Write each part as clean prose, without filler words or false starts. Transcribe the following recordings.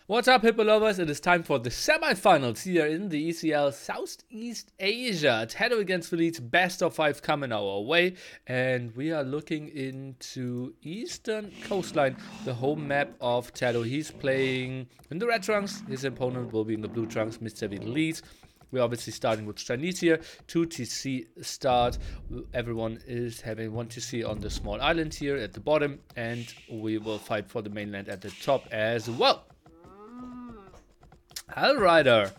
What's up, Hippo lovers? It is time for the semifinals here in the ECL Southeast Asia. TaToH against Villese, best of 5 coming our way. And we are looking into Eastern Coastline, the home map of TaToH. He's playing in the red trunks. His opponent will be in the blue trunks, Mr. Villese. We're obviously starting with Chinese here. 2 TC start. Everyone is having 1 TC on the small island here at the bottom. And we will fight for the mainland at the top as well. Hellrider,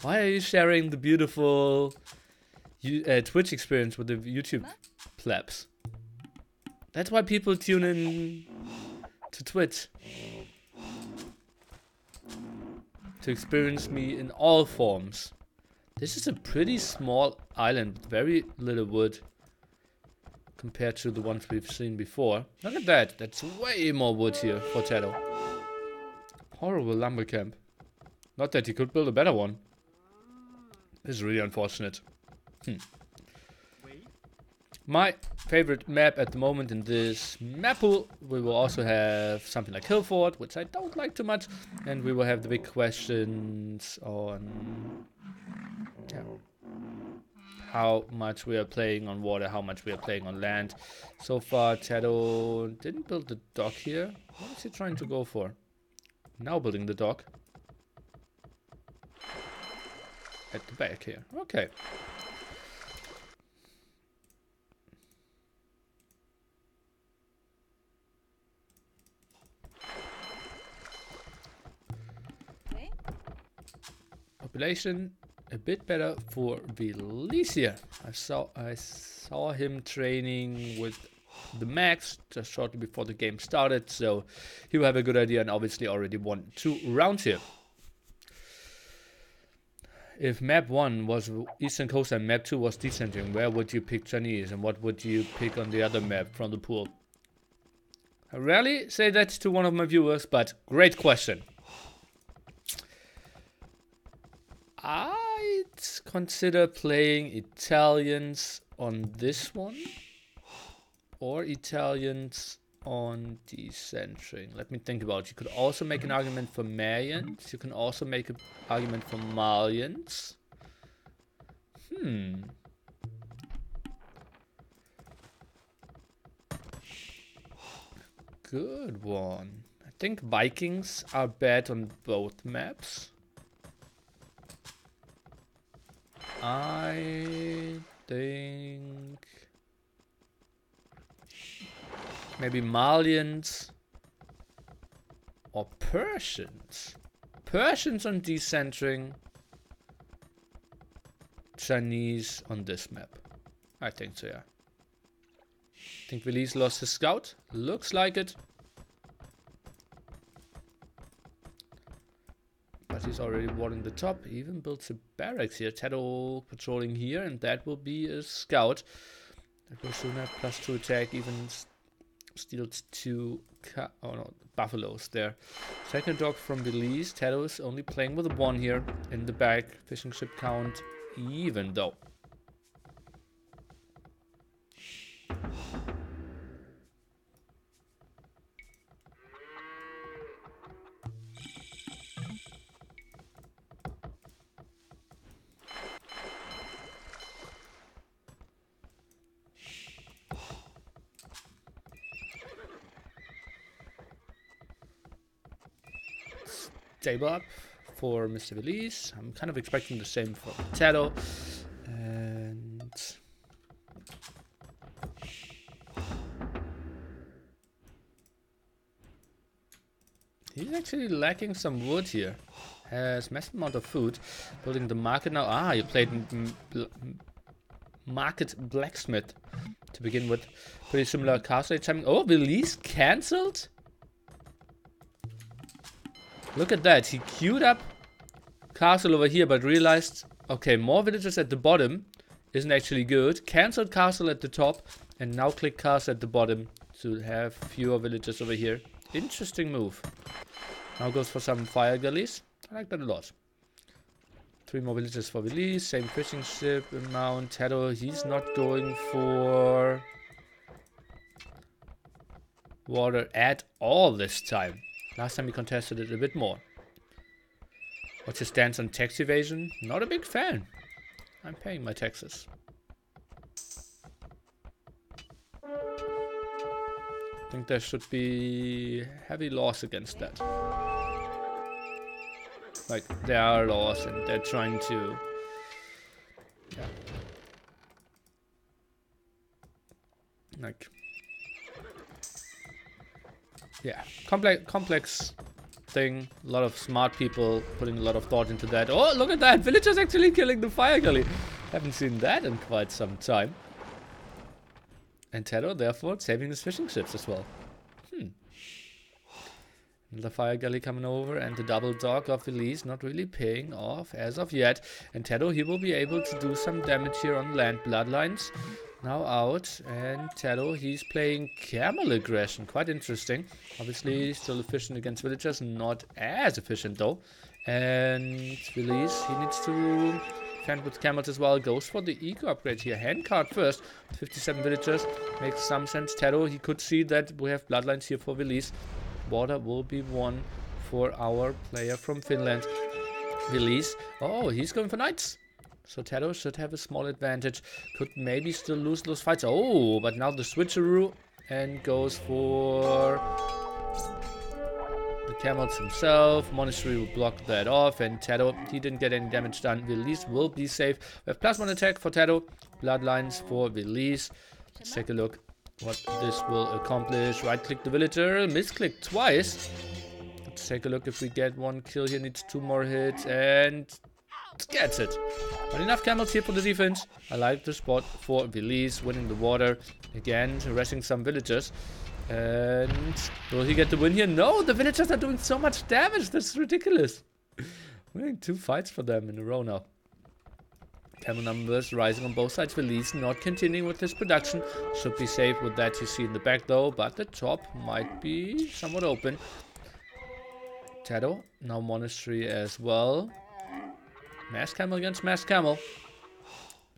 why are you sharing the beautiful Twitch experience with the YouTube plebs? That's why people tune in to Twitch. To experience me in all forms. This is a pretty small island with very little wood compared to the ones we've seen before. Look at that. That's way more wood here for TaToH. Horrible lumber camp. Not that he could build a better one. This is really unfortunate. My favorite map at the moment in this map pool, we will also have something like Hillfort, which I don't like too much. And we will have the big questions on how much we are playing on water, how much we are playing on land. So far, TaToH didn't build the dock here. What is he trying to go for? Now building the dock. At the back here. Okay. Population a bit better for Villese here. I saw him training with the max just shortly before the game started, so he will have a good idea and obviously already won 2 rounds here. If map 1 was Eastern Coast and map 2 was decentering, where would you pick Chinese and what would you pick on the other map from the pool? I rarely say that to one of my viewers, but great question. I'd consider playing Italians on this one or Italians on decentering. Let me think about it. You could also make an argument for Marians. You can also make an argument for Malians. Good one. I think Vikings are bad on both maps. I think maybe Malians or Persians. Persians on decentering. Chinese on this map. I think so, yeah. I think Villese lost his scout. Looks like it. But he's already won the top. He even builds a barracks here. TaToH patrolling here, and that will be a scout. That will soon have +2 attack, even steals 2 buffaloes there. Second dog from Villese. TaToH is only playing with 1 here in the back. Fishing ship count even though. Stable up for Mr. Villese. I'm kind of expecting the same for TaToH. And he's actually lacking some wood here. Has massive amount of food. Building the market now. Ah, you played market blacksmith to begin with. Pretty similar castle timing. Oh, Villese cancelled? Look at that, he queued up castle over here, but realized, okay, more villagers at the bottom isn't actually good. Cancelled castle at the top, and now click castle at the bottom to have fewer villagers over here. Interesting move. Now goes for some fire galleys. I like that a lot. 3 more villagers for Villese, same fishing ship amount. TaToH, he's not going for water at all this time. Last time we contested it a bit more. What's his stance on tax evasion? Not a big fan. I'm paying my taxes. I think there should be heavy laws against that. Like, there are laws and they're trying to... Yeah. Like... Yeah, complex thing. A lot of smart people putting a lot of thought into that. Oh, look at that! Villagers actually killing the fire gully. Haven't seen that in quite some time. And TaToH, therefore, saving his fishing ships as well. The fire galley coming over, and the double dog of Villese not really paying off as of yet. And TaToH, he will be able to do some damage here on land. Bloodlines now out, and TaToH, he's playing camel aggression. Quite interesting. Obviously, still efficient against villagers, not as efficient though. And Villese, he needs to defend with camels as well. Goes for the eco upgrade here. Handcart first. 57 villagers. Makes some sense. TaToH, he could see that we have bloodlines here for Villese. Water will be won for our player from Finland. Villese. Oh, he's going for knights. So TaToH should have a small advantage. Could maybe still lose those fights. Oh, but now the switcheroo and goes for the camels himself. Monastery will block that off, and TaToH, he didn't get any damage done. Villese will be safe. We have +1 attack for TaToH. Bloodlines for Villese. Let's take a look what this will accomplish. Right click the villager, misclick twice. Let's take a look if we get one kill here. Needs 2 more hits and gets it. Not enough camels here for the defense. I like the spot for Villese, winning the water. Again, harassing some villagers. And will he get the win here? No, the villagers are doing so much damage. That's ridiculous. Winning 2 fights for them in a row now. Camel numbers rising on both sides. Villese not continuing with his production. Should be safe with that you see in the back though, but the top might be somewhat open. TaToH, now Monastery as well. Mass Camel against Mass Camel.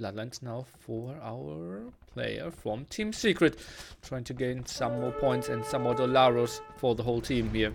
Bloodlines now for our player from Team Secret. Trying to gain some more points and some more dollaros for the whole team here.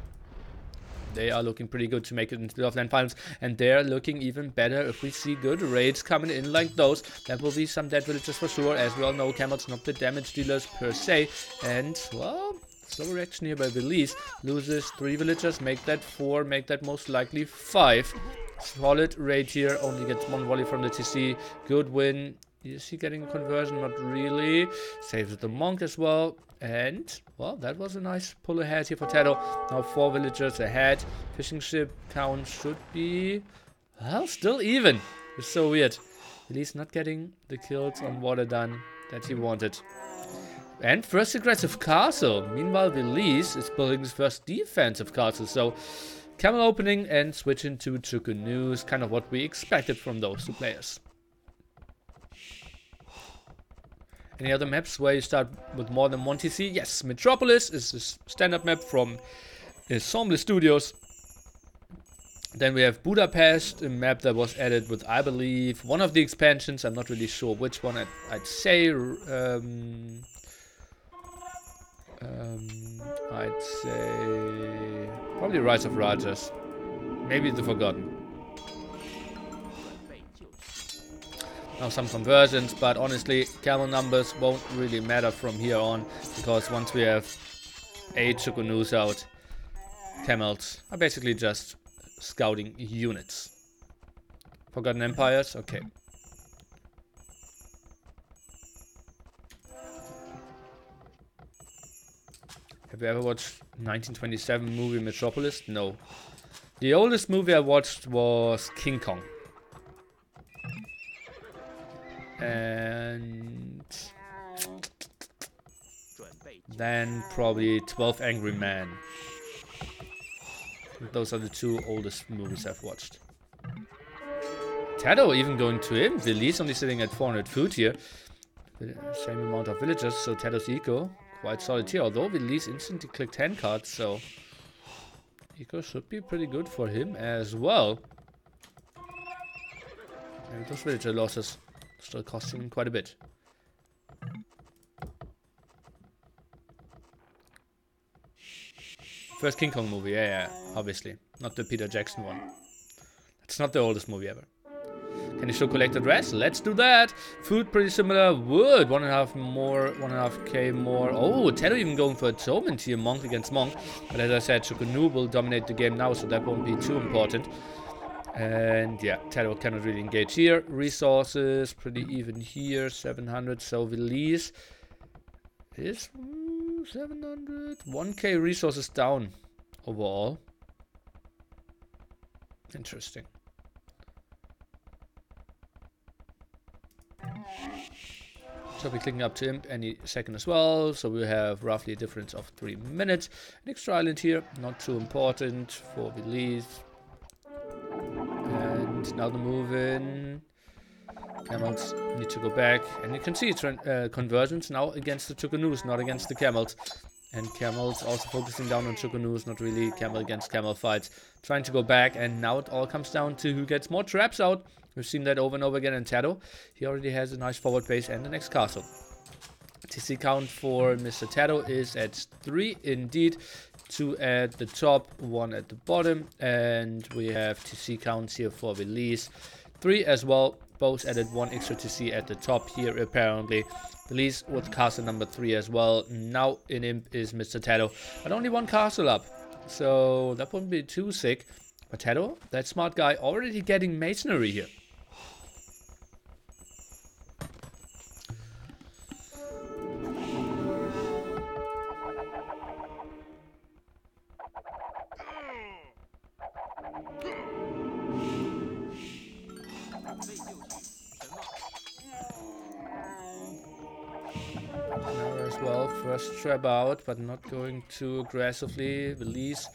They are looking pretty good to make it into the offline finals, and they're looking even better if we see good raids coming in like those. That will be some dead villagers for sure. As we all know, camels not the damage dealers per se. And, well, slow reaction here by Villese. Loses 3 villagers, make that 4, make that most likely 5. Solid raid here, only gets 1 volley from the TC. Good win. Is he getting a conversion? Not really. Saves the monk as well. And, well, that was a nice pull ahead here for TaToH. Now 4 villagers ahead. Fishing ship count should be, well, still even. It's so weird. Villese not getting the kills on water done that he wanted. And first aggressive castle. Meanwhile, Villese is building his first defensive castle. So, camel opening and switching to Chukunoos. Kind of what we expected from those 2 players. Any other maps where you start with more than 1 TC? Yes, Metropolis is a standard map from Ensemble Studios. Then we have Budapest, a map that was added with, I believe, one of the expansions. I'm not really sure which one. I'd say probably Rise of Rajas. Maybe The Forgotten. Now some conversions, but honestly, camel numbers won't really matter from here on, because once we have 8 Chukunoos out, camels are basically just scouting units. Forgotten Empires? Okay. Have you ever watched 1927 movie Metropolis? No. The oldest movie I watched was King Kong. And then probably 12 Angry Men. Those are the 2 oldest movies I've watched. TaToH even going to him. Villese only sitting at 400 food here. Same amount of villagers, so TaToH's eco quite solid here. Although Villese instantly clicked hand cards, so eco should be pretty good for him as well. Maybe those villager losses still costing quite a bit. First King Kong movie, yeah, obviously. Not the Peter Jackson one. It's not the oldest movie ever. Can you show collected rest? Let's do that. Food pretty similar. Wood 1.5 more, 1.5k more. Oh, TaToH even going for atonement here. Monk against monk. But as I said, Chukunu will dominate the game now, so that won't be too important. And yeah, TaToH cannot really engage here. Resources pretty even here. 700. So Villese is 700. 1k resources down overall. Interesting. So we're clicking up to Imp any second as well. So we have roughly a difference of 3 minutes. An extra island here, not too important for Villese. And now the move in. Camels need to go back. And you can see conversions now against the Chukunus, not against the camels. And camels also focusing down on Chukunus, not really camel against camel fights. Trying to go back, and now it all comes down to who gets more traps out. We've seen that over and over again in TaToH. He already has a nice forward base and the next castle. TC count for Mr. TaToH is at 3 indeed. 2 at the top, 1 at the bottom. And we have TC counts here for Villese. 3 as well. Both added 1 extra TC at the top here apparently. Villese with castle number 3 as well. Now in Imp is Mr. TaToH. But only 1 castle up. So that wouldn't be too sick. But TaToH, that smart guy, already getting masonry here. Well, first trap out, but not going too aggressively. Villese,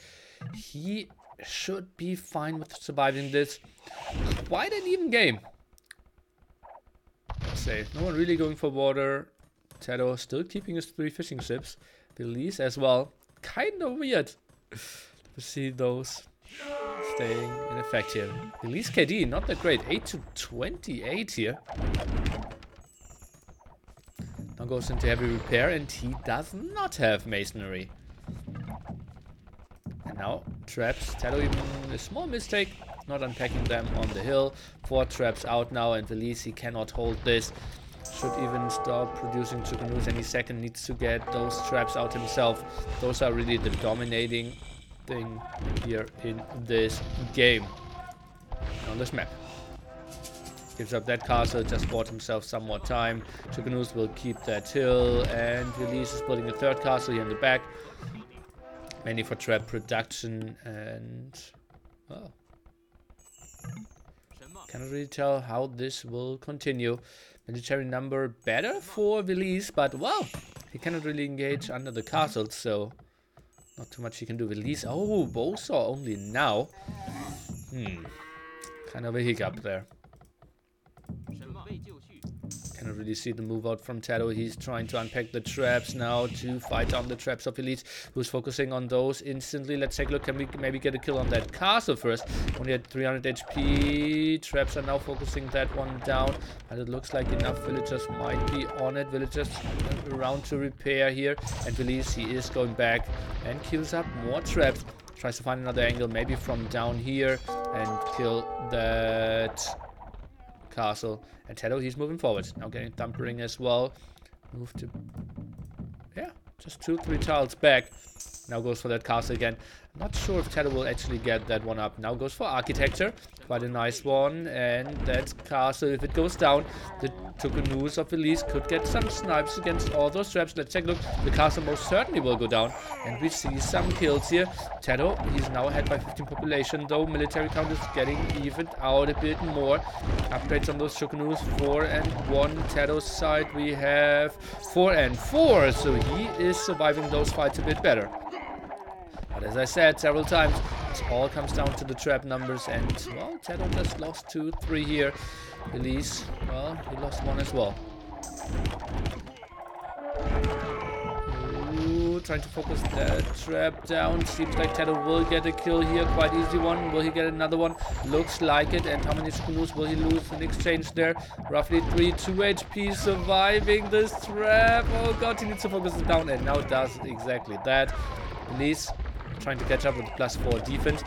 he should be fine with surviving this. Quite an even game. Let's say, no one really going for water. TaToH still keeping his 3 fishing ships. Villese as well. Kind of weird to see those staying in effect here. Villese KD, not that great. 8 to 28 here. Now goes into heavy repair, and he does not have masonry. And now traps. TaToH even a small mistake, not unpacking them on the hill. 4 traps out now, and Villese, he cannot hold this. Should even stop producing Chukunus any second. Needs to get those traps out himself. Those are really the dominating thing here in this game. On this map. Gives up that castle, just bought himself some more time. Chukunus will keep that hill, and Villese is building a 3rd castle here in the back. Mainly for trap production, and well, cannot really tell how this will continue. Military number better for Villese, but well, he cannot really engage under the castle, so not too much he can do. Villese, oh, Bosaw only now. Kind of a hiccup there. Cannot really see the move out from TaToH. He's trying to unpack the traps now to fight down the traps of Villese, who's focusing on those instantly. Let's take a look. Can we maybe get a kill on that castle first? Only at 300 HP. Traps are now focusing that one down, but it looks like enough villagers might be on it. Villagers around to repair here, and Villese, he is going back and kills up more traps. Tries to find another angle, maybe from down here, and kill that castle. And TaToH, he's moving forward. Now getting Thumpering as well. Move to... yeah, just 2-3 tiles back. Now goes for that castle again. Not sure if TaToH will actually get that one up. Now goes for architecture. Quite a nice one. And that castle, if it goes down, the Chukunus of Villese could get some snipes against all those traps. Let's take a look. The castle most certainly will go down. And we see some kills here. TaToH, he's now ahead by 15 population, though military count is getting evened out a bit more. Upgrades on those Chukunus, 4 and 1. TaToH's side, we have 4 and 4. So he is surviving those fights a bit better. But as I said several times, it all comes down to the trap numbers, and well, TaToH just lost 2-3 here. Villese, well, he lost 1 as well. Ooh, trying to focus that trap down. Seems like TaToH will get a kill here, quite easy one. Will he get another one? Looks like it. And how many Chukunus will he lose in exchange there? Roughly 2 HP, surviving this trap. Oh god, he needs to focus it down, and now does exactly that. Villese trying to catch up with the +4 defense.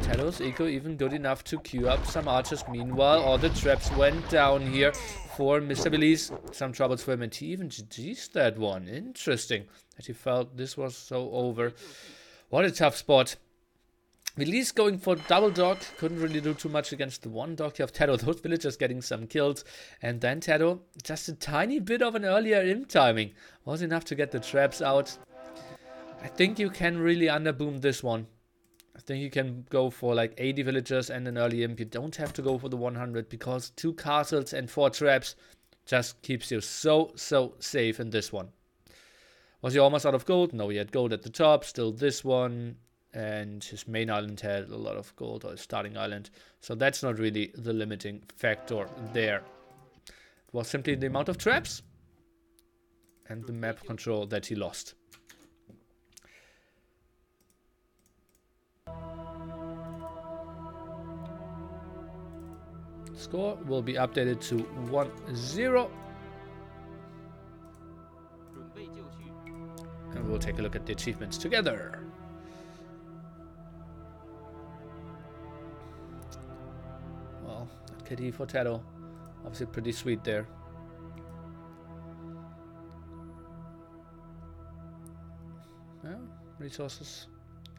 TaToH's eco even good enough to queue up some archers. Meanwhile, all the traps went down here for Mr. Villese. Some troubles for him, and he even GG'd that one. Interesting that he felt this was so over. What a tough spot. Villese going for double dog. Couldn't really do too much against the one dog. You have TaToH, those villagers getting some kills. And then TaToH, just a tiny bit of an earlier imp timing. Was enough to get the traps out. I think you can really underboom this one. I think you can go for like 80 villagers and an early imp. You don't have to go for the 100 because 2 castles and 4 traps just keeps you so safe in this one. Was he almost out of gold? No, he had gold at the top. Still this one. And his main island had a lot of gold, or his starting island. So that's not really the limiting factor there. It was simply the amount of traps and the map control that he lost. Score will be updated to 1-0. And we'll take a look at the achievements together. Well, KD for TaToH. Obviously pretty sweet there. Well, resources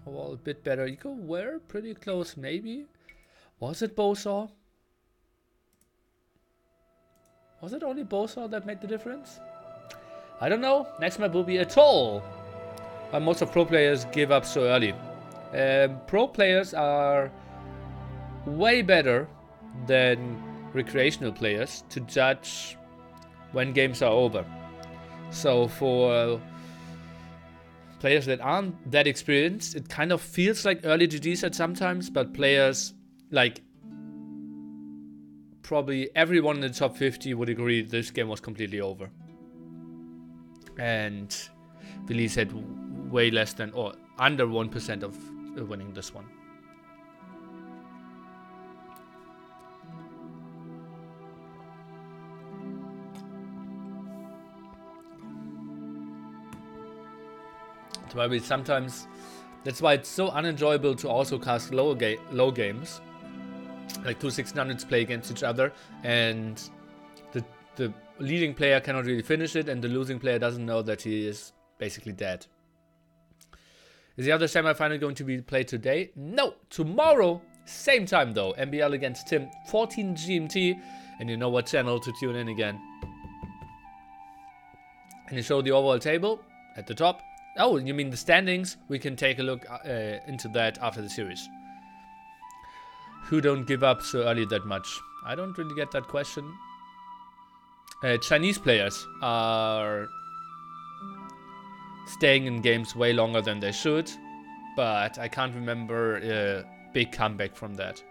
overall a bit better. Eco were pretty close, maybe. Was it Bowsaw? Was it only Bowsaw that made the difference? I don't know. Next map will be TaToH. But most of pro players give up so early. Pro players are way better than recreational players to judge when games are over. So for players that aren't that experienced, it kind of feels like early GGs at sometimes, but players like probably everyone in the top 50 would agree this game was completely over. And Villese had way less than, or under 1% of winning this one. That's why it's so unenjoyable to also cast low games. Like 2 1600s play against each other, and the leading player cannot really finish it, and the losing player doesn't know that he is basically dead. Is the other semi-final going to be played today? No, tomorrow, same time though. MBL against Tim, 14 GMT, and you know what channel to tune in again. And you show the overall table at the top. Oh, you mean the standings? We can take a look into that after the series. Who don't give up so early that much? I don't really get that question. Chinese players are staying in games way longer than they should, but I can't remember a big comeback from that.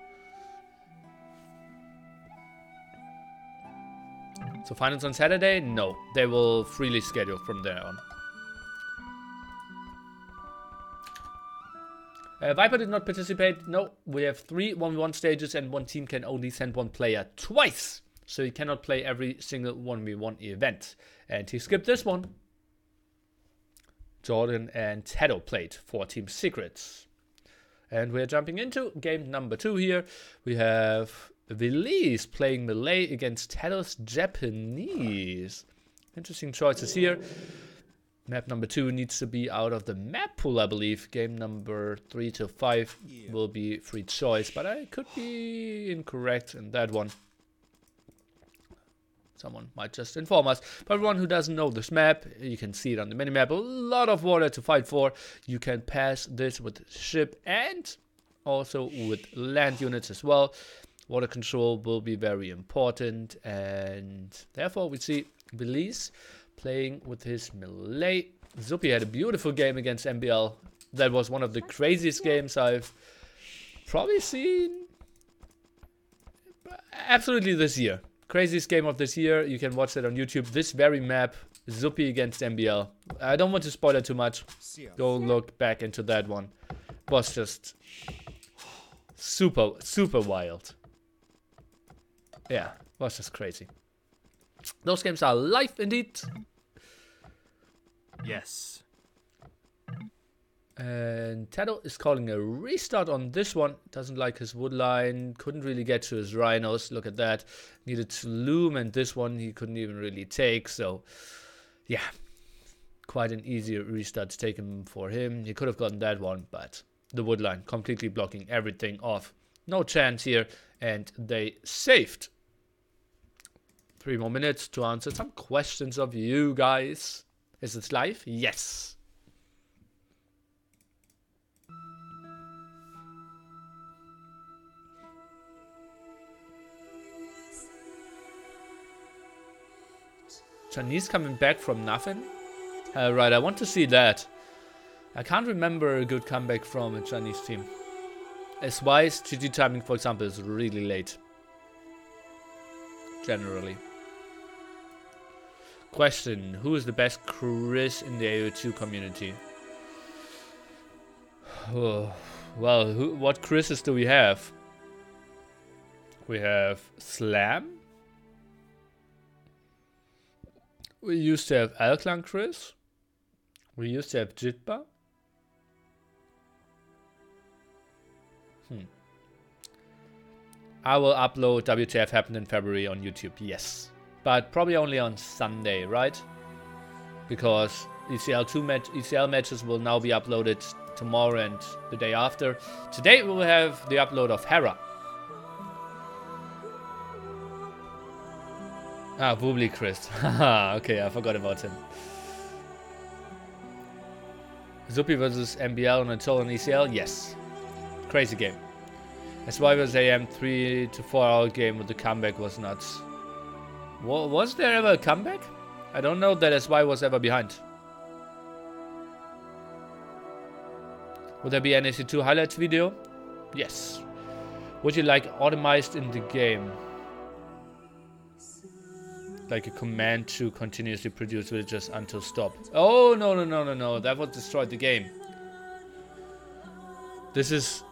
So finals on Saturday? No, they will freely schedule from there on. Viper did not participate. No, we have 3 1v1 stages and one team can only send one player twice. So he cannot play every single 1v1 event. And he skipped this one. Jordan and TaToH played for Team Secrets. And we're jumping into game number 2 here. We have Villese playing Malay against TaToH's Japanese. Interesting choices here. Map number 2 needs to be out of the map pool, I believe. Game number 3 to 5 will be free choice, but I could be incorrect in that one. Someone might just inform us. But everyone who doesn't know this map, you can see it on the minimap. A lot of water to fight for. You can pass this with ship and also with land units as well. Water control will be very important, and therefore we see Villese playing with his Malay. Zupi had a beautiful game against MBL. That was one of the craziest games I've probably seen absolutely this year. Craziest game of this year. You can watch that on YouTube. This very map, Zupi against MBL. I don't want to spoil it too much. Go look back into that one. It was just super wild. Yeah, it was just crazy. Those games are live indeed. Yes. And TaToH is calling a restart on this one. Doesn't like his wood line. Couldn't really get to his rhinos. Look at that. Needed to loom, and this one he couldn't even really take. So, yeah. Quite an easy restart taken for him. He could have gotten that one, but the wood line completely blocking everything off. No chance here, and they saved. 3 more minutes to answer some questions of you guys. Is it live? Yes. Chinese coming back from nothing? Right, I want to see that. I can't remember a good comeback from a Chinese team. SY's GG timing, for example, is really late. Generally. Question, who is the best Chris in the AO2 community? Oh, well, what Chris's do we have? We have Slam. We used to have Alclan Chris. We used to have Jitba. I will upload WTF Happened in February on YouTube, yes. But probably only on Sunday, right? Because ECL matches will now be uploaded tomorrow and the day after. Today we will have the upload of Hera. Ah, Woobly Chris. Okay, I forgot about him. Zupi versus MBL on a toll on ECL? Yes. Crazy game. SY vs AM 3 to 4 hour game with the comeback was nuts. Was there ever a comeback? I don't know that SY was ever behind. Would there be an EC2 highlights video? Yes. Would you like automized in the game? Like a command to continuously produce villages until stop. Oh, no. That would destroy the game. This is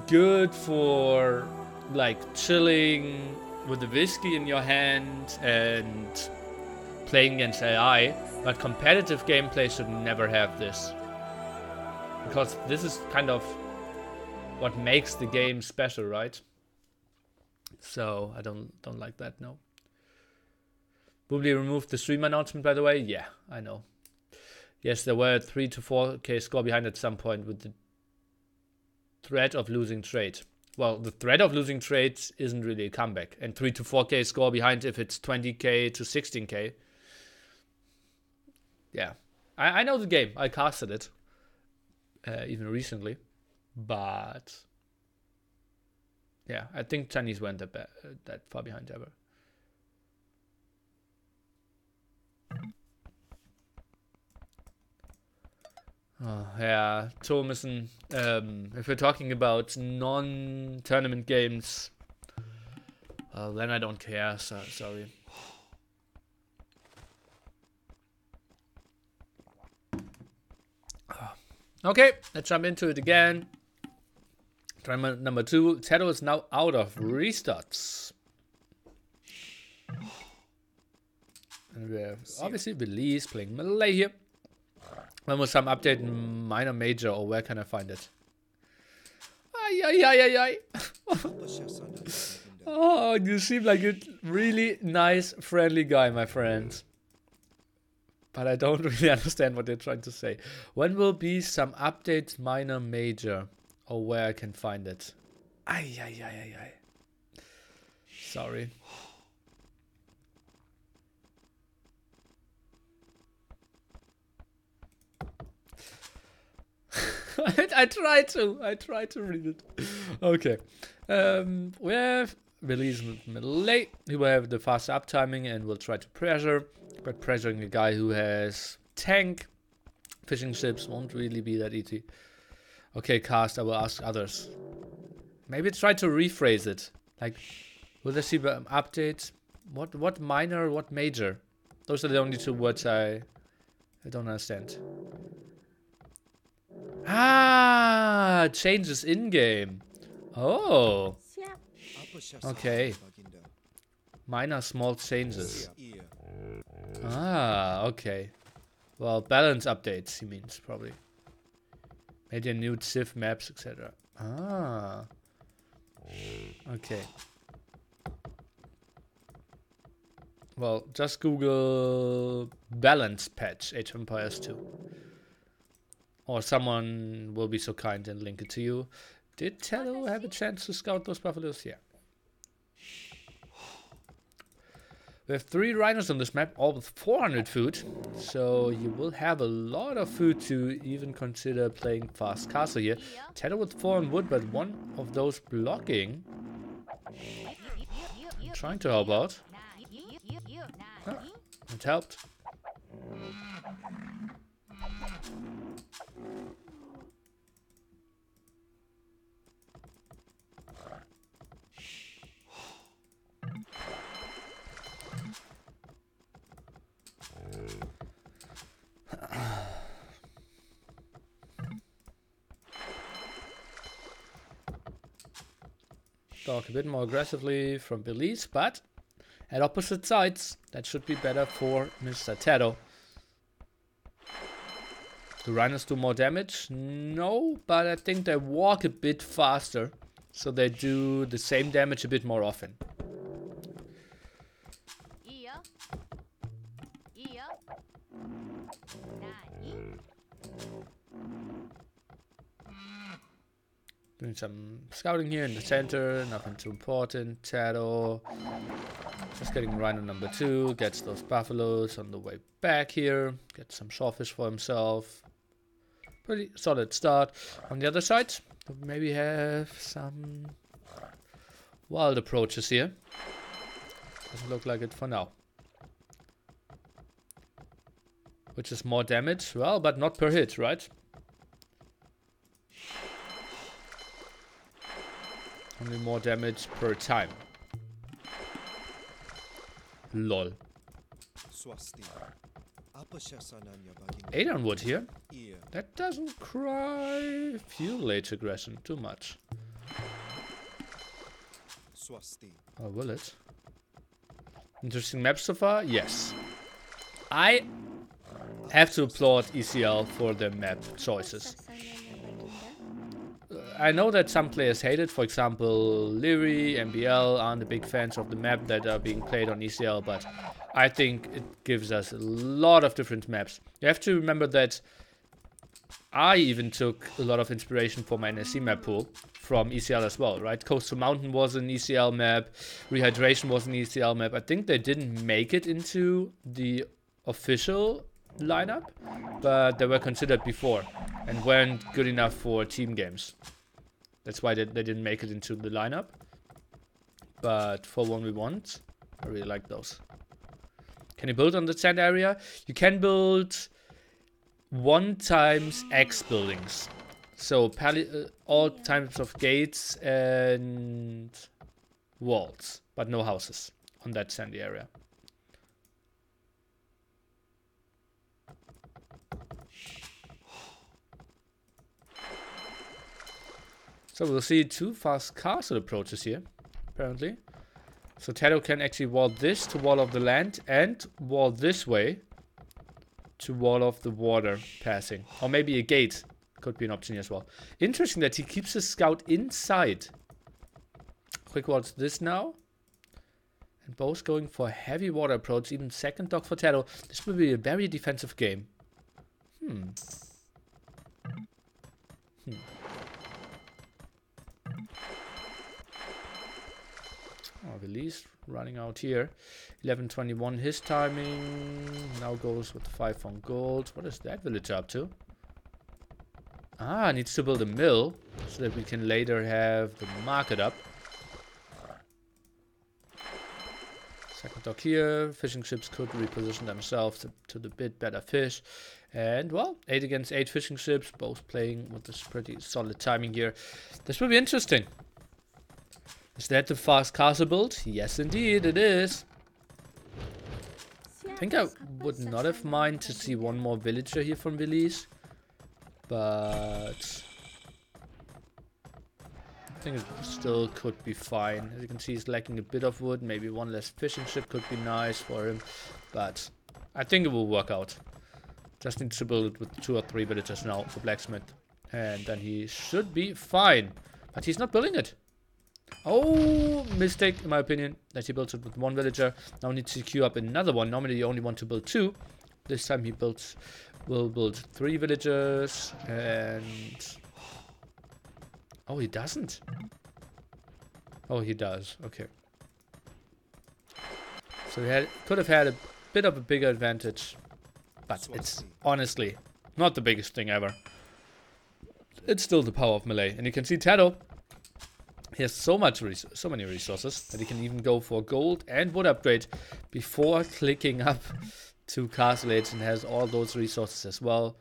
good for like chilling with the whiskey in your hand and playing against AI. But competitive gameplay should never have this. Because this is kind of what makes the game special, right? So I don't like that, no. Boobly removed the stream announcement, by the way. Yeah, I know. Yes, there were a 3 to 4k score behind at some point with the threat of losing trade. Well, the threat of losing trade isn't really a comeback. And 3 to 4k score behind if it's 20k to 16k. Yeah, I know the game. I casted it. Even recently. But yeah, I think Chinese weren't that far behind ever. Oh, yeah, Thomason. If we're talking about non-tournament games, then I don't care. So, sorry. Okay, let's jump into it again. Try number 2. TaToH is now out of restarts. And we have obviously Villese playing Malay here. When will some update in minor major, or where can I find it? Ay. Oh, you seem like a really nice, friendly guy, my friend. But I don't really understand what they're trying to say. When will be some updates minor major, or where I can find it? Ay. Sorry. I try to read it. Okay. We have Villese Malay. He will have the fast up timing and will try to pressure. But pressuring a guy who has tank fishing ships won't really be that easy. Okay, cast, I will ask others. Maybe try to rephrase it. Like, will there see updates? What minor, what major? Those are the only 2 words I don't understand. Ah, changes in-game. Oh. Okay. Minor small changes. Ah, okay. Well, balance updates, he means, probably. Maybe a new Civ maps, etc. Ah. Okay. Well, just Google balance patch Age of Empires 2. Or someone will be so kind and link it to you. Did TaToH have a chance to scout those buffaloes? Yeah. We have 3 rhinos on this map, all with 400 food. So you will have a lot of food to even consider playing fast castle here. TaToH with 4 on wood, but one of those blocking. I'm trying to help out. Ah, it helped. Talk a bit more aggressively from Villese, but at opposite sides. That should be better for Mr. TaToH. Do rhinos do more damage? No, but I think they walk a bit faster. So they do the same damage a bit more often. Doing some scouting here in the center, nothing too important. TaToH just getting rhino number 2, gets those buffaloes on the way back here, gets some shawfish for himself. Pretty solid start. On the other side, maybe have some wild approaches here. Doesn't look like it for now. Which is more damage? Well, but not per hit, right? Only more damage per time. Lol. 8 on wood here. That doesn't cry fuel age aggression too much. Or will it? Interesting map so far? Yes. I have to applaud ECL for their map choices. I know that some players hate it. For example, Leary, MBL aren't the big fans of the map that are being played on ECL, but I think it gives us a lot of different maps. You have to remember that I even took a lot of inspiration for my NSC map pool from ECL as well, right? Coastal Mountain was an ECL map, Rehydration was an ECL map. I think they didn't make it into the official lineup, but they were considered before and weren't good enough for team games. That's why they didn't make it into the lineup. But for 1v1s, I really like those. Can you build on the sand area? You can build 1 times X buildings. So all types of gates and walls, but no houses on that sandy area. So we'll see 2 fast castle approaches here, apparently. So TaToH can actually wall this to wall off the land and wall this way to wall off the water passing. Or maybe a gate could be an option as well. Interesting that he keeps his scout inside. Quick walls this now. And both going for heavy water approach, even second dog for TaToH. This will be a very defensive game. Oh, Villese running out here. 11:21 his timing. Now goes with 5 on gold. What is that villager up to? Ah, needs to build a mill so that we can later have the market up. Second dock here. Fishing ships could reposition themselves to the bit better fish. And well, 8 against 8 fishing ships, both playing with this pretty solid timing here. This will be interesting. Is that the fast castle build? Yes, indeed, it is. I think I would not have minded to see 1 more villager here from Villese. But I think it still could be fine. As you can see, he's lacking a bit of wood. Maybe 1 less fishing ship could be nice for him. But I think it will work out. Just needs to build it with 2 or 3 villagers now for blacksmith. And then he should be fine. But he's not building it. Oh, mistake in my opinion that he built it with one villager. Now needs to queue up another one. Normally you only want to build 2. This time he will build 3 villagers. And... oh, he doesn't. Oh, he does. Okay. So he could have had a bit of a bigger advantage. But it's honestly not the biggest thing ever. It's still the power of melee. And you can see TaToH, he has so many resources that he can even go for gold and wood upgrade before clicking up to Castle Age, and has all those resources as well.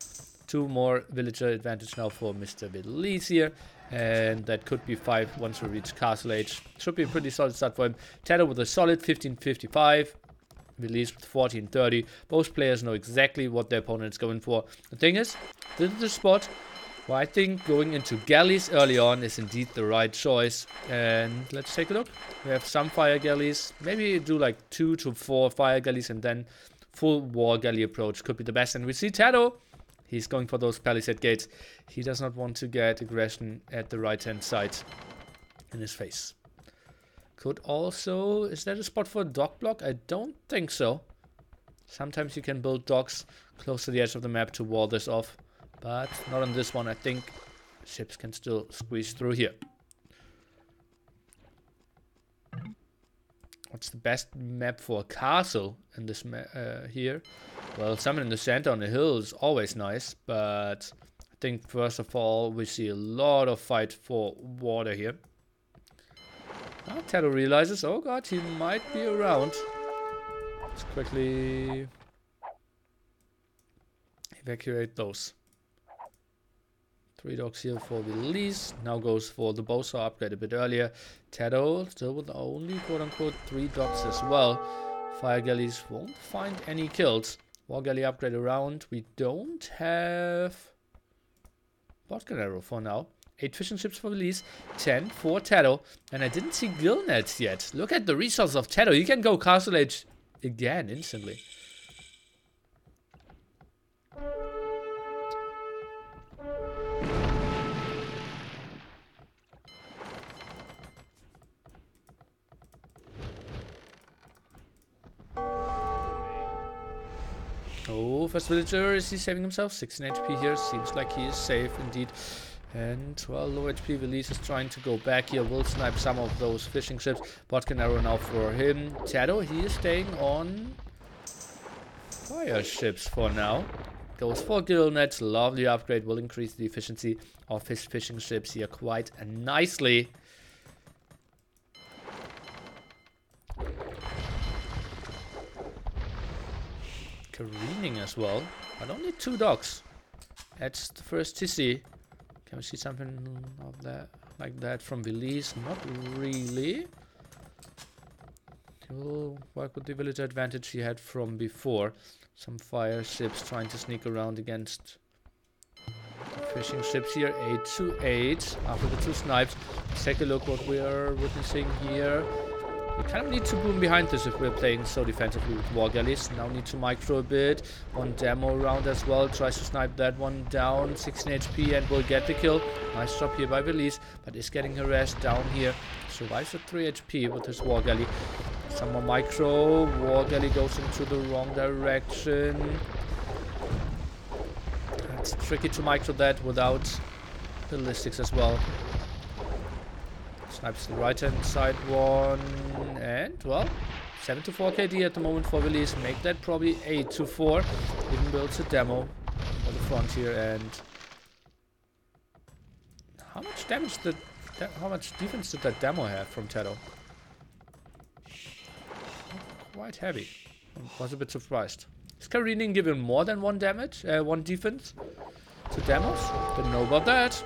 2 more villager advantage now for Mr. Villese here. And that could be 5 once we reach Castle Age. Should be a pretty solid start for him. TaToH with a solid 1555. Villese with 1430. Both players know exactly what their opponent is going for. The thing is, this is the spot where I think going into galleys early on is indeed the right choice. And let's take a look. We have some fire galleys. Maybe do like 2 to 4 fire galleys and then full war galley approach could be the best. And we see TaToH. He's going for those palisade gates. He does not want to get aggression at the right-hand side in his face. Could also... is that a spot for a dock block? I don't think so. Sometimes you can build docks close to the edge of the map to wall this off. But not on this one. I think ships can still squeeze through here. What's the best map for a castle in this here? Well, something in the center on the hill is always nice, but I think first of all we see a lot of fight for water here. Now TaToH realizes, oh god, he might be around. Let's quickly evacuate those. 3 docks here for Villese. Now goes for the bow saw upgrade a bit earlier. TaToH still with only quote-unquote 3 docks as well. Fire galleys won't find any kills. War galley upgrade around. We don't have Botkin arrow for now. 8 fishing ships for Villese. 10 for TaToH. And I didn't see gill nets yet. Look at the resources of TaToH. He can go Castle Age again instantly. Oh, first villager, is he saving himself? 16 HP here, seems like he is safe indeed. And, well, low HP Villese is trying to go back here, will snipe some of those fishing ships. Botkin arrow now for him. TaToH, he is staying on fire ships for now. Goes for gill nets, lovely upgrade, will increase the efficiency of his fishing ships here quite nicely. Careening as well, but only 2 docks. That's the first TC. Can we see something of that, like that from Villese? Not really. He will work with the villager advantage he had from before. Some fire ships trying to sneak around against fishing ships here. 8 to 8 after the 2 snipes. Let's take a look what we are witnessing here. We kind of need to boom behind this if we're playing so defensively with war galleys. Now need to micro a bit. One demo round as well. Tries to snipe that one down. 16 HP and will get the kill. Nice job here by Villese, but is getting harassed down here. Survives at 3 HP with his war galley. Some more micro. War galley goes into the wrong direction. It's tricky to micro that without ballistics as well. Snipes the right hand side one, and well, 7 to 4 KD at the moment for Villese. Make that probably 8 to 4. Even builds a demo on the front here. And how much damage did how much defense did that demo have from TaToH? Quite heavy. I was a bit surprised. Is careening given more than 1 damage, 1 defense to demos? Didn't know about that.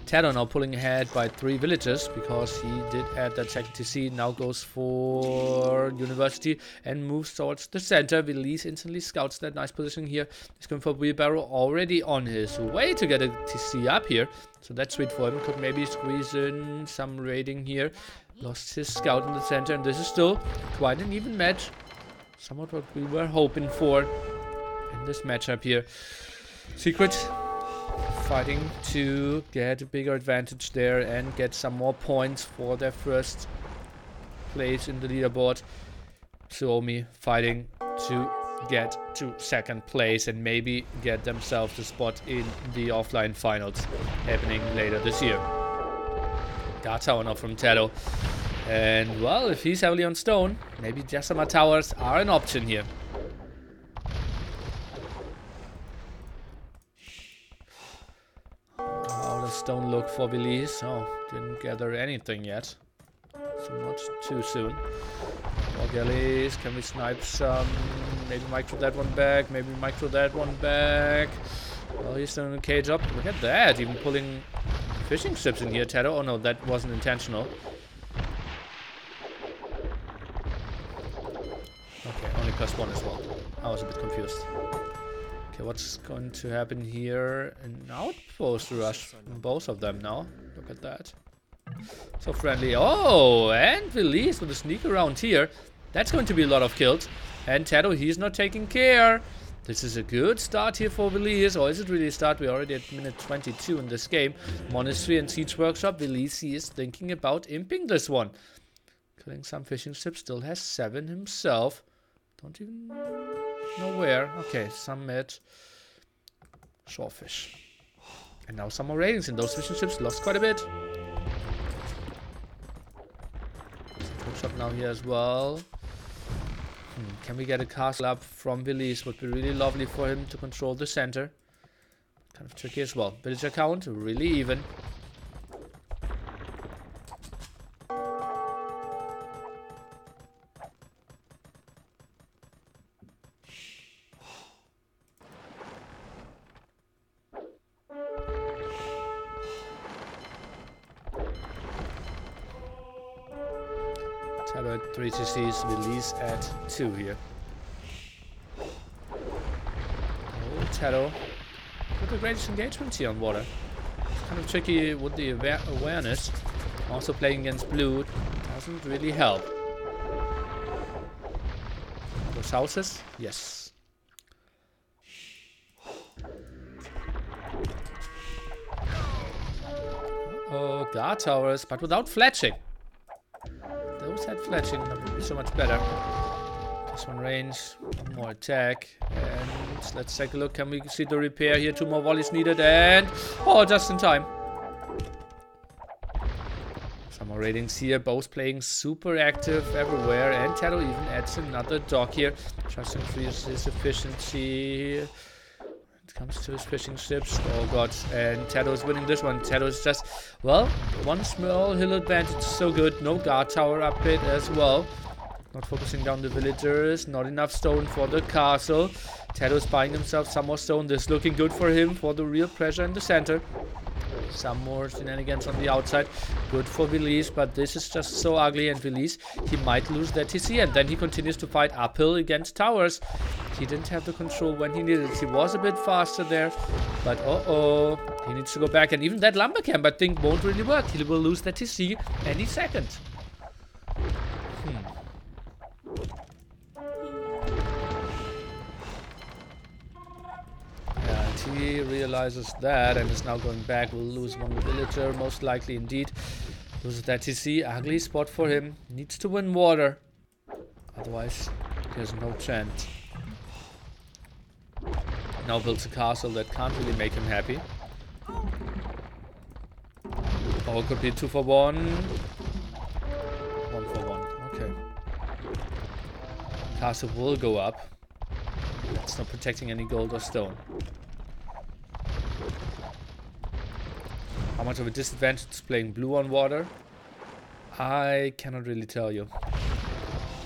TaToH now pulling ahead by 3 villagers because he did add that second TC. Now goes for University and moves towards the center. Villese instantly scouts that nice position here. He's going for Wheelbarrow, already on his way to get a TC up here. So that's sweet for him. Could maybe squeeze in some raiding here. Lost his scout in the center, and this is still quite an even match. Somewhat what we were hoping for in this matchup here. Secret fighting to get a bigger advantage there and get some more points for their first place in the leaderboard. Suomi fighting to get to second place and maybe get themselves a spot in the offline finals happening later this year. TaToH now from TaToH. And well, if he's heavily on stone, maybe Jessamine towers are an option here. How does stone look for Villese? Oh, didn't gather anything yet. So not too soon. More galleys. Can we snipe some? Maybe micro that one back. Maybe micro that one back. Well, he's still in the cage up. Look at that. Even pulling fishing ships in here, TaToH. Oh no, that wasn't intentional. Okay, only +1 as well. I was a bit confused. Okay, what's going to happen here? An outpost rush from both of them now. Look at that. So friendly. Oh, and Villese with a sneak around here. That's going to be a lot of kills. And TaToH, he's not taking care. This is a good start here for Villese. Or is it really a start? We're already at minute 22 in this game. Monastery and Siege Workshop. Villese is thinking about imping this one. Killing some fishing ships. Still has 7 himself. Don't even know where. Okay, Summit. Shorefish. And now some more ratings in those fishing ships. Lost quite a bit. Workshop now here as well. Can we get a castle up from Villese? Would be really lovely for him to control the center. Kind of tricky as well. Villager count, really even. TaToH at 3 TCs, Villese at 2 here. Oh, TaToH with the greatest engagement here on water. It's kind of tricky with the awareness. Also playing against blue doesn't really help. Those houses? Yes. Oh, guard towers, but without fletching. Those had fletching, that would be so much better. This one range, one more attack, and let's take a look. Can we see the repair here? 2 more volleys needed, and oh, just in time. Some more ratings here, both playing super active everywhere, and TaToH even adds another dock here. Just increases his efficiency. Comes to his fishing ships. Oh god, and TaToH is winning this one. TaToH is just, well, one small hill advantage, so good. No guard tower up it as well. Not focusing down the villagers. Not enough stone for the castle. TaToH is buying himself some more stone. This is looking good for him, for the real pressure in the center. Some more shenanigans on the outside. Good for Villese, but this is just so ugly. And Villese, he might lose that TC, and then he continues to fight uphill against towers. He didn't have the control when he needed it. He was a bit faster there, but he needs to go back. And even that lumber camp, I think, won't really work. He will lose that TC any second. He realizes that and is now going back. Will lose one villager, most likely indeed. Loses that TC. Ugly spot for him. Needs to win water. Otherwise, there's no chance. Now builds a castle that can't really make him happy. Or it could be 2 for 1. 1 for 1. Okay. Castle will go up. It's not protecting any gold or stone. How much of a disadvantage is playing blue on water? I cannot really tell you.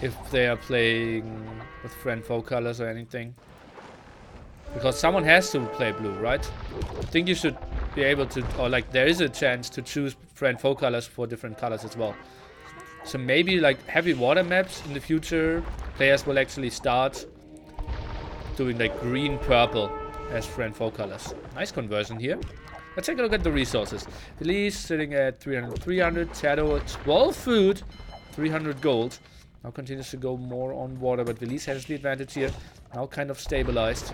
If they are playing with friend foe colors or anything. Because someone has to play blue, right? I think you should be able to, or like there is a chance to choose friend foe colors for different colors as well. So maybe like heavy water maps in the future, players will actually start doing like green purple as friend foe colors. Nice conversion here. Let's take a look at the resources. Villese sitting at 300, TaToH 12 food, 300 gold. Now continues to go more on water, but Villese has the advantage here. Now kind of stabilized.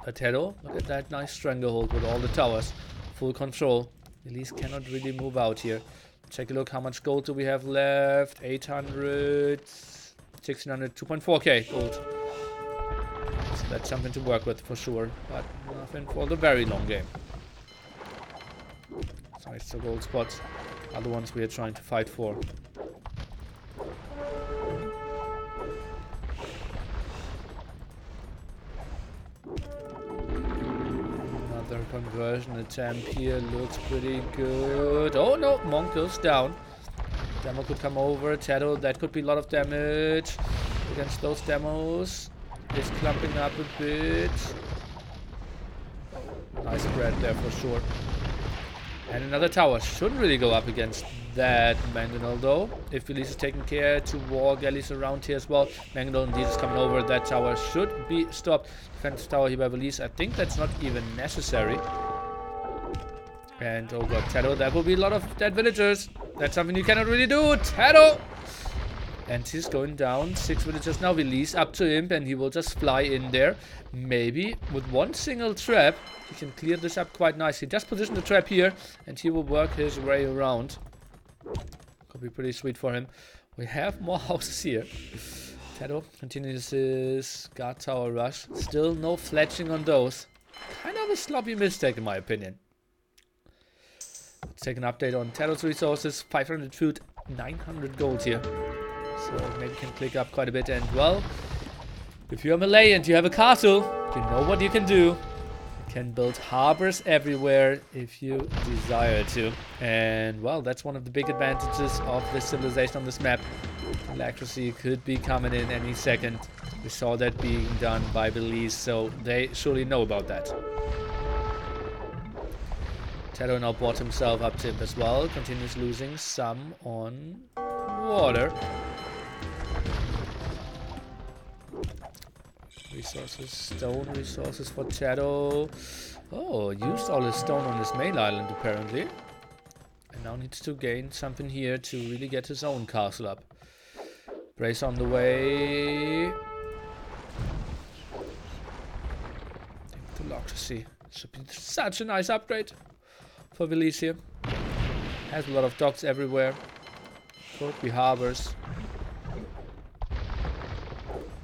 But TaToH, look at that nice stranglehold with all the towers. Full control. Villese cannot really move out here. Take a look, how much gold do we have left? 800, 1600, 2.4k gold. So that's something to work with for sure, but nothing for the very long game. So extra gold spots are the ones we are trying to fight for. Another conversion attempt here looks pretty good. Oh no, Monk goes down. Demo could come over. TaToH, that could be a lot of damage against those demos. Is clumping up a bit. Nice spread there for sure. And another tower shouldn't really go up against that Mangonel though. If Villese is taking care to war galleys around here as well. Mangonel indeed is coming over. That tower should be stopped. Defensive tower here by Villese. I think that's not even necessary. And oh god, TaToH, that will be a lot of dead villagers. That's something you cannot really do. TaToH! And he's going down. 6 villagers now. Villese up to him, and he will just fly in there. Maybe with one single trap, he can clear this up quite nicely. Just position the trap here, and he will work his way around. Could be pretty sweet for him. We have more houses here. TaToH continues his guard tower rush. Still no fletching on those. Kind of a sloppy mistake in my opinion. Let's take an update on TaToH's resources. 500 food, 900 gold here. So maybe can click up quite a bit. And well, if you're Malay and you have a castle, you know what you can do. You can build harbors everywhere if you desire to. And well, that's one of the big advantages of this civilization on this map. Electricity could be coming in any second. We saw that being done by Villese, so they surely know about that. TaToH now bought himself up to him as well. Continues losing some on water. Resources, stone resources for TaToH. Oh, used all his stone on his main island apparently. And now needs to gain something here to really get his own castle up. Brace on the way. Democracy. Should be such a nice upgrade for Villese here. Has a lot of docks everywhere. Could be harbors.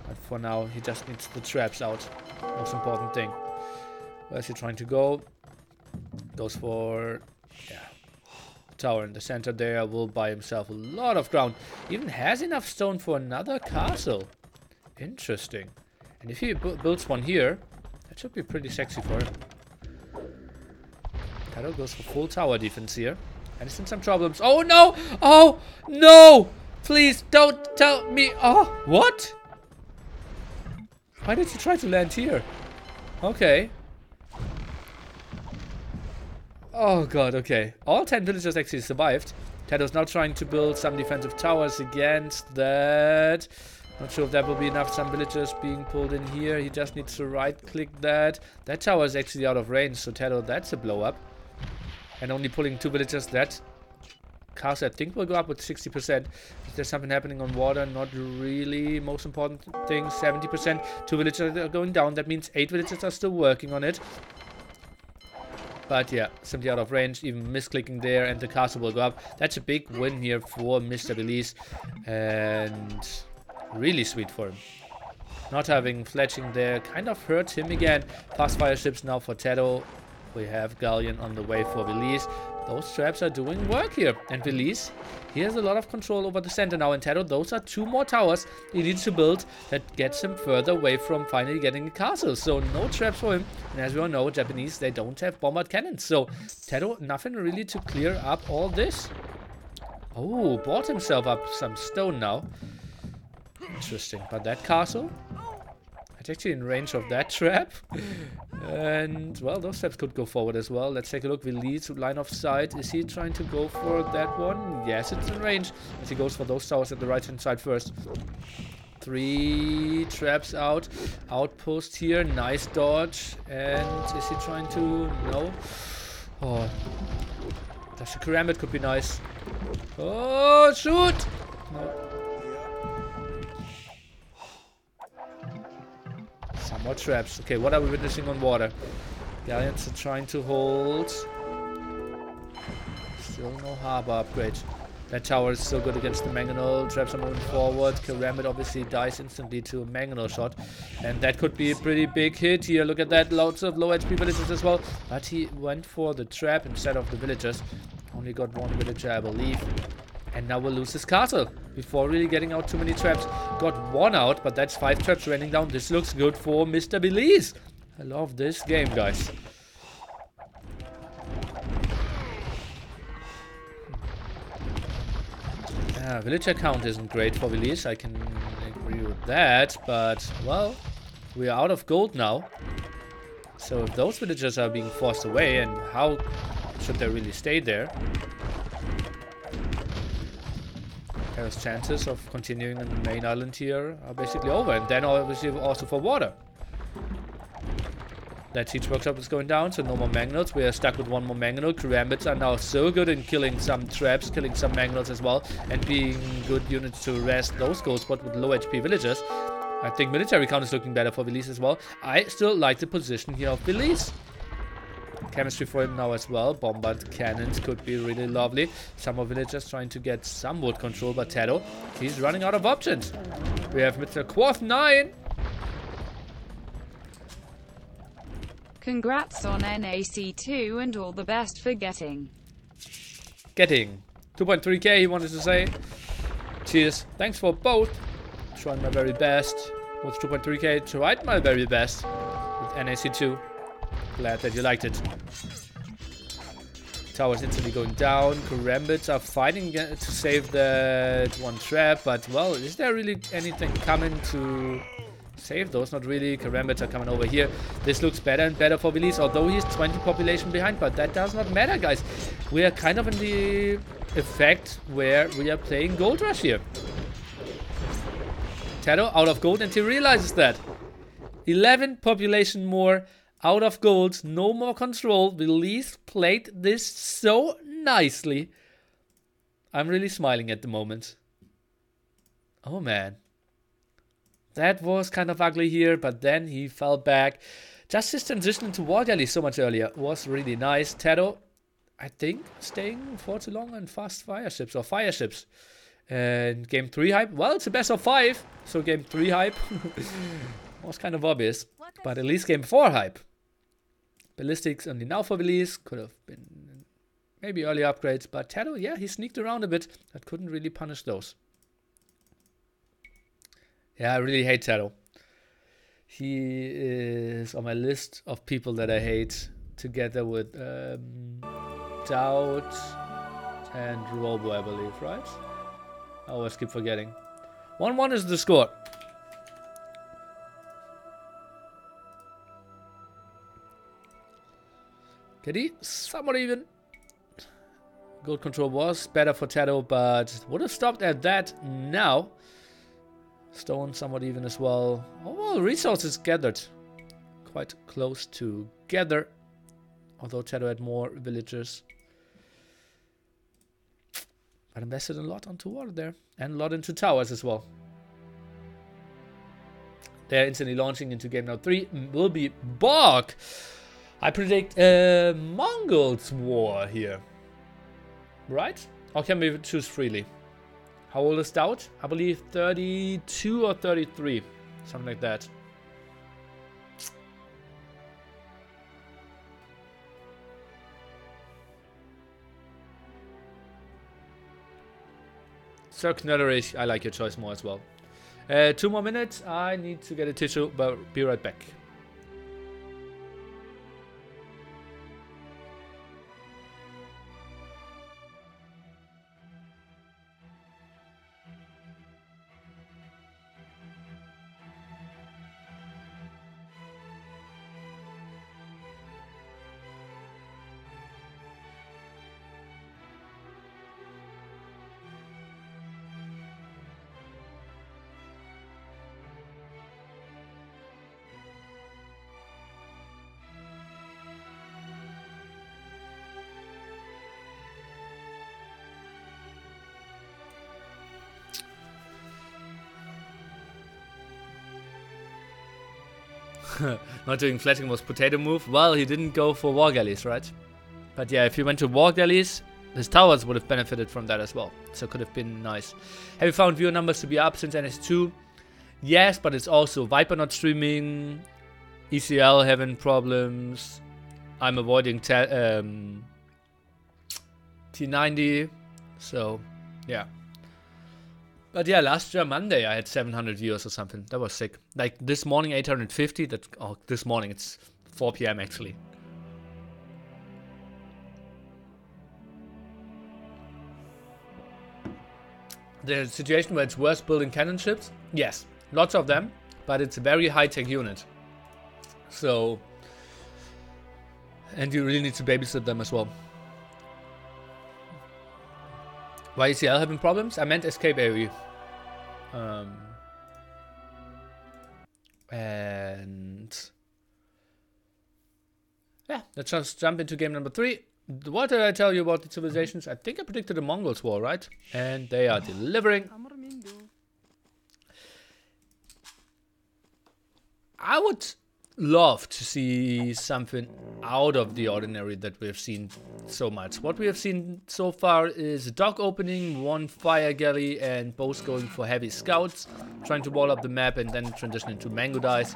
But for now, he just needs the traps out. Most important thing. Where's he trying to go? Goes for... yeah. Tower in the center there. Will buy himself a lot of ground. Even has enough stone for another castle. Interesting. And if he builds one here, that should be pretty sexy for him. TaToH goes for full tower defense here. And he's in some problems. Oh no! Oh no! Please don't tell me. Oh, what? Why did you try to land here? Okay. Oh god, okay. All 10 villagers actually survived. TaToH's now trying to build some defensive towers against that. Not sure if that will be enough. Some villagers being pulled in here. He just needs to right click that. That tower is actually out of range, so TaToH, that's a blow up. And only pulling 2 villagers. That castle I think will go up with 60%. If there's something happening on water, not really. Most important thing, 70%. 2 villagers are going down. That means 8 villagers are still working on it. But yeah, simply out of range. Even misclicking there, and the castle will go up. That's a big win here for Mr. Villese. And really sweet for him. Not having fletching there kind of hurt him again. Fast fire ships now for TaToH. We have Galleon on the way for Villese. Those traps are doing work here. And Villese, he has a lot of control over the center now. And TaToH, those are 2 more towers he needs to build that gets him further away from finally getting a castle. So no traps for him. And as we all know, Japanese, they don't have bombard cannons. So TaToH, nothing really to clear up all this. Oh, bought himself up some stone now. Interesting. But that castle, it's actually in range of that trap. And, well, those traps could go forward as well. Let's take a look. Villese, line of sight. Is he trying to go for that one? Yes, it's in range. As he goes for those towers at the right-hand side first. 3 traps out. Outpost here. Nice dodge. And is he trying to... no. Oh. That's a karambit could be nice. Oh, shoot! No. Some more traps. Okay, what are we witnessing on water? Galleons are trying to hold. Still no harbor upgrade. That tower is so good against the mangonel. Traps are moving forward. Karambit obviously dies instantly to a mangonel shot. And that could be a pretty big hit here. Look at that. Lots of low HP villagers as well. But he went for the trap instead of the villagers. Only got one villager, I believe. And now we'll lose this castle. Before really getting out too many traps. Got one out, but that's 5 traps raining down. This looks good for Mr. Villese. I love this game, guys. Villager count isn't great for Villese, I can agree with that, but, well, we are out of gold now. So if those villagers are being forced away, and how should they really stay there? TaToH's chances of continuing on the main island here are basically over, and then obviously also for water. That siege workshop is going down, so no more mangonels. We are stuck with one more mangonel. Karambits are now so good in killing some traps, killing some mangonels as well, and being good units to rest those goals, but with low HP villagers. I think military count is looking better for Villese as well. I still like the position here of Villese. Chemistry for him now as well. Bombard cannons could be really lovely. Some more villagers trying to get some wood control, but TaToH, he's running out of options. We have Mr. Quoth 9. Congrats on NAC2 and all the best for getting 2.3k, he wanted to say. Cheers. Thanks for both. Trying my very best with 2.3k. Tried my very best with NAC2. Glad that you liked it. Tower's instantly going down. Karambits are fighting to save that one trap, but well, is there really anything coming to save those? Not really. Karambits are coming over here. This looks better and better for Villese, although he's 20 population behind, but that does not matter, guys. We are kind of in the effect where we are playing Gold Rush here. TaToH out of gold, and he realizes that. 11 population more, out of gold, no more control. Villese played this so nicely. I'm really smiling at the moment. Oh man. That was kind of ugly here, but then he fell back. Just his transition into War Galley so much earlier was really nice. TaToH, I think, staying for too long on fast fire ships or fire ships. And game 3 hype, well, it's a best of 5, so game 3 hype was kind of obvious. But at least game 4 hype. Ballistics only now for Villese, could have been maybe early upgrades, but TaToH, yeah, he sneaked around a bit, but couldn't really punish those. Yeah, I really hate TaToH. He is on my list of people that I hate, together with Doubt and Robo, I believe, right? I always keep forgetting. 1-1 is the score. Kitty, somewhat even. Gold control was better for TaToH, but would have stopped at that now. Stone somewhat even as well. Oh, well, resources gathered quite close together. Although TaToH had more villagers. But invested a lot onto water there. And a lot into towers as well. They're instantly launching into game now 3. Will be Bog. I predict a Mongols war here. Right? Or can we choose freely? How old is Doubt? I believe 32 or 33. Something like that. Sir Knöllerich, I like your choice more as well. 2 more minutes. I need to get a tissue, but be right back. Not doing fletching was potato move. Well, he didn't go for war galleys, right? But yeah, if he went to war galleys, his towers would have benefited from that as well. So it could have been nice. Have you found viewer numbers to be up since NS2? Yes, but it's also Viper not streaming, ECL having problems. I'm avoiding T90. So, yeah. But yeah, last year Monday I had 700 viewers or something. That was sick. Like this morning 850. This morning it's 4 p.m. actually. The situation where it's worth building cannon ships? Yes, lots of them, but it's a very high-tech unit. So, and you really need to babysit them as well. Why ECL having problems? I meant escape AoE. And yeah, let's just jump into game number 3. What did I tell you about the civilizations? I think I predicted the Mongols war, right? And they are delivering. I would love to see something out of the ordinary that we have seen so much. What we have seen so far is a dock opening, 1 fire galley, and both going for heavy scouts, trying to wall up the map and then transition into mango dice.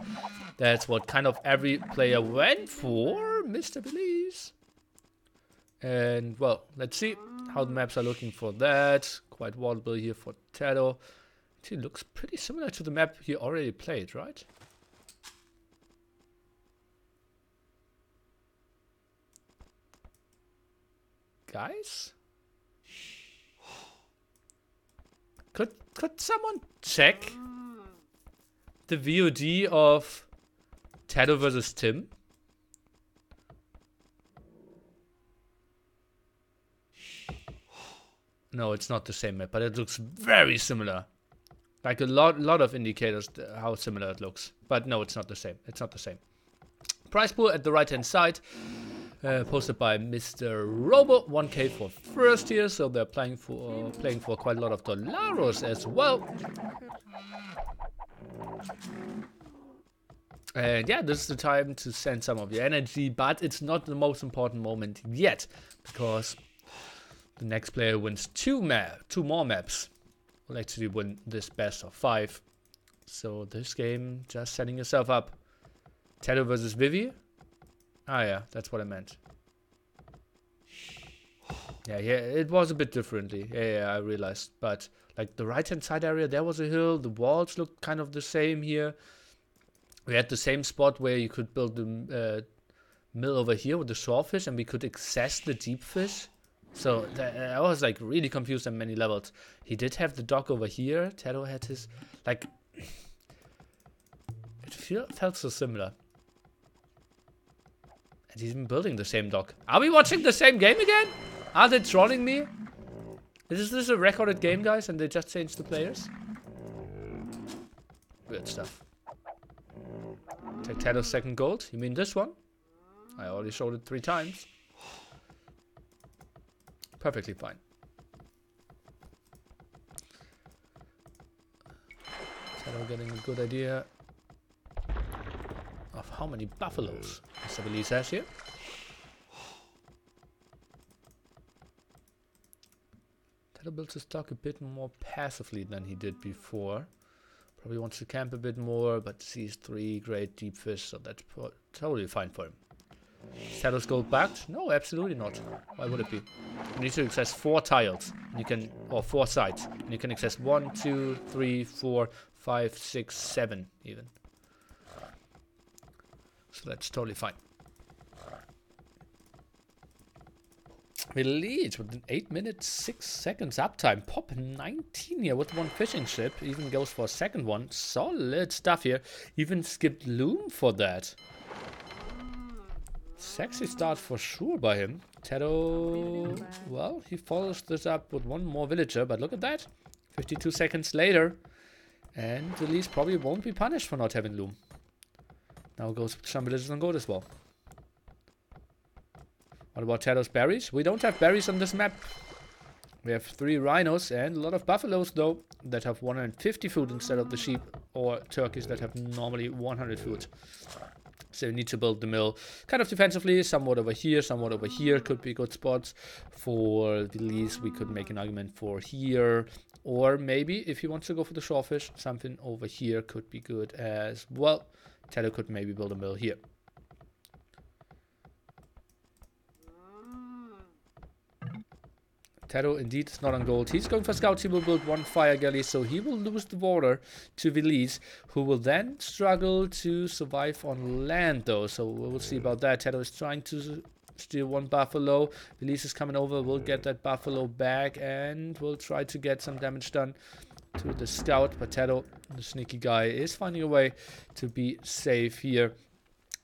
That's what kind of every player went for, Mr. Villese. And, well, let's see how the maps are looking for that. Quite wallable here for TaToH. It looks pretty similar to the map he already played, right? Guys? Could someone check the VOD of TaToH versus Tim? No, it's not the same map, but it looks very similar. Like a lot of indicators how similar it looks. But no, it's not the same. It's not the same. Prize pool at the right-hand side. Posted by Mr. Robo. 1k for first here, so they're playing for quite a lot of dollaros as well. And yeah, this is the time to send some of your energy, but it's not the most important moment yet, because the next player wins two more maps. Will actually win this best of 5. So this game, just setting yourself up. TaToH versus Vivi. Ah yeah, that's what I meant. Yeah, it was a bit differently. Yeah, I realized. But like the right-hand side area, there was a hill. The walls looked kind of the same here. We had the same spot where you could build the mill over here with the swordfish, and we could access the deep fish. So I was like really confused on many levels. He did have the dock over here. TaToH had his, like, it felt so similar. And he's even building the same dock. Are we watching the same game again? Are they trolling me? Is this a recorded game, guys, and they just changed the players? Weird stuff. Take TaToH's second gold. You mean this one? I already showed it 3 times. Perfectly fine. TaToH getting a good idea of how many buffaloes Mr. Villese has here. TaToH builds his dock a bit more passively than he did before. Probably wants to camp a bit more, but sees 3 great deep fish, so that's totally fine for him. Is TaToH's gold backed? No, absolutely not. Why would it be? You need to access 4 tiles. And you can, or 4 sides. And you can access 1, 2, 3, 4, 5, 6, 7 even. So that's totally fine. We lead with an 8 minutes 6 seconds uptime. Pop 19 here with 1 fishing ship. Even goes for a second one. Solid stuff here. Even skipped loom for that. Sexy start for sure by him. TaToH, well, he follows this up with 1 more villager, but look at that. 52 seconds later. And Villese probably won't be punished for not having loom. Now goes some villagers on gold as well. What about TaToH's berries? We don't have berries on this map. We have 3 rhinos and a lot of buffaloes though that have 150 food instead of the sheep or turkeys that have normally 100 food. So you need to build the mill kind of defensively, somewhat over here could be good spots. For Villese, we could make an argument for here. Or maybe, if he wants to go for the shawfish, something over here could be good as well. TaToH could maybe build a mill here. TaToH indeed is not on gold. He's going for scouts. He will build one fire galley, so he will lose the water to Villese, who will then struggle to survive on land, though. So we'll see about that. TaToH is trying to steal one buffalo. Villese is coming over. We'll get that buffalo back, and we'll try to get some damage done to the scout. But TaToH, the sneaky guy, is finding a way to be safe here.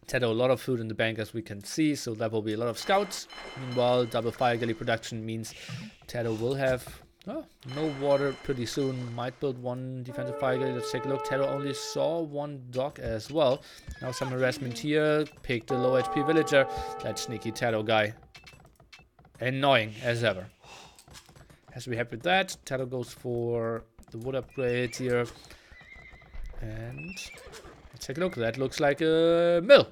TaToH, a lot of food in the bank, as we can see, so that will be a lot of scouts. Meanwhile, double fire galley production means TaToH will have no water pretty soon. Might build one defensive fire galley. Let's take a look. TaToH only saw one dock as well. Now some harassment here. Pick the low HP villager. That sneaky TaToH guy. Annoying as ever. Has to be happy with that. TaToH goes for the wood upgrade here. And let's take a look. That looks like a mill.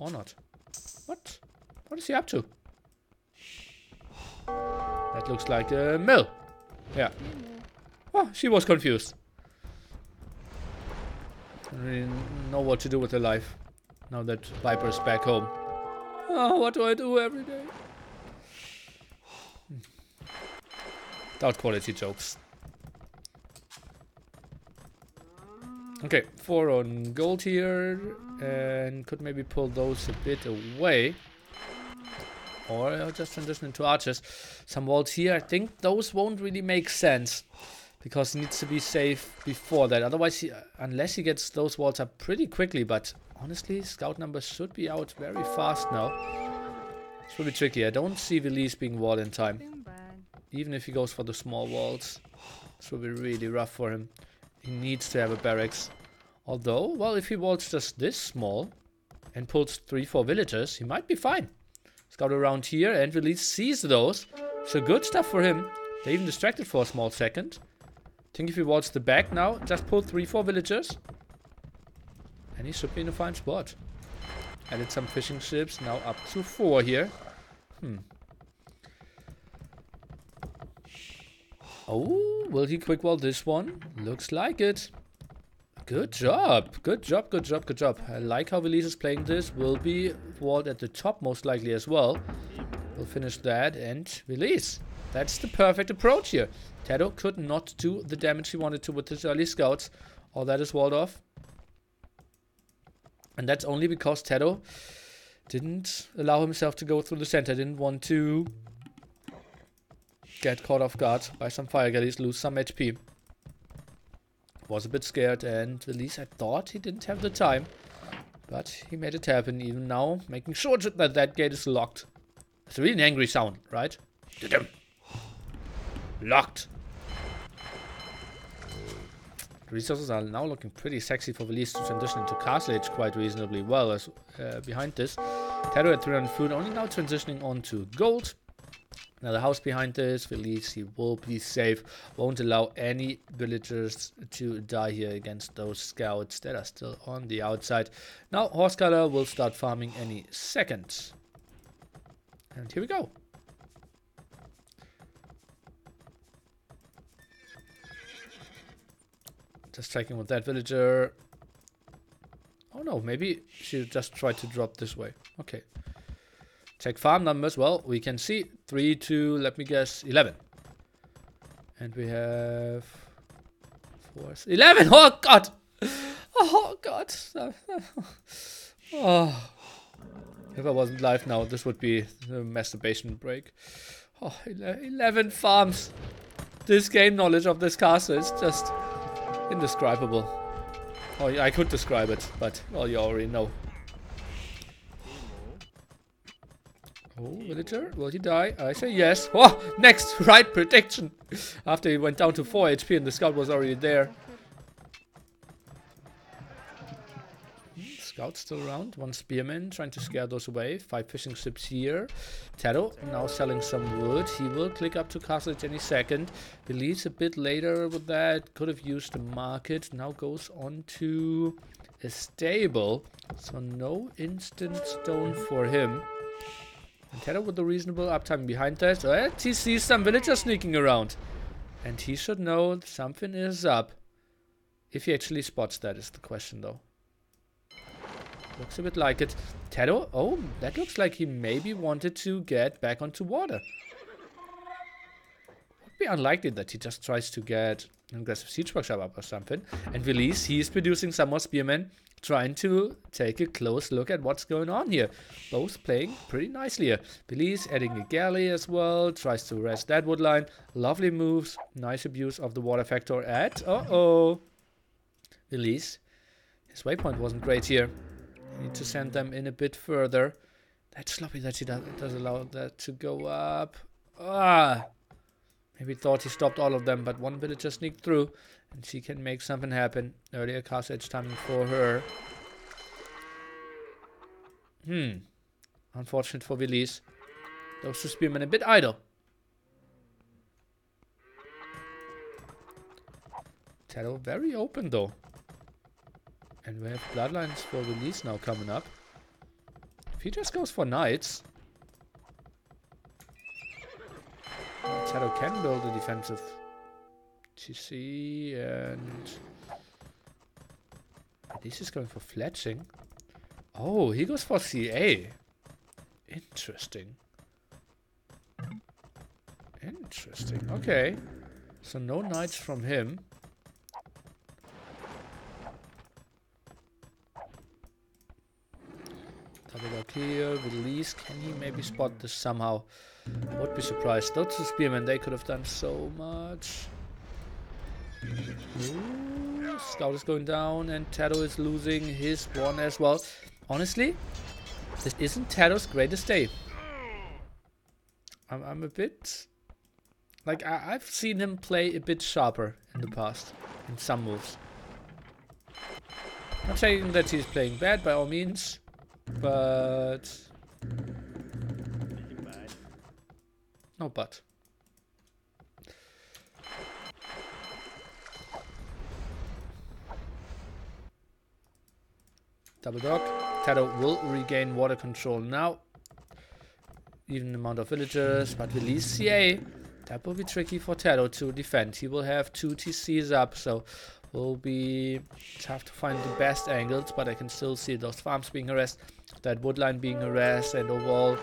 Or not. What? What is he up to? That looks like a mill. Yeah. Oh, she was confused. Don't really know what to do with her life. Now that Viper's back home. Oh, what do I do every day? Without quality jokes. Okay, 4 on gold here. And could maybe pull those a bit away. Or just transition into archers. Some walls here. I think those won't really make sense. Because he needs to be safe before that. Otherwise, unless he gets those walls up pretty quickly. But honestly, scout numbers should be out very fast now. It's really tricky. I don't see Villese being walled in time. Even if he goes for the small walls. This will be really rough for him. He needs to have a barracks. Although, well, if he walls just this small and pulls 3-4 villagers, he might be fine. Scout around here, and Villese sees those. So good stuff for him. They even distracted for a small second. I think if he walls the back now, just pull 3-4 villagers. And he should be in a fine spot. Added some fishing ships, now up to 4 here. Oh, will he quick wall this one? Looks like it. Good job. Good job, good job, good job. I like how Villese is playing this. Will be walled at the top most likely as well. We'll finish that and Villese. That's the perfect approach here. TaToH could not do the damage he wanted to with his early scouts. All that is walled off. And that's only because TaToH didn't allow himself to go through the center. Didn't want to get caught off guard by some fire galleys, lose some HP. Was a bit scared, and Villese, I thought he didn't have the time. But he made it happen, even now, making sure that that gate is locked. It's a really angry sound, right? Locked. The resources are now looking pretty sexy for Villese to transition into Castle Age quite reasonably well as behind this. TaToH at 300 food, only now transitioning on to gold. Now the house behind this, Villese, he will be safe. Won't allow any villagers to die here against those scouts that are still on the outside. Now Horsecolor will start farming any second. And here we go. Just checking with that villager. Oh no, maybe she just tried to drop this way. Okay. Check farm numbers. Well, we can see 3 to, let me guess, 11. And we have 4, 11. Oh god. Oh god. Oh. If I wasn't live now, this would be a masturbation break. Oh, 11 farms. This game knowledge of this castle is just indescribable. Oh, I could describe it, but well, you already know. Oh, villager, will he die? I say yes. Oh, next, right prediction. After he went down to 4 HP and the scout was already there. Scouts still around. One spearman trying to scare those away. 5 fishing ships here. TaToH now selling some wood. He will click up to castle at any second. Villese a bit later with that. Could have used the market. Now goes on to a stable. So no instant stone for him. And TaToH with a reasonable uptime behind that. But he sees some villagers sneaking around. And he should know something is up. If he actually spots that is the question though. Looks a bit like it. TaToH, oh, that looks like he maybe wanted to get back onto water. Would be unlikely that he just tries to get an aggressive siege workshop up or something. And Villese, he is producing some more spearmen, trying to take a close look at what's going on here. Both playing pretty nicely here. Villese adding a galley as well, tries to rest that wood line. Lovely moves, nice abuse of the water factor at, Villese. His waypoint wasn't great here. Need to send them in a bit further. That's sloppy that he does allow that to go up. Maybe thought he stopped all of them, but one villager sneaked through, and she can make something happen. Earlier cast edge timing for her. Unfortunate for Villese. Those two spearmen a bit idle. TaToH very open though. And we have bloodlines for Villese now coming up. If he just goes for knights, TaToH can build a defensive TC, and Villese is going for fletching. Oh, he goes for CA. Interesting. Interesting. Okay. So no knights from him. Double up here. Villese, can he maybe spot this somehow? Would be surprised. Those two spearmen, they could have done so much. Ooh, Scout is going down and TaToH is losing his one as well. Honestly, this isn't TaToH's greatest day. I'm a bit... Like, I've seen him play a bit sharper in the past. In some moves. Not saying that he's playing bad by all means. But... No but. Double dog. TaToH will regain water control now. Even amount of villagers, but Villese CA. That will be tricky for TaToH to defend. He will have 2 TCs up, so will be tough to find the best angles, but I can still see those farms being harassed, that woodline being harassed, and overall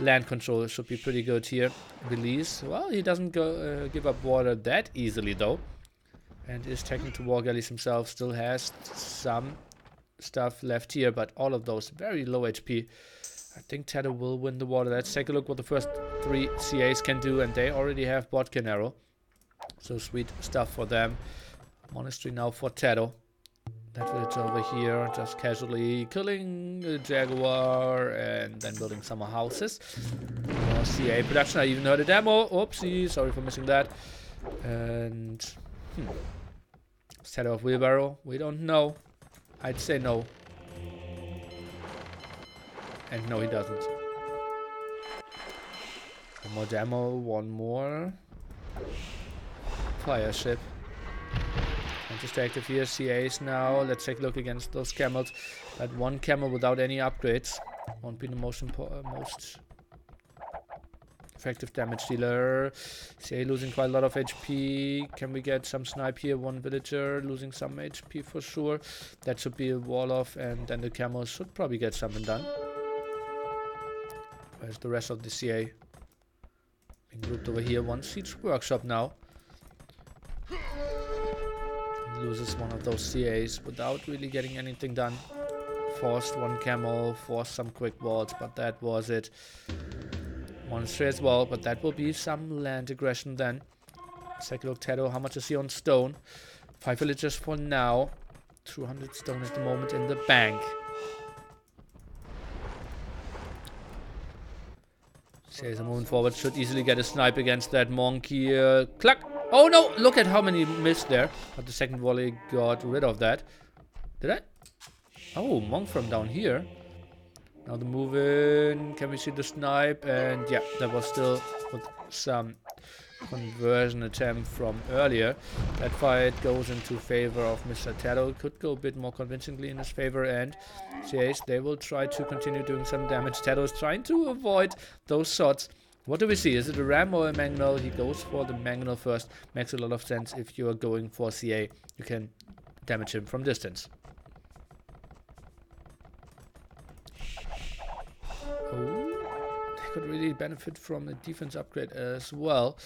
land control should be pretty good here. Villese, well, he doesn't give up water that easily though, and is taking to war galleys himself. Still has some stuff left here, but all of those very low HP. I think TaToH will win the water. Let's take a look what the first 3 CAs can do, and they already have Bodkin arrow, so sweet stuff for them. Monastery now for TaToH. That village over here, just casually killing a jaguar and then building some more houses. More CA production. I even heard a demo. Oopsie, sorry for missing that. And TaToH of wheelbarrow. We don't know. I'd say no. And no, he doesn't. One more demo. One more fire ship. Just active here, CAs now. Let's take a look against those camels. That one camel without any upgrades won't be the most effective damage dealer. CA losing quite a lot of HP. Can we get some snipe here? One villager losing some HP for sure. That should be a wall off, and then the camel should probably get something done. Where's the rest of the CA? Being grouped over here. One siege workshop now. Loses one of those CAs without really getting anything done. Forced one camel, forced some quick walls, but that was it. One straight wall, but that will be some land aggression then. Let's take a look, TaToH, how much is he on stone? 5 villagers for now. 200 stone at the moment in the bank. CAs are moving forward, should easily get a snipe against that monk here. Cluck! Oh no, look at how many missed there. But the second volley got rid of that. Did I? Oh, monk from down here. Now the move in. Can we see the snipe? And yeah, that was still with some conversion attempt from earlier. That fight goes into favor of Mr. TaToH. Could go a bit more convincingly in his favor, and CAs, they will try to continue doing some damage. TaToH is trying to avoid those shots. What do we see? Is it a ram or a mangonel? He goes for the mangonel first. Makes a lot of sense if you are going for CA. You can damage him from distance. Oh, they could really benefit from a defense upgrade as well.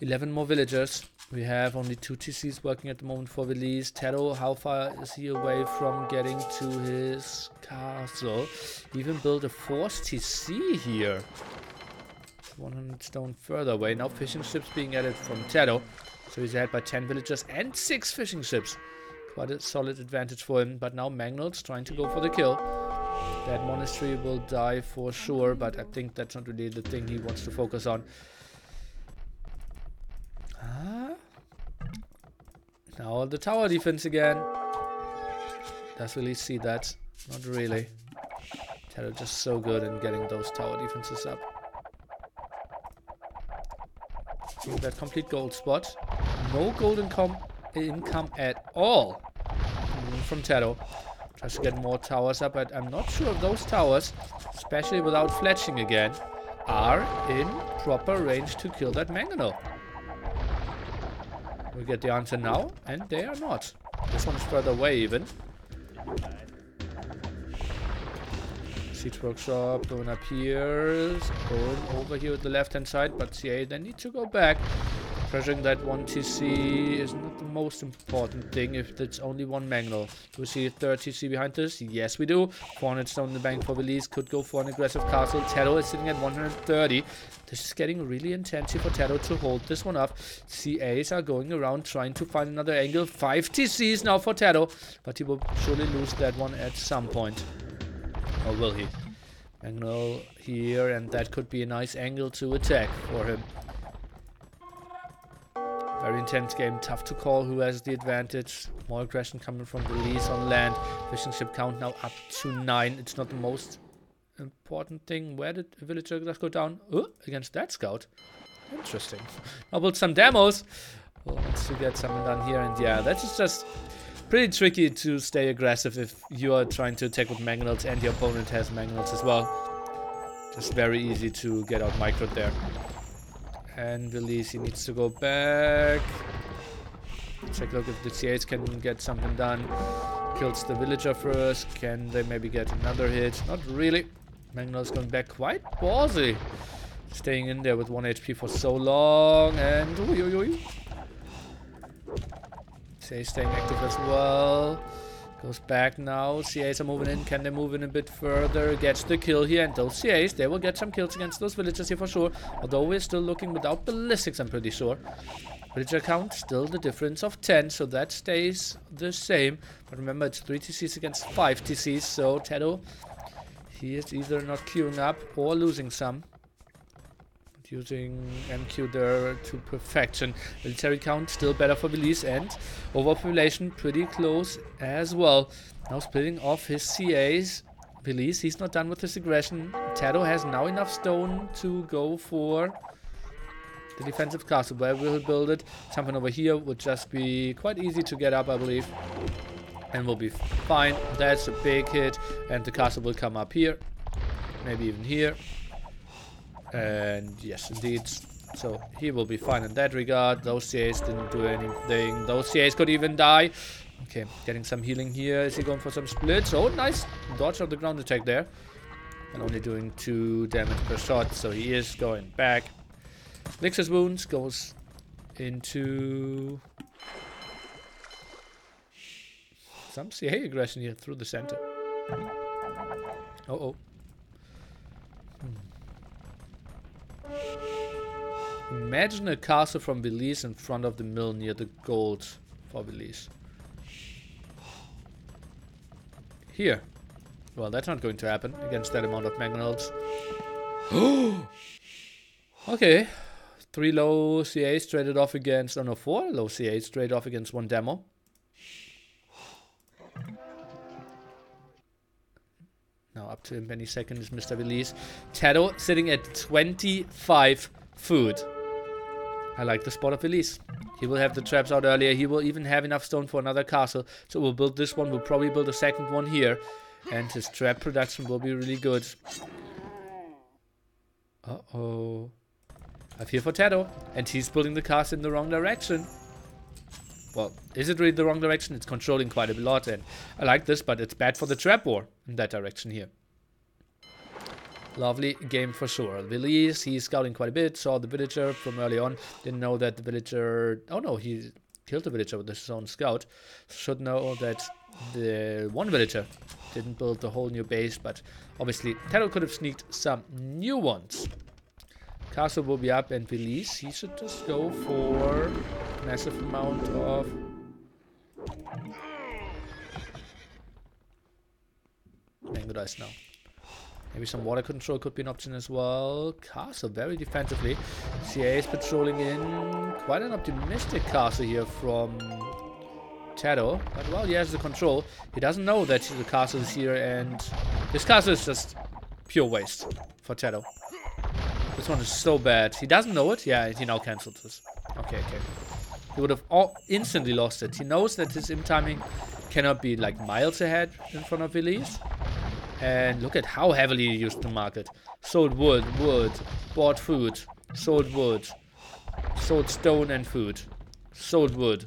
11 more villagers. We have only 2 TCs working at the moment for Villese. TaToH, how far is he away from getting to his castle? Even build a force TC here. 100 stone further away. Now fishing ships being added from TaToH. So he's ahead by 10 villagers and 6 fishing ships. Quite a solid advantage for him. But now Magnol's trying to go for the kill. That monastery will die for sure, but I think that's not really the thing he wants to focus on. Now the tower defense again. Does Villese see that? Not really. TaToH just so good in getting those tower defenses up. That complete gold spot. No gold income at all from TaToH. Tries to get more towers up, but I'm not sure if those towers, especially without fletching again, are in proper range to kill that mangonel. We get the answer now, and they are not. This one is further away even. Siege workshop going up here, going over here with the left hand side, but CA they need to go back. Pressuring that one TC is not the most important thing if it's only one mangonel. Do we see a third TC behind this? Yes, we do. 400 stone in the bank for Villese. Could go for an aggressive castle. TaToH is sitting at 130. This is getting really intensive for TaToH to hold this one up. CAs are going around trying to find another angle. 5 TCs now for TaToH, but he will surely lose that one at some point. Or will he? Mangonel here, and that could be a nice angle to attack for him. Very intense game, tough to call who has the advantage. More aggression coming from Villese on land. Fishing ship count now up to 9. It's not the most important thing. Where did a villager just go down? Oh, against that scout. Interesting. I'll build some demos. Well, let's get something done here. And yeah, that's just pretty tricky to stay aggressive if you are trying to attack with mangonels and your opponent has mangonels as well. Just very easy to get out microed there. And Villese, he needs to go back. Check a look if the CAs can get something done. Kills the villager first. Can they maybe get another hit? Not really. Magnol's going back quite ballsy. Staying in there with 1 HP for so long. And CA's staying active as well. Goes back now. CAs are moving in. Can they move in a bit further? Gets the kill here. And those CAs, they will get some kills against those villagers here for sure. Although we're still looking without ballistics, I'm pretty sure. Villager count, still the difference of 10. So that stays the same. But remember, it's 3 TCs against 5 TCs. So TaToH, he is either not queuing up or losing some. Using MQ there to perfection. Military count still better for Villese, and overpopulation pretty close as well. Now splitting off his CAs. Villese, he's not done with his aggression. TaToH has now enough stone to go for the defensive castle. Where will he build it? Something over here would just be quite easy to get up, I believe. And we'll be fine. That's a big hit. And the castle will come up here. Maybe even here. And yes, indeed. So he will be fine in that regard. Those CAs didn't do anything. Those CAs could even die. Okay, getting some healing here. Is he going for some splits? Oh, nice dodge of the ground attack there. And only doing 2 damage per shot. So he is going back. Licks his wounds. Goes into some CA aggression here through the center. Uh-oh. Imagine a castle from Villese in front of the mill near the gold for Villese. Here. Well, that's not going to happen against that amount of mangonels. Okay. 3 low CAs traded off against... Oh no, 4 low CAs traded off against 1 demo. Now up to him any second is Mr. Villese. TaToH sitting at 25 food. I like the spot of Villese. He will have the traps out earlier. He will even have enough stone for another castle. So we'll build this one. We'll probably build a second one here. And his trap production will be really good. Uh-oh. I fear for TaToH. And he's building the castle in the wrong direction. Well, is it really the wrong direction? It's controlling quite a lot. And I like this, but it's bad for the trap war in that direction here. Lovely game for sure. Villese, he's scouting quite a bit. Saw the villager from early on. Didn't know that the villager... Oh no, he killed the villager with his own scout. Should know that the one villager didn't build the whole new base. But obviously, TaToH could have sneaked some new ones. Castle will be up, and Villese, he should just go for massive amount of... Mango dice now. Maybe some water control could be an option as well. Castle very defensively. CA is patrolling in. Quite an optimistic castle here from TaToH. But well, he has the control. He doesn't know that the castle is here, and this castle is just pure waste for TaToH. This one is so bad. He doesn't know it. Yeah, he now cancelled this. Okay. He would have instantly lost it. He knows that his timing cannot be like miles ahead in front of Villese. And look at how heavily he used the market. Sold wood, bought food, sold wood, sold stone and food, sold wood.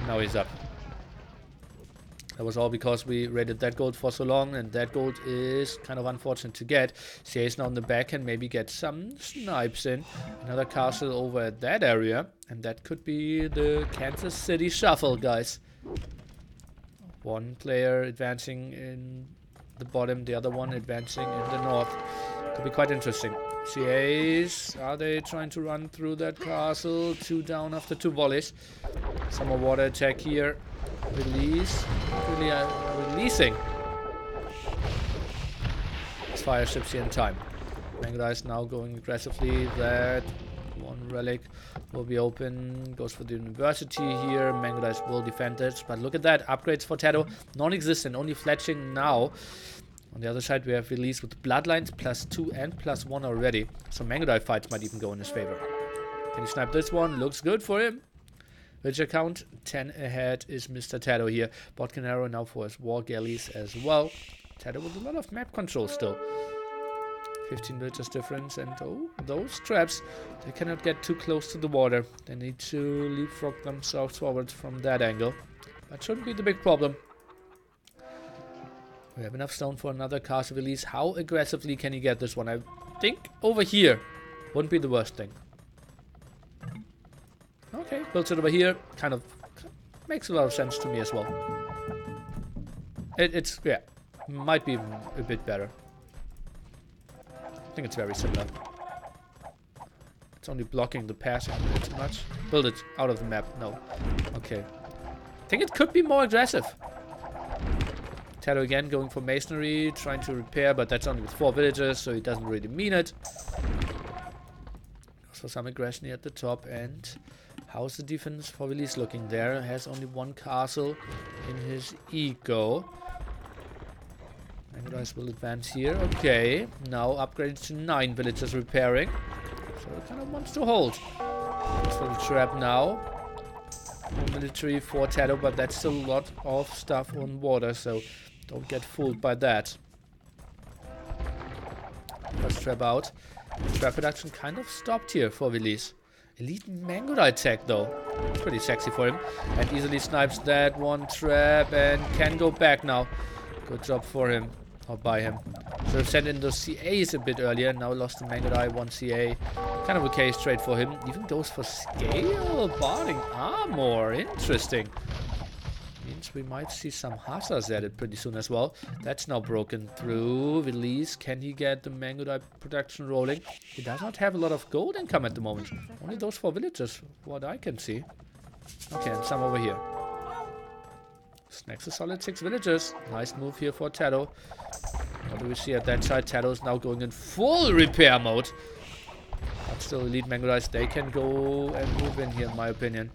Now he's up. That was all because we raided that gold for so long, and that gold is kind of unfortunate to get. CA is now in the back and maybe get some snipes in. Another castle over at that area, and that could be the Kansas City Shuffle, guys. One player advancing in the bottom, the other one advancing in the north. Could be quite interesting. CAs, are they trying to run through that castle? 2 down after 2 volleys. Some more water attack here. Release. Really releasing his fire ships here in time. Mangudai is now going aggressively. That one relic will be open. Goes for the university here. Mangudai will defend it. But look at that. Upgrades for TaToH. Non-existent. Only fletching now. On the other side, we have Villese with bloodlines +2 and +1 already. So Mangudai fights might even go in his favor. Can he snipe this one? Looks good for him. Villager count 10 ahead is Mr. TaToH here. Botkin arrow now for his war galleys as well. TaToH with a lot of map control still. 15 villagers difference, and oh, those traps, they cannot get too close to the water. They need to leapfrog themselves forward from that angle. That shouldn't be the big problem. We have enough stone for another castle release. How aggressively can he get this one? I think over here wouldn't be the worst thing. Okay, builds it over here. Kind of makes a lot of sense to me as well. It's, yeah, might be even a bit better. I think it's very similar. It's only blocking the passing a bit too much. Build it out of the map. No. Okay. I think it could be more aggressive. TaToH again going for masonry, trying to repair, but that's only with 4 villagers, so he doesn't really mean it. Also some aggression here at the top, and how's the defense for Villese looking there? Has only 1 castle in his eco. Mangudai will advance here. Okay, now upgraded to 9 villagers repairing. So it kind of wants to hold. Looks for the trap now. No military for TaToH, but that's still a lot of stuff on water, so don't get fooled by that. First trap out. Trap production kind of stopped here for Villese. Elite Mangudai tech though. Pretty sexy for him. And easily snipes that one trap and can go back now. Good job for him. Or by him. Should have sent in those CAs a bit earlier. Now lost to Mangudai, 1 CA. Kind of okay straight for him. Even goes for scale. Barding armor. Interesting. Means we might see some hussars added pretty soon as well. That's now broken through. Villese, can he get the Mangudai production rolling? He does not have a lot of gold income at the moment. Only those 4 villagers, what I can see. Okay, and some over here. Snacks a solid 6 villagers. Nice move here for TaToH. What do we see at that side? TaToH is now going in full repair mode. But still elite Mangudai, they can go and move in here in my opinion.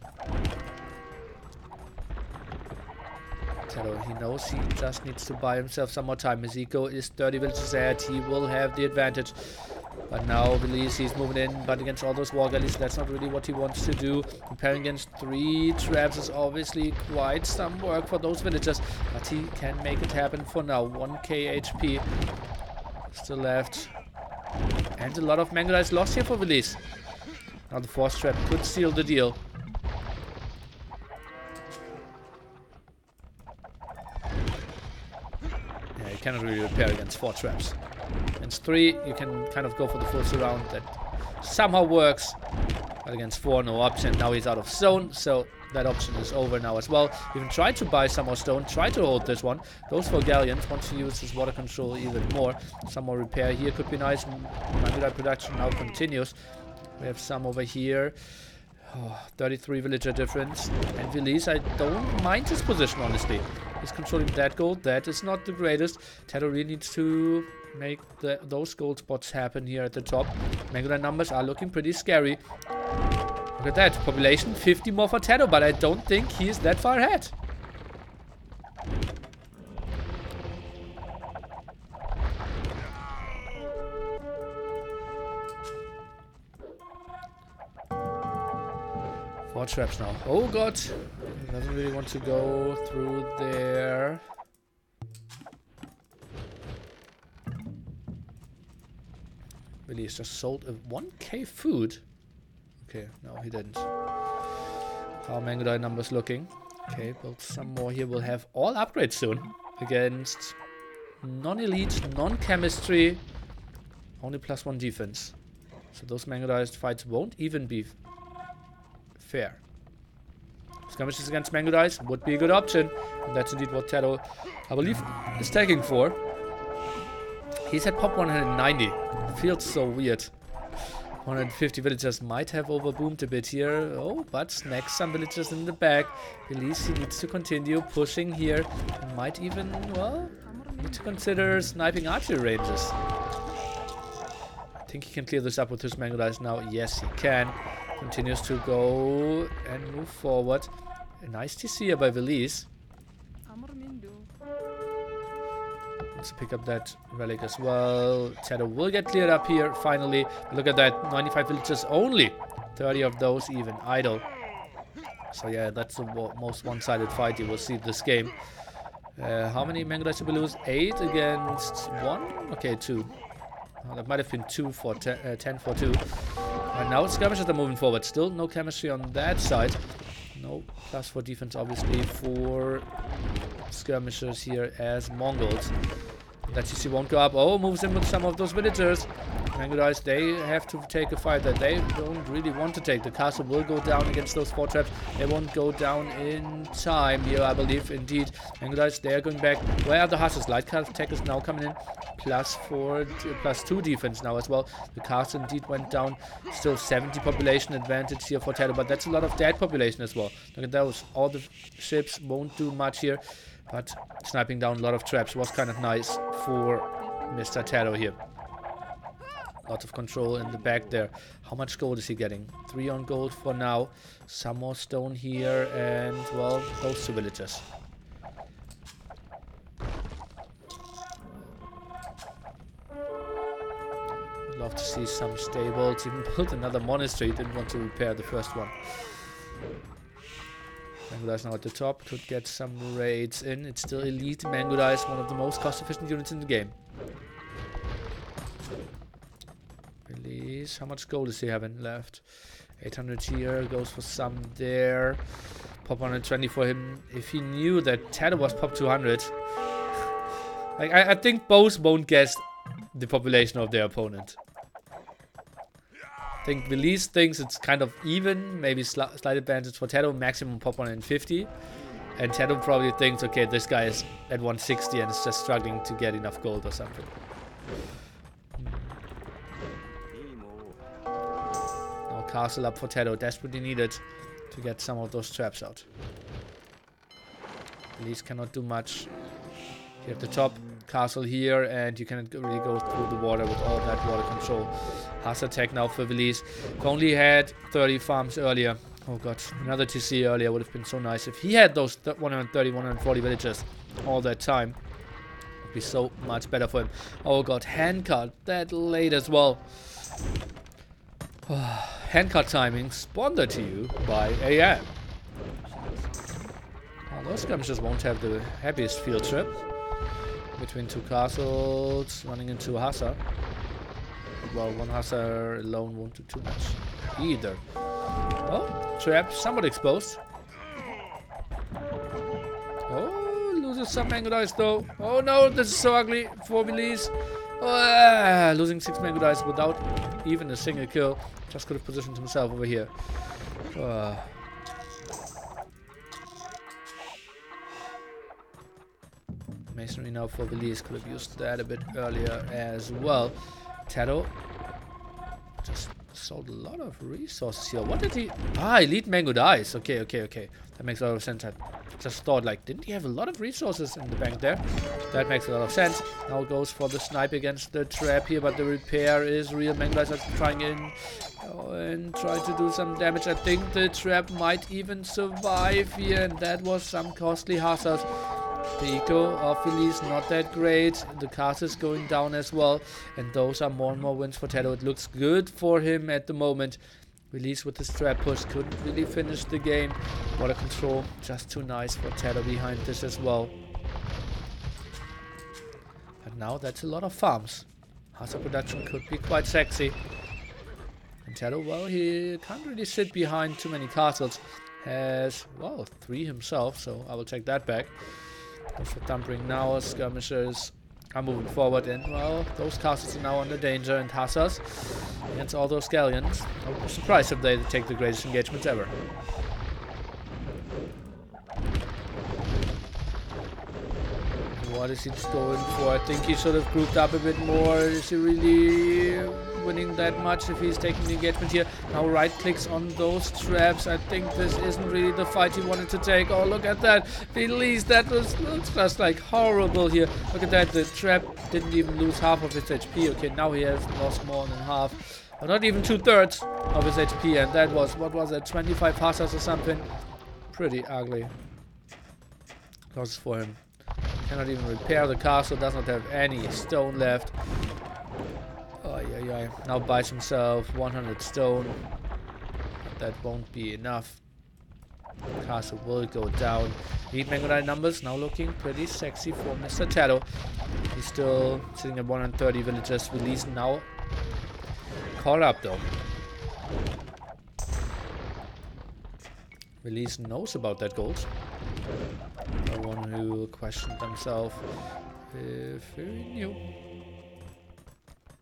TaToH, he knows he just needs to buy himself some more time. Miziko is 30 villages ahead. He will have the advantage. But now Villese is moving in, but against all those wall galleys, that's not really what he wants to do. Preparing against 3 traps is obviously quite some work for those villagers, but he can make it happen for now. 1k HP still left. And a lot of Mangudai lost here for Villese. Now the 4th trap could seal the deal. Yeah, you cannot really repair against 4 traps. Against 3, you can kind of go for the full surround. That somehow works. But against 4, no option. Now he's out of zone, so that option is over now as well. Even tried to buy some more stone, try to hold this one. Goes for galleons, wants to use his water control even more. Some more repair here could be nice. Mangudai production now continues. We have some over here. Oh, 33 villager difference. And Villese, I don't mind his position, honestly. He's controlling that gold. That is not the greatest. TaToH really needs to make those gold spots happen here at the top. Mangudai numbers are looking pretty scary. Look at that. Population 50 more for TaToH, but I don't think he is that far ahead. Four traps now. Oh god. He doesn't really want to go through there. Villese just sold a 1k food. Okay, no, he didn't. How Mangudai numbers looking? Okay, build some more here. We'll have all upgrades soon. Against non-elite, non-chemistry, only +1 defense. So those Mangudai fights won't even be fair. Skirmishes against Mangudai would be a good option. And that's indeed what TaToH, I believe, is tagging for. He's at pop 190. Feels so weird. 150 villagers might have overboomed a bit here. Oh, but snacks some villagers in the back. Villese needs to continue pushing here. Might even, well, need to consider sniping archery ranges. I think he can clear this up with his Mangudai now. Yes, he can. Continues to go and move forward. A nice TC here by Villese. Wants to pick up that relic as well. TaToH will get cleared up here finally. Look at that, 95 villagers only. 30 of those even idle. So yeah, that's the most one-sided fight you will see this game. How many Mangudai did we lose? 8 against 1? Okay, 2. Oh, that might have been 2 for 10 for 2. And now skirmishers are moving forward. Still no chemistry on that side. No +4 defense obviously for skirmishers here as Mongols. That TC won't go up. Oh, moves in with some of those villagers. Mangudai, they have to take a fight that they don't really want to take. The castle will go down against those 4 traps. They won't go down in time here, I believe. Indeed, Mangudai, they are going back. Where are the hushes? Light cast tech is now coming in. +2 defense now as well. The castle indeed went down. Still 70 population advantage here for TaToH, but that's a lot of dead population as well. Look at those. All the ships won't do much here, but sniping down a lot of traps was kind of nice for Mr. TaToH here. Lots of control in the back there. How much gold is he getting? 3 on gold for now. Some more stone here, and well, those 2 villagers. Love to see some stables. Even built another monastery. Didn't want to repair the first one. Mangudai now at the top. Could get some raids in. It's still elite. Mangudai is one of the most cost-efficient units in the game. Release. How much gold is he having left? 800 here. Goes for some there. Pop 120 for him. If he knew that TaToH was pop 200. Like, I think both won't guess the population of their opponent. I think Villese thinks it's kind of even, maybe slight advantage for TaToH, maximum pop 150. And TaToH probably thinks, okay, this guy is at 160 and is just struggling to get enough gold or something. Now castle up for TaToH, desperately needed to get some of those traps out. Villese cannot do much. Here at the top, castle here, and you cannot really go through the water with all that water control. Harsh attack now for Villese. Only had 30 farms earlier. Oh god, another TC earlier would have been so nice. If he had those 130, 140 villagers all that time, it would be so much better for him. Oh god, handcart that late as well. Handcart timing sponsored to you by AM. Oh, those skirmishers won't have the happiest field trip. Between two castles, running into a Hussar. Well, one Hussar alone won't do too much either. Oh, trap somewhat exposed. Oh, loses some mango dice though. Oh no, this is so ugly for Villese. Oh, losing 6 mango dice without even a single kill. Just could have positioned himself over here. Masonry now for Villese. Could have used that a bit earlier as well. TaToH just sold a lot of resources here. What did he... Ah, elite mango dice. Okay. That makes a lot of sense. I just thought, like, didn't he have a lot of resources in the bank there? That makes a lot of sense. Now it goes for the snipe against the trap here, but the repair is real. Mango dice are trying in and try to do some damage. I think the trap might even survive here, and that was some costly hussars. The eco of Villese not that great. The cast is going down as well. And those are more and more wins for TaToH. It looks good for him at the moment. Villese with the trap push couldn't really finish the game. Water control just too nice for TaToH behind this as well. But now that's a lot of farms. Hussar production could be quite sexy. And TaToH, well, he can't really sit behind too many castles. Has, well, 3 himself, so I will take that back. Goes for Thumpering now. Skirmishers are moving forward, and well, those castles are now under danger, and Hussars against all those galleons. I would be surprised if they take the greatest engagements ever. What is he going for? I think he should have grouped up a bit more. Is he really winning that much if he's taking the engagement here? Now right clicks on those traps. I think this isn't really the fight he wanted to take. Oh, look at that. Villese, that looks just like horrible here. Look at that. The trap didn't even lose half of his HP. Okay, now he has lost more than half. Or not even 2/3 of his HP. And that was, what was it, 25 hussars or something? Pretty ugly. Losses for him. Cannot even repair the castle, does not have any stone left. Oh, yeah. Now buys himself 100 stone. But that won't be enough. The castle will go down. Lead Mangonite numbers now looking pretty sexy for Mr. TaToH. He's still sitting at 130 villagers. Villese now caught up though. Villese knows about that gold. No one who questioned themselves if he knew.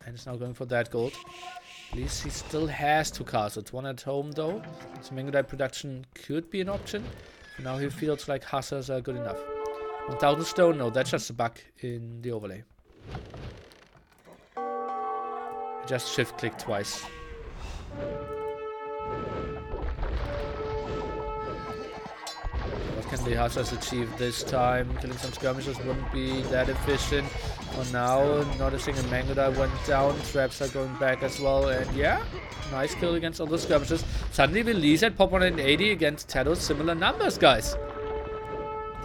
And is now going for that gold. At least he still has 2 castles. 1 at home though. So Mangonite production could be an option. For now he feels like hussars are good enough. 1000 stone, no, that's just a bug in the overlay. Just shift click twice. What can the hussars achieve this time? Killing some skirmishers wouldn't be that efficient. For now, not a single Mangonite went down. Traps are going back as well. And yeah, nice kill against all those skirmishers. Suddenly Villese at pop 180 against TaToH. Similar numbers, guys.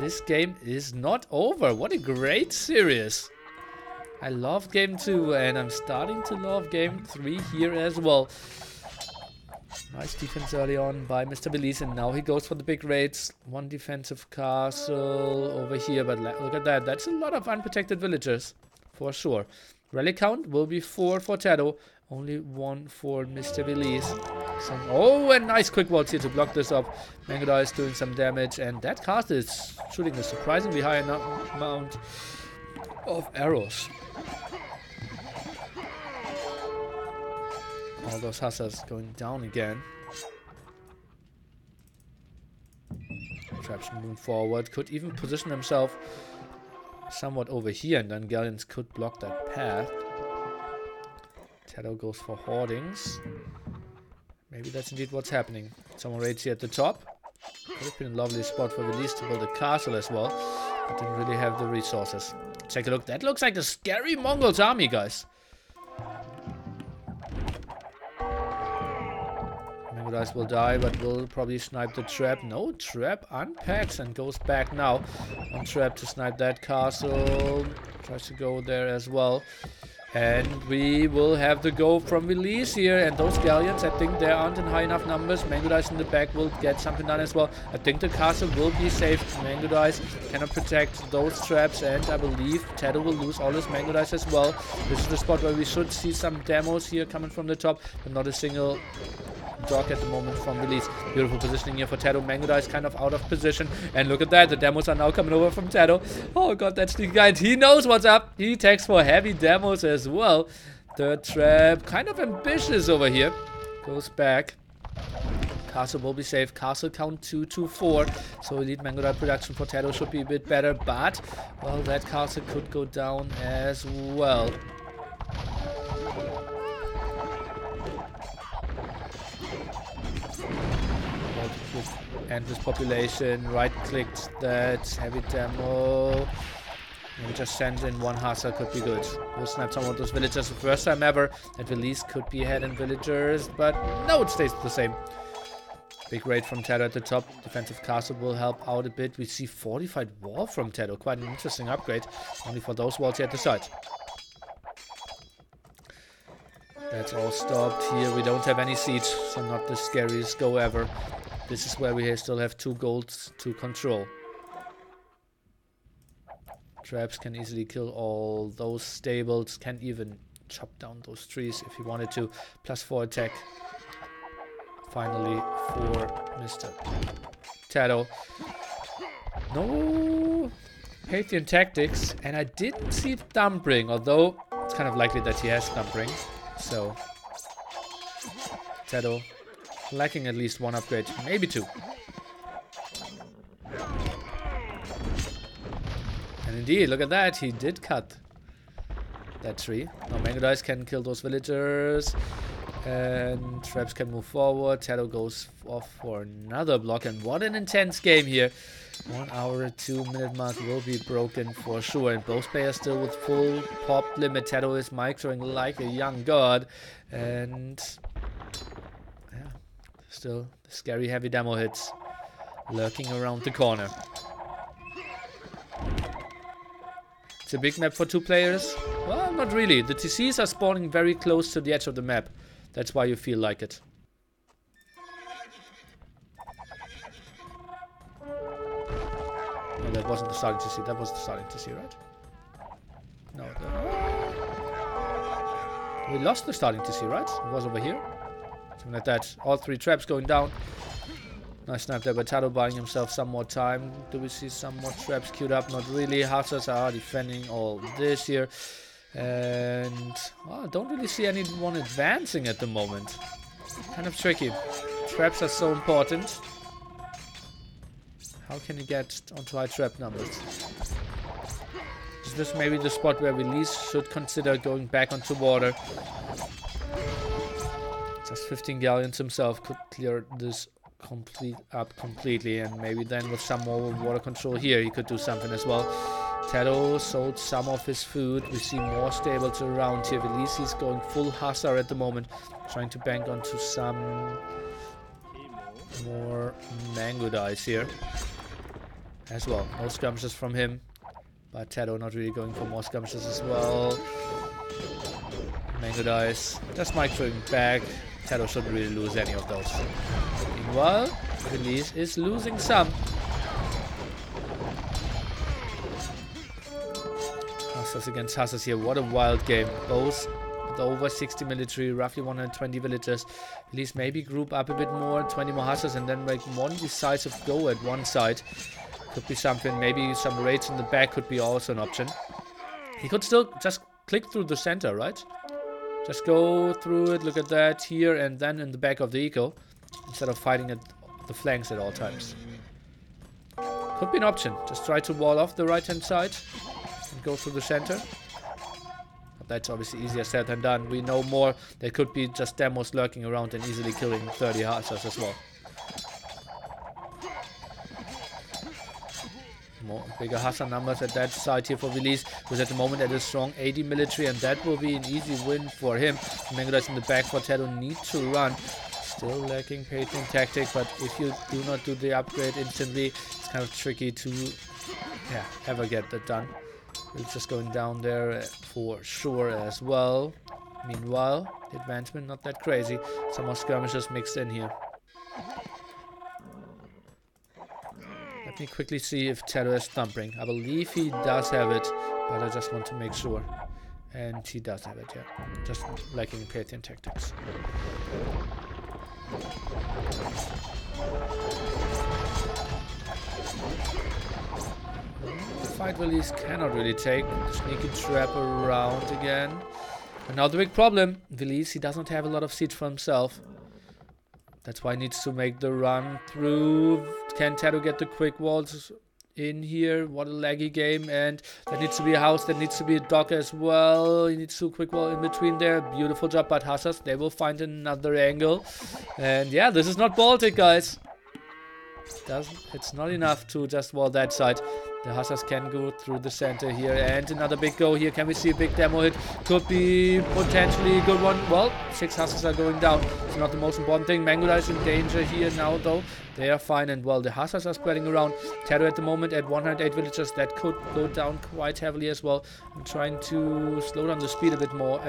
This game is not over. What a great series. I love game 2 and I'm starting to love game 3 here as well. Nice defense early on by Mr. Villese, and now he goes for the big raids. 1 defensive castle over here, but look at that. That's a lot of unprotected villagers, for sure. Rally count will be 4 for TaToH, only 1 for Mr. Villese. Oh, and nice quick waltz here to block this up. Mangonite is doing some damage, and that castle is shooting a surprisingly high amount of arrows. All those hussars going down again. Traps moving forward. Could even position himself somewhat over here, and then galleons could block that path. TaToH goes for hoardings. Maybe that's indeed what's happening. Someone raids here at the top. Could have been a lovely spot for Villese to build a castle as well, but didn't really have the resources. Take a look. That looks like a scary Mongols army, guys. Mango will die, but will probably snipe the trap. No, trap unpacks and goes back now. On trap to snipe that castle. Tries to go there as well. And we will have the go from Villese here. And those galleons, I think they aren't in high enough numbers. Mango in the back will get something done as well. I think the castle will be safe. Mango cannot protect those traps. And I believe TaToH will lose all his Mango as well. This is the spot where we should see some demos here coming from the top. But not a single dog at the moment from Villese. Beautiful positioning here for TaToH. Mango is kind of out of position. And look at that. The demos are now coming over from TaToH. Oh god, that's the guy. He knows what's up. He takes for heavy demos as well. Third trap. Kind of ambitious over here. Goes back. Castle will be safe. Castle count 2 to 4. So elite Mango production for TaToH should be a bit better. But, well, that castle could go down as well. Endless population, right-clicked that heavy demo. And just send in one Hussar, could be good. We'll snipe some of those villagers. The first time ever that Villese could be ahead in villagers, but no, it stays the same. Big raid from TaToH at the top. Defensive castle will help out a bit. We see fortified wall from TaToH. Quite an interesting upgrade. Only for those walls here at the side. That's all stopped here. We don't have any siege, so not the scariest go ever. This is where we still have 2 golds to control. Traps can easily kill all those stables. Can even chop down those trees if he wanted to. +4 attack. Finally for Mr. TaToH. No Pathian tactics. And I didn't see Thumbring, although it's kind of likely that he has Thumbring. So TaToH lacking at least 1 upgrade, maybe 2. And indeed, look at that, he did cut that tree. Now Mango can kill those villagers. And traps can move forward. TaToH goes off for another block. And what an intense game here. 1 hour, 2 minute mark will be broken for sure. And both players still with full pop limit. TaToH is microing like a young god. And yeah, still the scary heavy demo hits lurking around the corner. It's a big map for 2 players. Well, not really. The TCs are spawning very close to the edge of the map. That's why you feel like it. No, that wasn't the starting TC. That was the starting TC, right? No. We lost the starting TC, right? It was over here. Something like that. All 3 traps going down. Nice snipe there by TaToH, buying himself some more time. Do we see some more traps queued up? Not really. Hussars are defending all this here. And well, I don't really see anyone advancing at the moment. Kind of tricky. Traps are so important. How can you get onto high trap numbers? Is this maybe the spot where Villese should consider going back onto water? Just 15 galleons himself could clear this completely, and maybe then with some more water control here he could do something as well. TaToH sold some of his food. We see more stables around here. Villese is going full Hussar at the moment, trying to bank onto some more Mango here as well. No skirmishes from him, but TaToH not really going for more skirmishes as well. Mango just microing back. TaToH shouldn't really lose any of those. Meanwhile, Villese is losing some. Hussars against Hussars here. What a wild game. Both with over 60 military, roughly 120 villagers. Villese maybe group up a bit more, 20 more Hussars, and then make one decisive go at one side. Could be something. Maybe some raids in the back could be also an option. He could still just click through the center, right? Just go through it, look at that here, and then in the back of the eco, instead of fighting at the flanks at all times. Could be an option. Just try to wall off the right-hand side and go through the center. But that's obviously easier said than done. We know more. There could be just demos lurking around and easily killing 30 Hussars as well. More bigger Hussar numbers at that side here for Villese, who's at the moment at a strong 80 military, and that will be an easy win for him. Mango in the back for TaToH need to run. Still lacking Patriot tactic, but if you do not do the upgrade instantly, it's kind of tricky to ever get that done. It's just going down there for sure as well. Meanwhile, the advancement not that crazy. Some more skirmishes mixed in here. Let me quickly see if TaToH has thumping. I believe he does have it, but I just want to make sure. And he does have it, yeah. Just lacking Patriot tactics. Fight Villese cannot really take. Sneaky trap around again. And now the big problem, Villese, he doesn't have a lot of siege for himself. That's why he needs to make the run through. Can TaToH get the quick walls in here? What a laggy game. And there needs to be a house, there needs to be a dock as well. He needs to quick wall in between there. Beautiful job by Hussars. They will find another angle. And yeah, this is not Baltic, guys. It's not enough to just wall that side. The Hussars can go through the center here. And another big go here. Can we see a big demo hit? Could be potentially a good one. Well, 6 Hussars are going down. It's not the most important thing. Mangudai is in danger here now, though. They are fine. And well, the Hussars are spreading around. TaToH at the moment at 108 villagers. That could go down quite heavily as well. I'm trying to slow down the speed a bit more.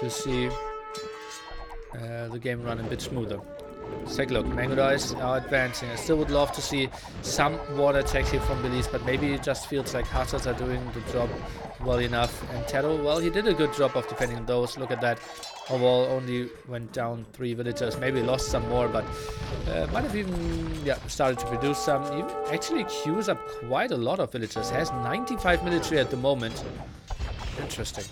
To see the game run a bit smoother. Let's take a look. Mangudai are advancing. I still would love to see some water attacks here from Villese, but maybe it just feels like Hussars are doing the job well enough. And TaToH, well, he did a good job of defending those. Look at that. Overall, only went down 3 villagers. Maybe lost some more, but might have even started to produce some. Even actually queues up quite a lot of villagers. Has 95 military at the moment. Interesting.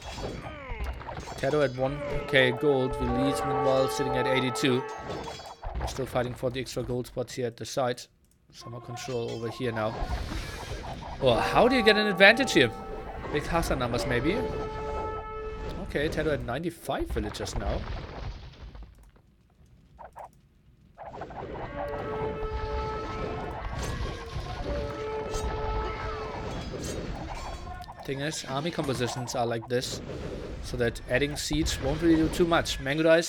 TaToH at 1k gold. Villese, meanwhile, sitting at 82. We're still fighting for the extra gold spots here at the site. Some more control over here now. Well, how do you get an advantage here? Big Hussar numbers, maybe. Okay, TaToH at 95 villagers now. Thing is, army compositions are like this, so that adding siege won't really do too much. Mangudai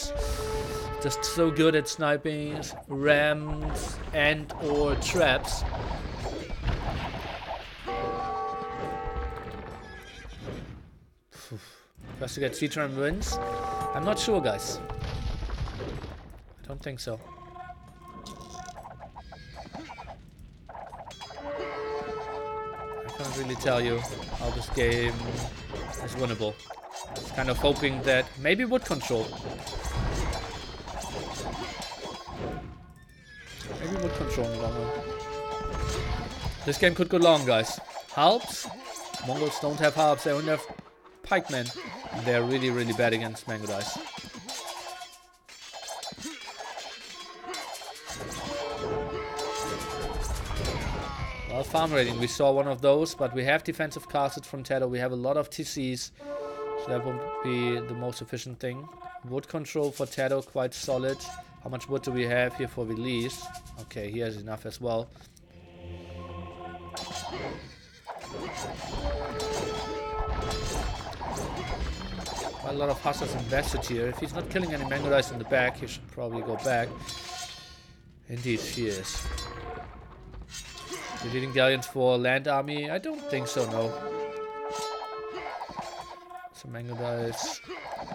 just so good at sniping, rams, and or traps. First to get siege ram wins? I'm not sure, guys. I don't think so. I can't really tell you how this game is winnable. Just kind of hoping that maybe wood control. Maybe wood control in the long run. This game could go long, guys. Harps? Mongols don't have harps, they only have pikemen. And they're really, really bad against Mangudai. Well, farm raiding, we saw one of those, but we have defensive castles from TaToH. We have a lot of TCs, so that won't be the most efficient thing. Wood control for TaToH, quite solid. How much wood do we have here for Villese? Okay, here's enough as well. Quite a lot of Hussars invested here. If he's not killing any Mangudai in the back, he should probably go back. Indeed, he is. The leading galleons for land army? I don't think so, no. So Mangudai is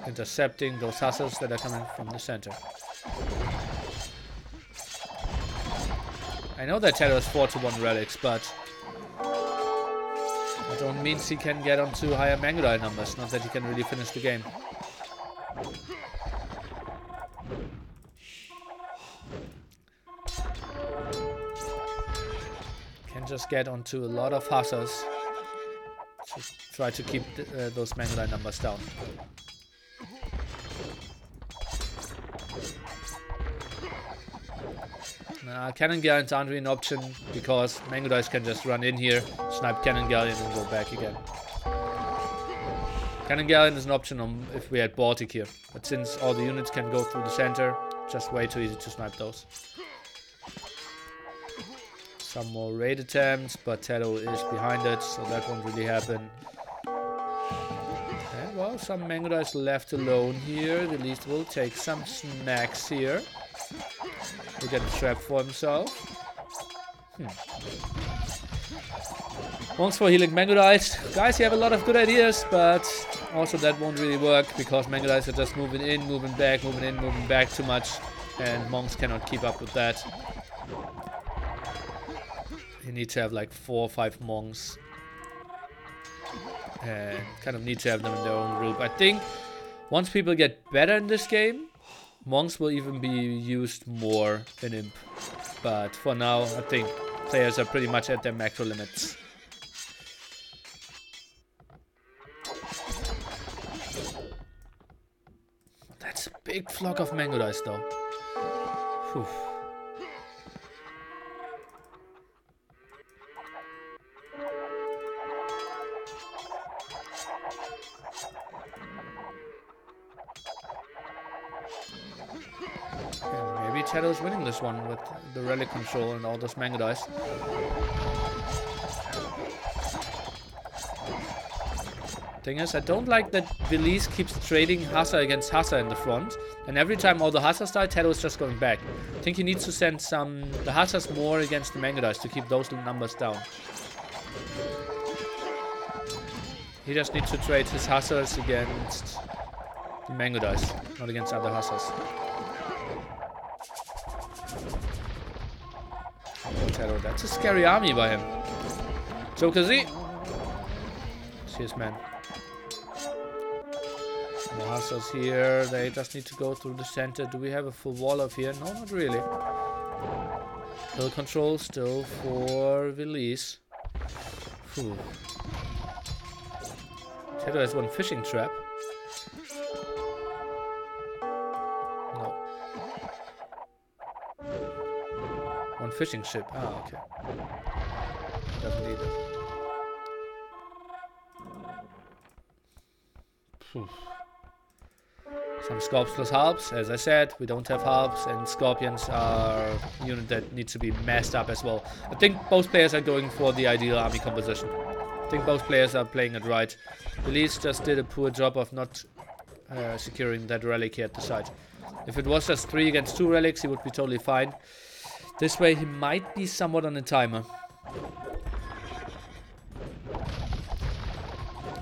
intercepting those Hussars that are coming from the center. I know that TaToH has 4-1 relics, but that don't mean he can get onto higher Mangudai numbers. Not that he can really finish the game. Can just get onto a lot of Hussars to try to keep those Mangudai numbers down. Cannon galleons aren't really an option because Mangudai can just run in here, snipe cannon galleon and go back again. Cannon galleon is an option if we had Baltic here, but since all the units can go through the center, just way too easy to snipe those. Some more raid attempts, but TaToH is behind it, so that won't really happen. And well, some Mango is left alone here. Villese will take some snacks here. He'll get a trap for himself. Monks for healing Mango Dice. Guys, you have a lot of good ideas, but also that won't really work because Mango Dice are just moving in, moving back, moving in, moving back too much. And Monks cannot keep up with that. You need to have like 4 or 5 Monks. And kind of need to have them in their own group. I think once people get better in this game, Monks will even be used more in Imp. But for now, I think players are pretty much at their macro limits. That's a big flock of Mango Dice though. Whew. Maybe TaToH's winning this one with the relic control and all those Mango Dice. Thing is, I don't like that Villese keeps trading Hassa against Hassa in the front. And every time all the Hassas die, TaToH is just going back. I think he needs to send the Hassas more against the Mango Dice to keep those numbers down. He just needs to trade his Hassas against the Mango Dice, not against other Hassas. TaToH, that's a scary army by him. Joker Z. Cheers, man. More Hassas here. They just need to go through the center. Do we have a full wall up here? No, not really. Hill control still for Villese. TaToH has one fishing trap. No. One fishing ship. Ah, okay. Doesn't need it. Some Scorps plus Harps. As I said, we don't have Harps, and Scorpions are a unit that needs to be messed up as well. I think both players are going for the ideal army composition. I think both players are playing it right. Villese just did a poor job of not securing that relic here at the side. If it was just 3 against 2 relics, he would be totally fine. This way, he might be somewhat on a timer.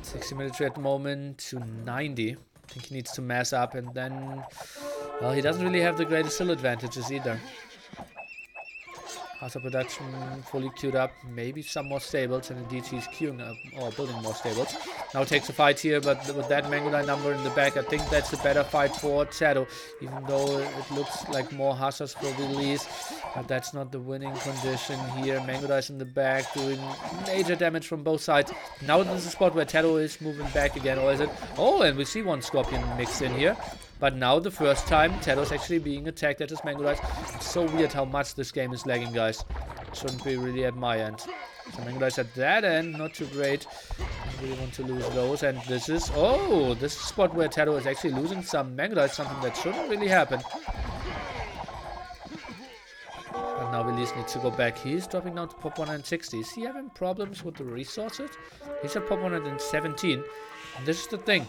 60 military at the moment to 90. I think he needs to mass up, and then, well, he doesn't really have the greatest skill advantages either. Hassa production fully queued up, maybe some more stables, and indeed he's queuing up or building more stables. Now takes a fight here, but with that Mango Dice number in the back, I think that's a better fight for TaToH, even though it looks like more Hassas for Villese. But that's not the winning condition here. Mango Dice in the back doing major damage from both sides. Now this is a spot where TaToH is moving back again, or is it? Oh, and we see one Scorpion mixed in here. But now the first time TaToH is actually being attacked at his Mango Dice. It's so weird how much this game is lagging, guys. It shouldn't be really at my end. So Mango Dice at that end, not too great. I really want to lose those. And this is, oh, this is a spot where TaToH is actually losing some Mango Dice, something that shouldn't really happen. But now Villese needs to go back. He's dropping down to pop 160. Is he having problems with the resources? He's at pop 117. And this is the thing.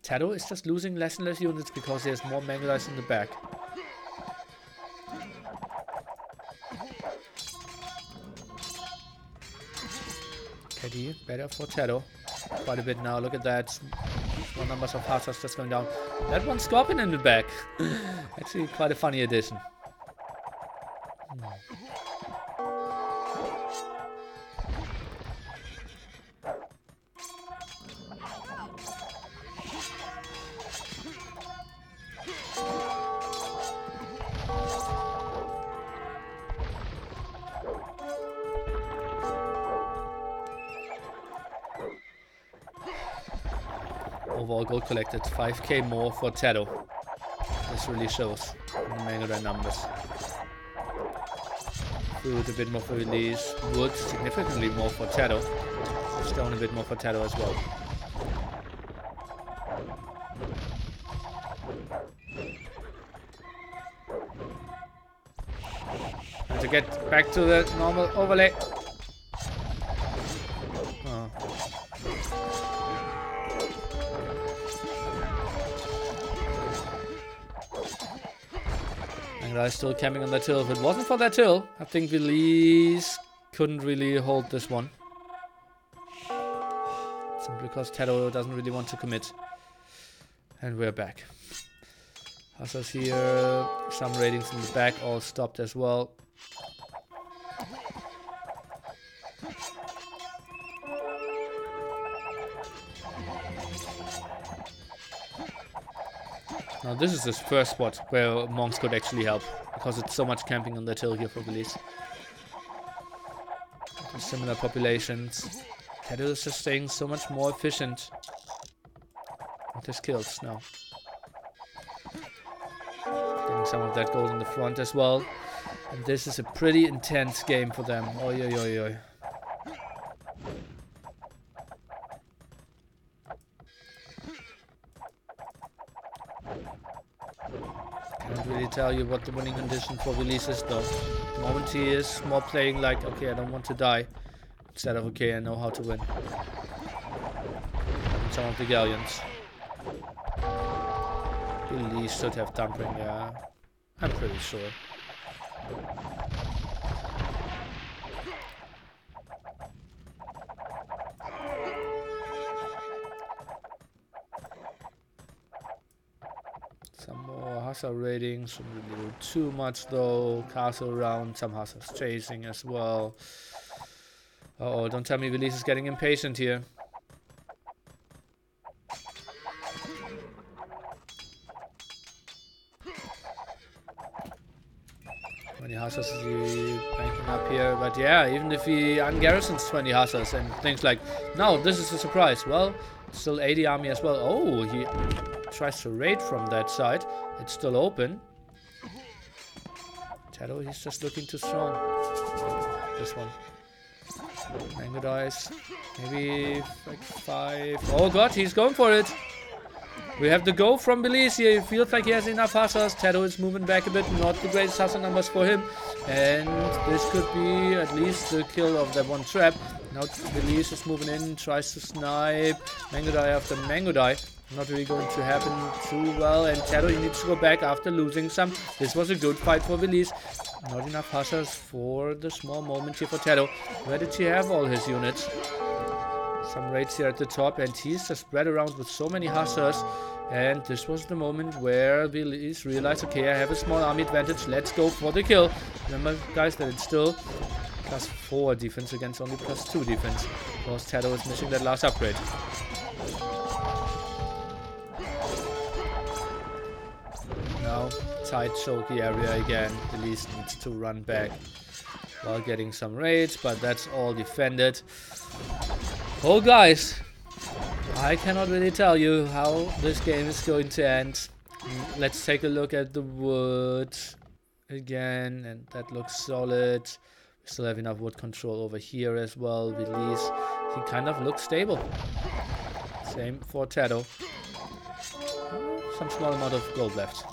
TaToH is just losing less and less units because he has more Mango Dice in the back. KD, better for TaToH. Quite a bit now, look at that. Small numbers of Hassas just going down. That one Scorpion in the back. Actually quite a funny addition. Overall gold collected, 5k more for TaToH. This really shows in the Mango Dice numbers. Food a bit more for Villese. Wood significantly more for TaToH. Stone a bit more for TaToH as well. And to get back to the normal overlay. Mangodai still camping on that hill. If it wasn't for that hill, I think Villese couldn't really hold this one. Simply because TaToH doesn't really want to commit. And we're back. Hussars here, some ratings in the back, all stopped as well. Now this is his first spot where monks could actually help, because it's so much camping on that hill here for Villese. Similar populations. TaToH is just staying so much more efficient with his kills now. Getting some of that gold in the front as well. And this is a pretty intense game for them. Oi, oi, oi, oi. Can't really tell you what the winning condition for Villese is though. The moment he is more playing like, okay, I don't want to die, instead of, okay, I know how to win. And some of the galleons. Villese should have dumping, yeah. I'm pretty sure. Some more Hussar ratings, shouldn't really do too much though. Castle around, some Hussars chasing as well. Uh-oh, don't tell me Villese is getting impatient here. Many Hussars is he banking up here, but yeah, even if he ungarrisons 20 Hussars and thinks like, no, this is a surprise. Well, still 80 army as well. Oh, he tries to raid from that side. It's still open. TaToH, he's just looking too strong. This one. Mangodai, maybe like 5. Oh god, he's going for it. We have the go from Villese here. He feels like he has enough Hussars. TaToH is moving back a bit. Not the greatest Hussar numbers for him. And this could be at least the kill of that one trap. Now Villese is moving in, tries to snipe. Mangodai after Mangodai. Not really going to happen too well. And TaToH needs to go back after losing some. This was a good fight for Villese. Not enough Hussars for the small moment here for TaToH. Where did he have all his units? Some raids here at the top, and he's just spread around with so many Hussars. And this was the moment where Villese realized, okay, I have a small army advantage, let's go for the kill. Remember, guys, that it's still +4 defense against only +2 defense, because TaToH is missing that last upgrade. Now, tight choky area again. Villese needs to run back while getting some raids, but that's all defended. Oh guys, I cannot really tell you how this game is going to end. Let's take a look at the wood again, and that looks solid. We still have enough wood control over here as well. Villese, he kind of looks stable. Same for TaToH. Some small amount of gold left.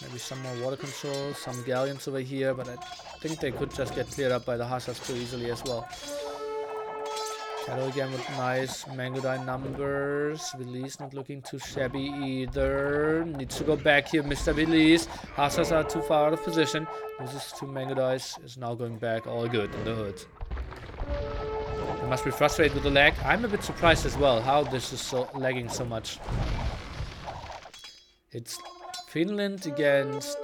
Maybe some more water control, some galleons over here, but I think they could just get cleared up by the Hussars too easily as well. TaToH again with nice Mangodai numbers. Villese not looking too shabby either. Needs to go back here, Mr. Villese. Hussars are too far out of position. Loses 2 Mangodais, is now going back, all good in the hood. They must be frustrated with the lag. I'm a bit surprised as well how this is so lagging so much. It's Finland against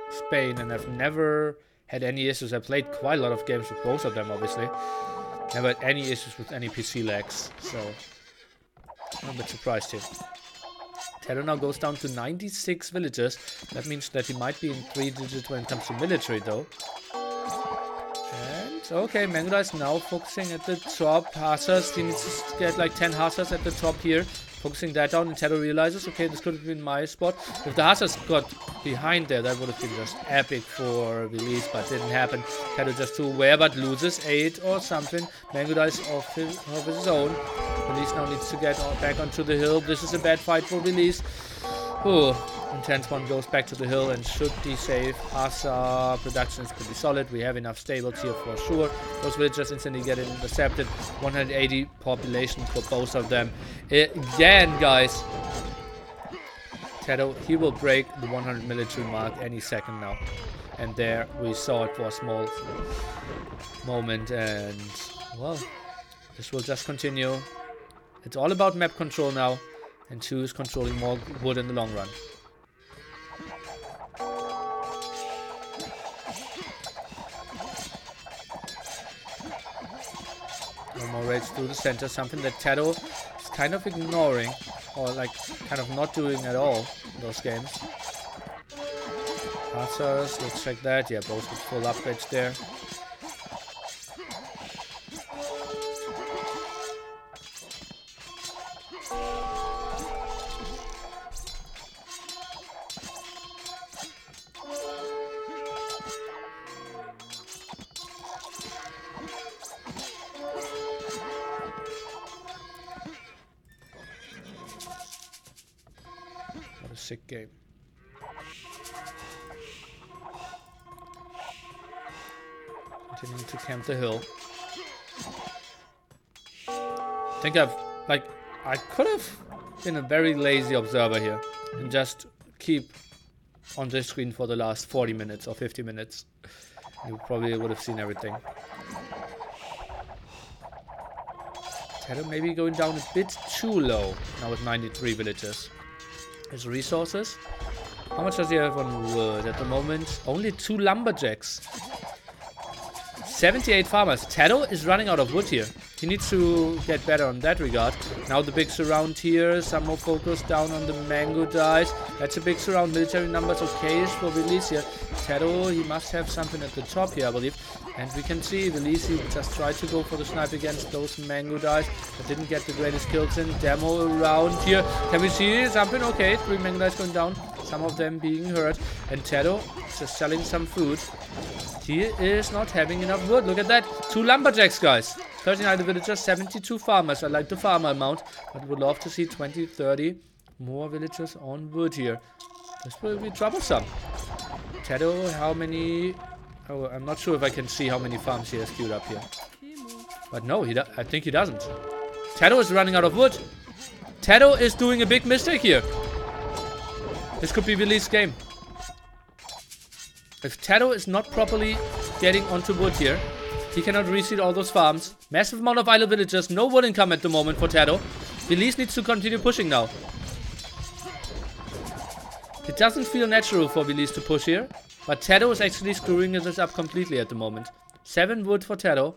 Spain, and I've never had any issues. I played quite a lot of games with both of them, obviously. Never had any issues with any PC lags, so I'm a bit surprised here. TaToH now goes down to 96 villagers. That means that he might be in 3 digits when it comes to military, though. And, okay, Mangodai is now focusing at the top. Hussars, he needs to get like 10 Hussars at the top here. Focusing that down, and TaToH realizes, okay, this could have been my spot. If the Hussars got behind there, that would have been just epic for Villese, but didn't happen. TaToH just too aware, but loses 8 or something. Mangodai is off his own. Villese now needs to get back onto the hill. This is a bad fight for Villese. Oh, Intense one goes back to the hill and should be safe. Asa production is pretty solid. We have enough stables here for sure. Those villagers instantly get intercepted. 180 population for both of them. Again, guys. TaToH, he will break the 100 military mark any second now. And there we saw it for a small moment. And, well, this will just continue. It's all about map control now. And 2 is controlling more wood in the long run. No more raids through the center, something that TaToH is kind of ignoring, or like kind of not doing at all in those games. Answers, let's check that. Yeah, both with full upgrades there. Sick game. Continuing to camp the hill. I think I could have been a very lazy observer here and just keep on this screen for the last 40 minutes or 50 minutes. You probably would have seen everything. TaToH maybe going down a bit too low now with 93 villagers. His resources. How much does he have on wood at the moment? Only 2 lumberjacks. 78 farmers. TaToH is running out of wood here. He needs to get better on that regard. Now the big surround here. Some more focus down on the mango dice. That's a big surround. Military numbers okay for Villese here. TaToH, he must have something at the top here, I believe. And we can see Villese just tried to go for the snipe against those mango dice, but didn't get the greatest kills in. Demo around here. Can we see something? Okay, 3 mango dice going down. Some of them being hurt. And TaToH just selling some food. He is not having enough wood. Look at that. 2 lumberjacks, guys. 39 villagers, 72 farmers. I like the farmer amount, but would love to see 20, 30 more villagers on wood here. This will be troublesome. TaToH, how many... Oh, I'm not sure if I can see how many farms he has queued up here. But no, I think he doesn't. TaToH is running out of wood. TaToH is doing a big mistake here. This could be Villese's game. If TaToH is not properly getting onto wood here, he cannot reseed all those farms. Massive amount of idle villagers. No wood income at the moment for TaToH. Villese needs to continue pushing now. It doesn't feel natural for Villese to push here. But TaToH is actually screwing this up completely at the moment. 7 wood for TaToH.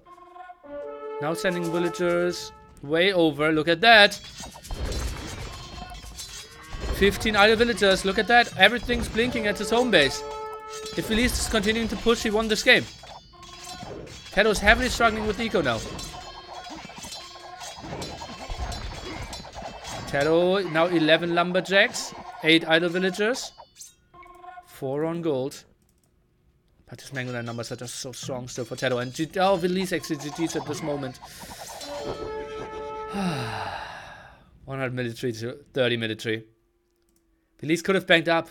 Now sending villagers way over. Look at that. 15 idle villagers. Look at that. Everything's blinking at his home base. If Villese is continuing to push, he won this game. TaToH is heavily struggling with eco now. TaToH now 11 lumberjacks. 8 idle villagers. 4 on gold. But his mango numbers are just so strong still for TaToH. And Villese actually GG's at this moment. 100 military to 30 military. Villese could have banked up.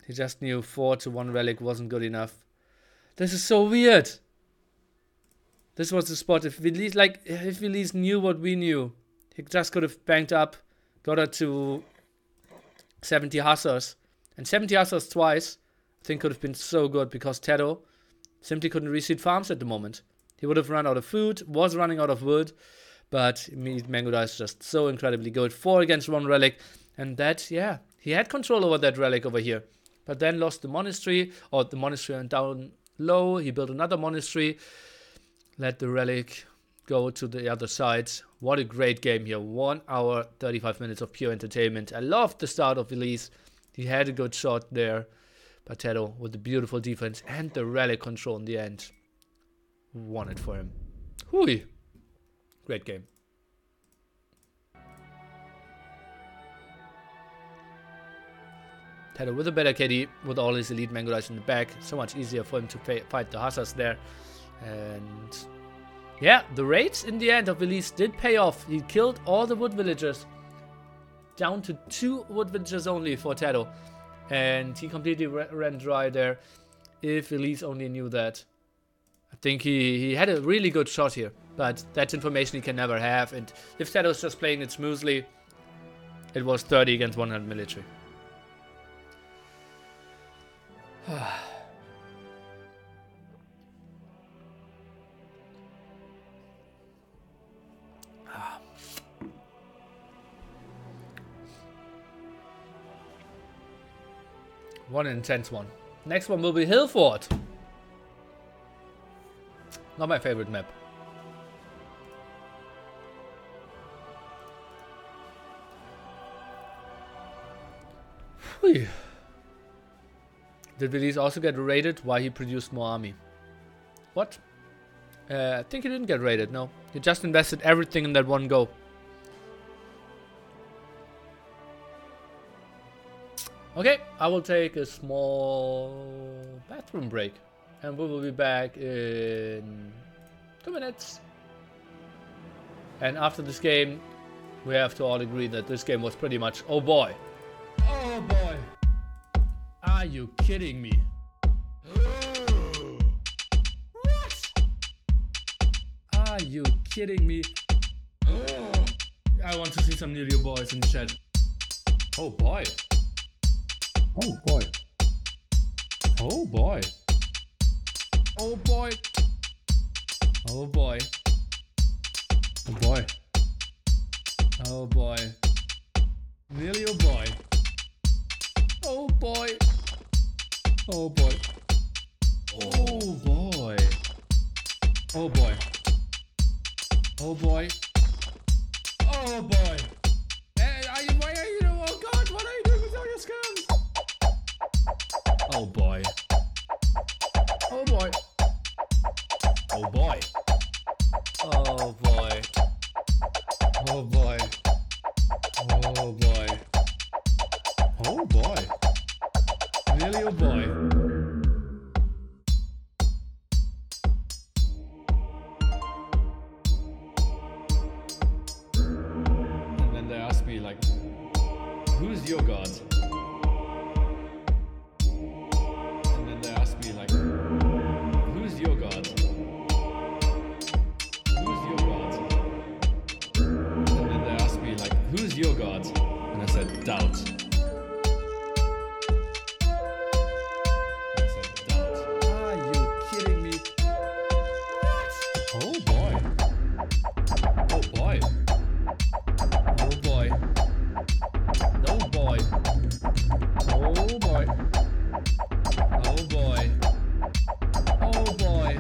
He just knew 4 to 1 relic wasn't good enough. This is so weird. This was the spot. If Villese knew what we knew, he just could have banked up, got her to 70 hussars. And 70 hussars twice, I think could have been so good because TaToH simply couldn't reseed farms at the moment. He would have run out of food, was running out of wood, but Mango Dice just so incredibly good. 4 against 1 relic, and that, yeah, he had control over that relic over here. But then lost the monastery, or the monastery went down low. He built another monastery, let the relic go to the other side. What a great game here. 1 hour, 35 minutes of pure entertainment. I loved the start of Villese. He had a good shot there. But TaToH with the beautiful defense and the relic control in the end won it for him. Hui. Great game. TaToH with a better KD, with all his elite mango dice in the back. So much easier for him to fight the hussars there. And yeah, the raids in the end of Villese did pay off. He killed all the wood villagers. down to 2 wood villages only for TaToH. And he completely ran dry there. If Villese only knew that. I think he had a really good shot here. But that's information he can never have. And if TaToH's just playing it smoothly, it was 30 against 100 military. One intense one. Next one will be Hillfort. Not my favorite map. Whew. Did Villese also get raided? Why he produced more army? What? I think he didn't get raided, no. He just invested everything in that one go. Okay, I will take a small bathroom break. And we will be back in 2 minutes. And after this game, we have to all agree that this game was pretty much, oh boy. Oh boy. Are you kidding me? What? Are you kidding me? I want to see some Nilio boys in the chat. Oh boy. Oh boy. Oh boy. Oh boy. Oh boy. Oh boy. Oh boy. Nearly a boy. Oh boy. Oh boy. Oh boy. Oh boy. Oh boy. Oh boy. Why are you, oh god, what are you doing with all your skills? Oh boy. Oh boy. Oh boy. Oh boy. Oh boy. Oh boy. Oh boy. Really a boy. And then they ask me like, who's your god? Your god? And I said, doubt. I said, doubt. Are you kidding me? What? Oh boy. Oh boy. Oh boy. Oh boy. Oh boy. Oh boy. Oh boy. Oh boy.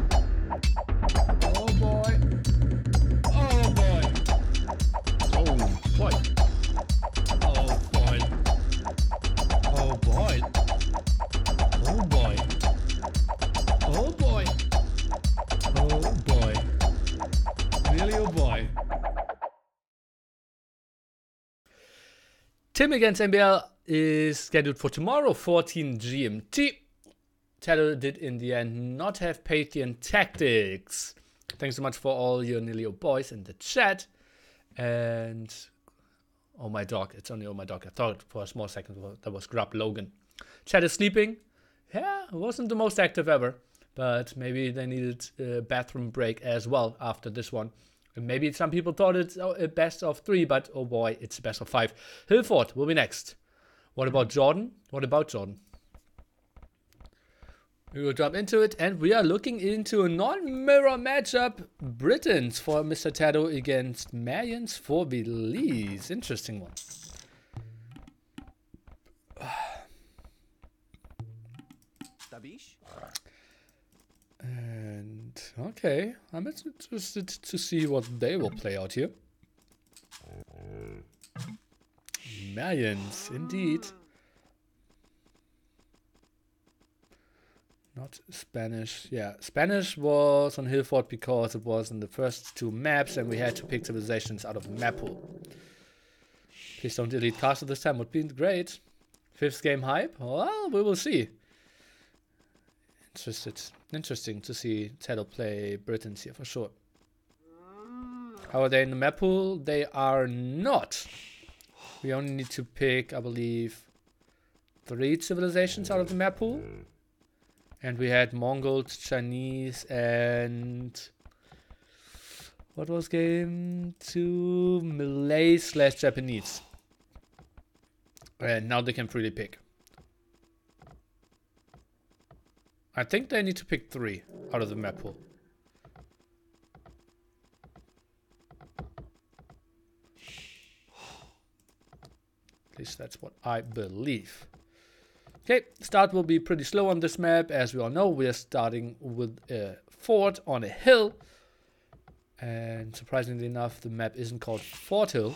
Oh boy. Oh boy. Tim against MBL is scheduled for tomorrow, 14 GMT. TaToH did in the end not have Pathian tactics. Thanks so much for all your Nilio boys in the chat. And oh my dog, it's only oh my dog. I thought for a small second that was Grub Logan. Chat is sleeping. Yeah, it wasn't the most active ever. But maybe they needed a bathroom break as well after this one. Maybe some people thought it's a best of 3, but oh boy, it's a best of 5. Hillfort will be next. What about Jordan? What about Jordan? We will jump into it, and we are looking into a non-mirror matchup. Britons for Mr. TaToH against Malians for Villese. Interesting one. And okay, I'm interested to see what they will play out here. Malians, indeed. Not Spanish. Yeah, Spanish was on Hillfort because it was in the first 2 maps and we had to pick civilizations out of the map pool. Please don't delete castle this time, would be great. 5th game hype? Well, we will see. Interesting to see TaToH play Britons here for sure. How are they in the map pool? They are not. We only need to pick, I believe, 3 civilizations out of the map pool. And we had Mongols, Chinese, and... what was game 2? Malay/Japanese. And now they can freely pick. I think they need to pick 3 out of the map pool. At least that's what I believe. Okay, start will be pretty slow on this map. As we all know, we are starting with a fort on a hill. And surprisingly enough, the map isn't called Fort Hill,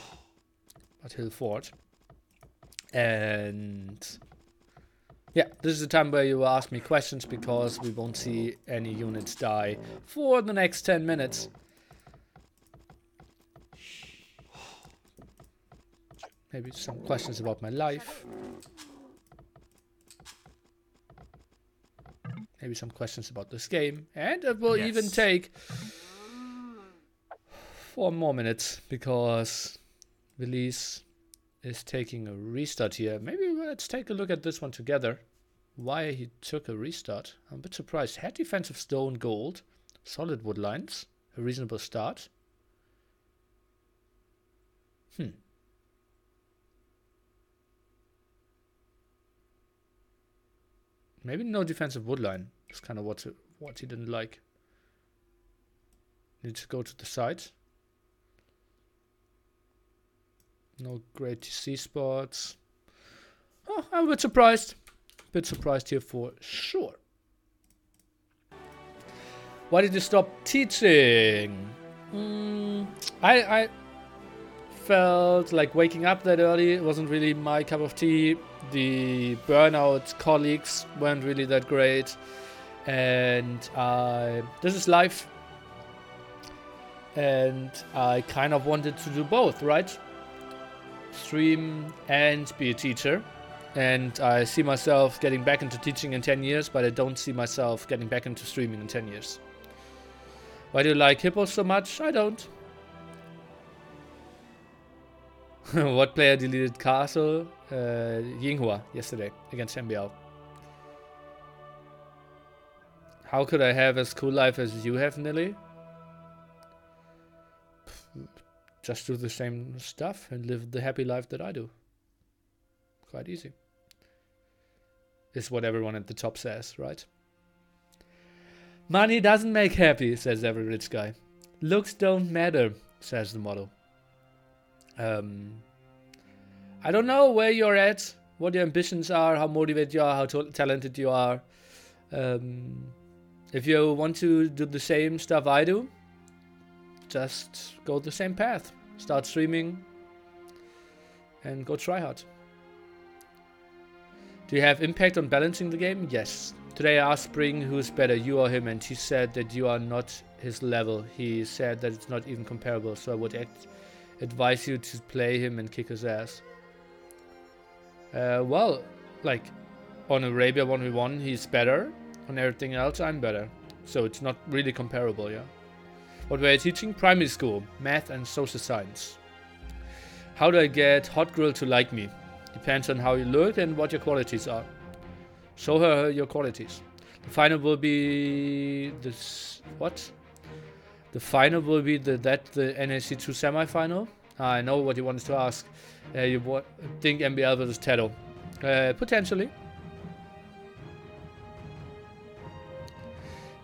but Hill Fort. And yeah, this is the time where you will ask me questions because we won't see any units die for the next 10 minutes. Maybe some questions about my life. Maybe some questions about this game. And it will even take 4 more minutes because Villese is taking a restart here. Maybe let's take a look at this one together. Why he took a restart. I'm a bit surprised. Had defensive stone, gold, solid wood lines. A reasonable start. Maybe no defensive wood line. That's kind of what he didn't like. Need to go to the side. No great TC spots. Oh, I'm a bit surprised. Bit surprised here for sure. Why did you stop teaching? I felt like waking up that early. It wasn't really my cup of tea. The burnout colleagues weren't really that great. And this is life. And I kind of wanted to do both, right? Stream and be a teacher. And I see myself getting back into teaching in 10 years, but I don't see myself getting back into streaming in 10 years. Why do you like hippos so much? I don't. What player deleted Castle? Yinghua yesterday against MBL. How could I have as cool life as you have, Nilly? Just do the same stuff and live the happy life that I do. Quite easy. Is what everyone at the top says, right? Money doesn't make happy, says every rich guy. Looks don't matter, says the model. I don't know where you're at, what your ambitions are, how motivated you are, how talented you are. If you want to do the same stuff I do, just go the same path. Start streaming and go try hard. Do you have impact on balancing the game? Yes. Today I asked Spring who's better, you or him, and he said that you are not his level. He said that it's not even comparable, so I would advise you to play him and kick his ass. Well, like, on Arabia 1v1 he's better, on everything else I'm better. So it's not really comparable, yeah. What were you teaching? Primary school, math and social science. How do I get Hot Girl to like me? Depends on how you look and what your qualities are. Show her your qualities. The final will be this. What? The final will be the NAC2 semifinal. I know what you wanted to ask. You think MBL versus TaToH? Potentially.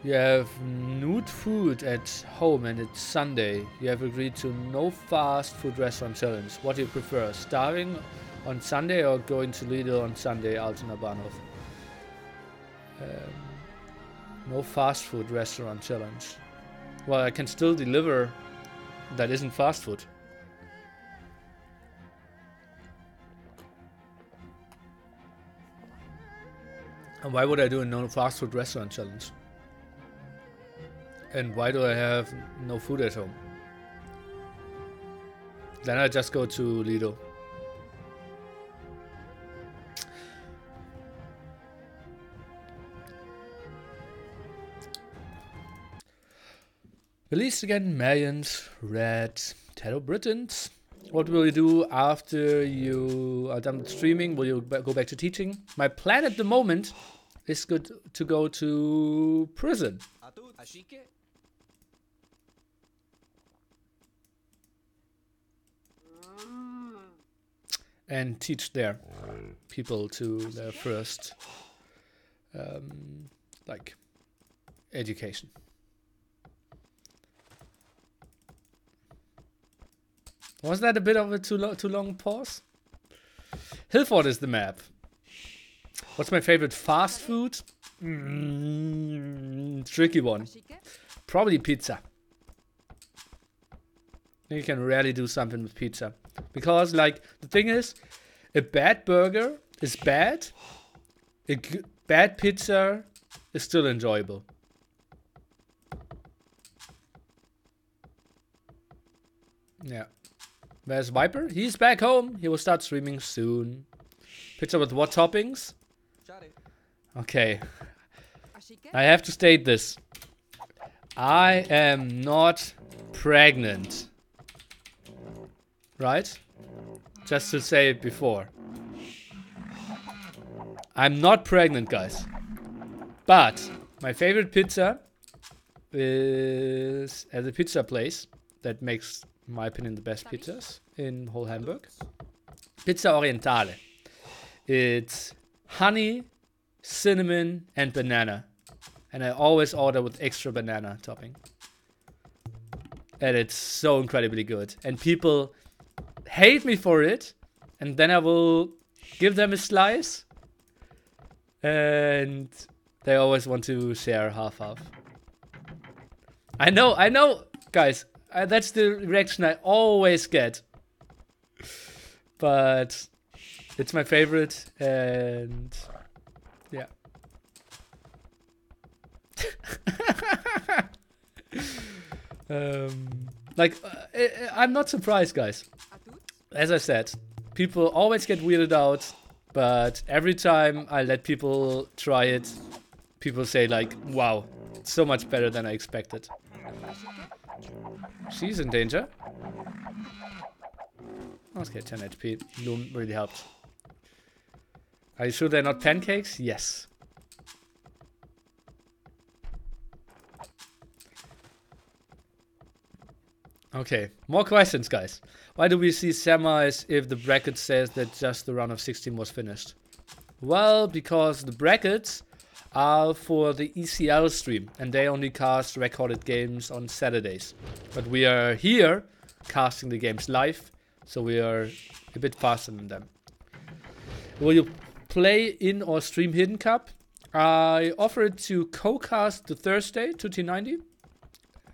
You have nude food at home and it's Sunday. You have agreed to no fast food restaurant challenge. What do you prefer? Starving on Sunday or going to Lidl on Sunday, Altona Bahnhof? No fast food restaurant challenge. Well, I can still deliver that isn't fast food. And why would I do a no fast food restaurant challenge? And why do I have no food at home? Then I just go to Lido. Villese again, Malians, Red, TaToH Britons. What will you do after you are done with streaming? Will you go back to teaching? My plan at the moment is good to go to prison. And teach there people to their first like education. Was that a bit of a too long pause? Hilford is the map. What's my favorite fast food? Tricky one. Probably pizza. You can rarely do something with pizza. Because, like, the thing is, a bad burger is bad. A bad pizza is still enjoyable. Yeah. Where's Viper? He's back home. He will start streaming soon. Pizza with what toppings? Okay. I have to state this. I am not pregnant. Right? Just to say it before. I'm not pregnant, guys. But my favorite pizza is at a pizza place that makes, in my opinion, the best pizzas in whole Hamburg. Pizza Orientale. It's honey, cinnamon, and banana. And I always order with extra banana topping. And it's so incredibly good. And people hate me for it. And then I will give them a slice. And they always want to share half-half. I know, guys. That's the reaction I always get. But it's my favorite, and yeah. I'm not surprised, guys. As I said, people always get weirded out, but every time I let people try it, people say like, wow, it's so much better than I expected. She's in danger. Okay, 10 HP. Loom really helped. Are you sure they're not pancakes? Yes. Okay, more questions, guys. Why do we see semis if the bracket says that just the round of 16 was finished? Well, because the brackets are for the ECL stream, and they only cast recorded games on Saturdays. But we are here casting the games live, so we are a bit faster than them. Will you play in or stream Hidden Cup? I offered to co-cast the Thursday to T90.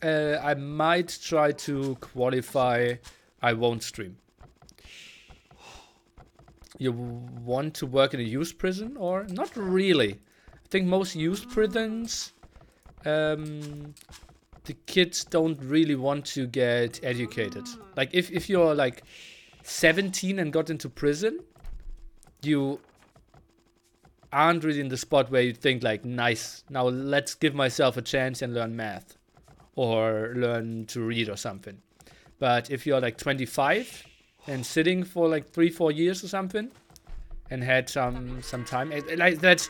I might try to qualify. I won't stream. You want to work in a youth prison or not really? I think most youth prisons, the kids don't really want to get educated. Like if you're like 17 and got into prison, you aren't really in the spot where you think like, nice, now let's give myself a chance and learn math or learn to read or something. But if you're like 25 and sitting for like 3-4 years or something and had some time, like that's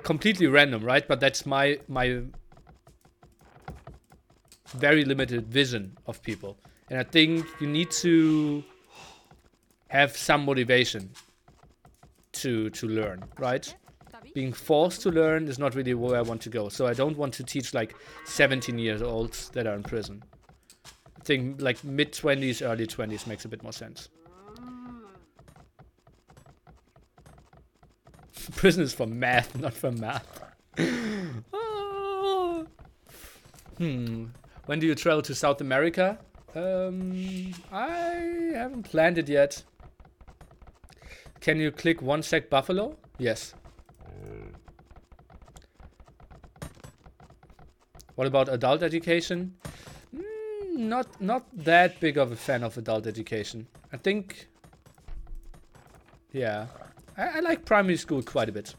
completely random, right? But that's my very limited vision of people. And I think you need to have some motivation to learn, right? Being forced to learn is not really where I want to go. So I don't want to teach like 17-year-olds that are in prison. I think like mid-20s, early 20s makes a bit more sense. Prison is for math, not for math. Oh. When do you travel to South America? I haven't planned it yet. Can you click 1 sec Buffalo? Yes. What about adult education? Not that big of a fan of adult education. I think, yeah, I like primary school quite a bit.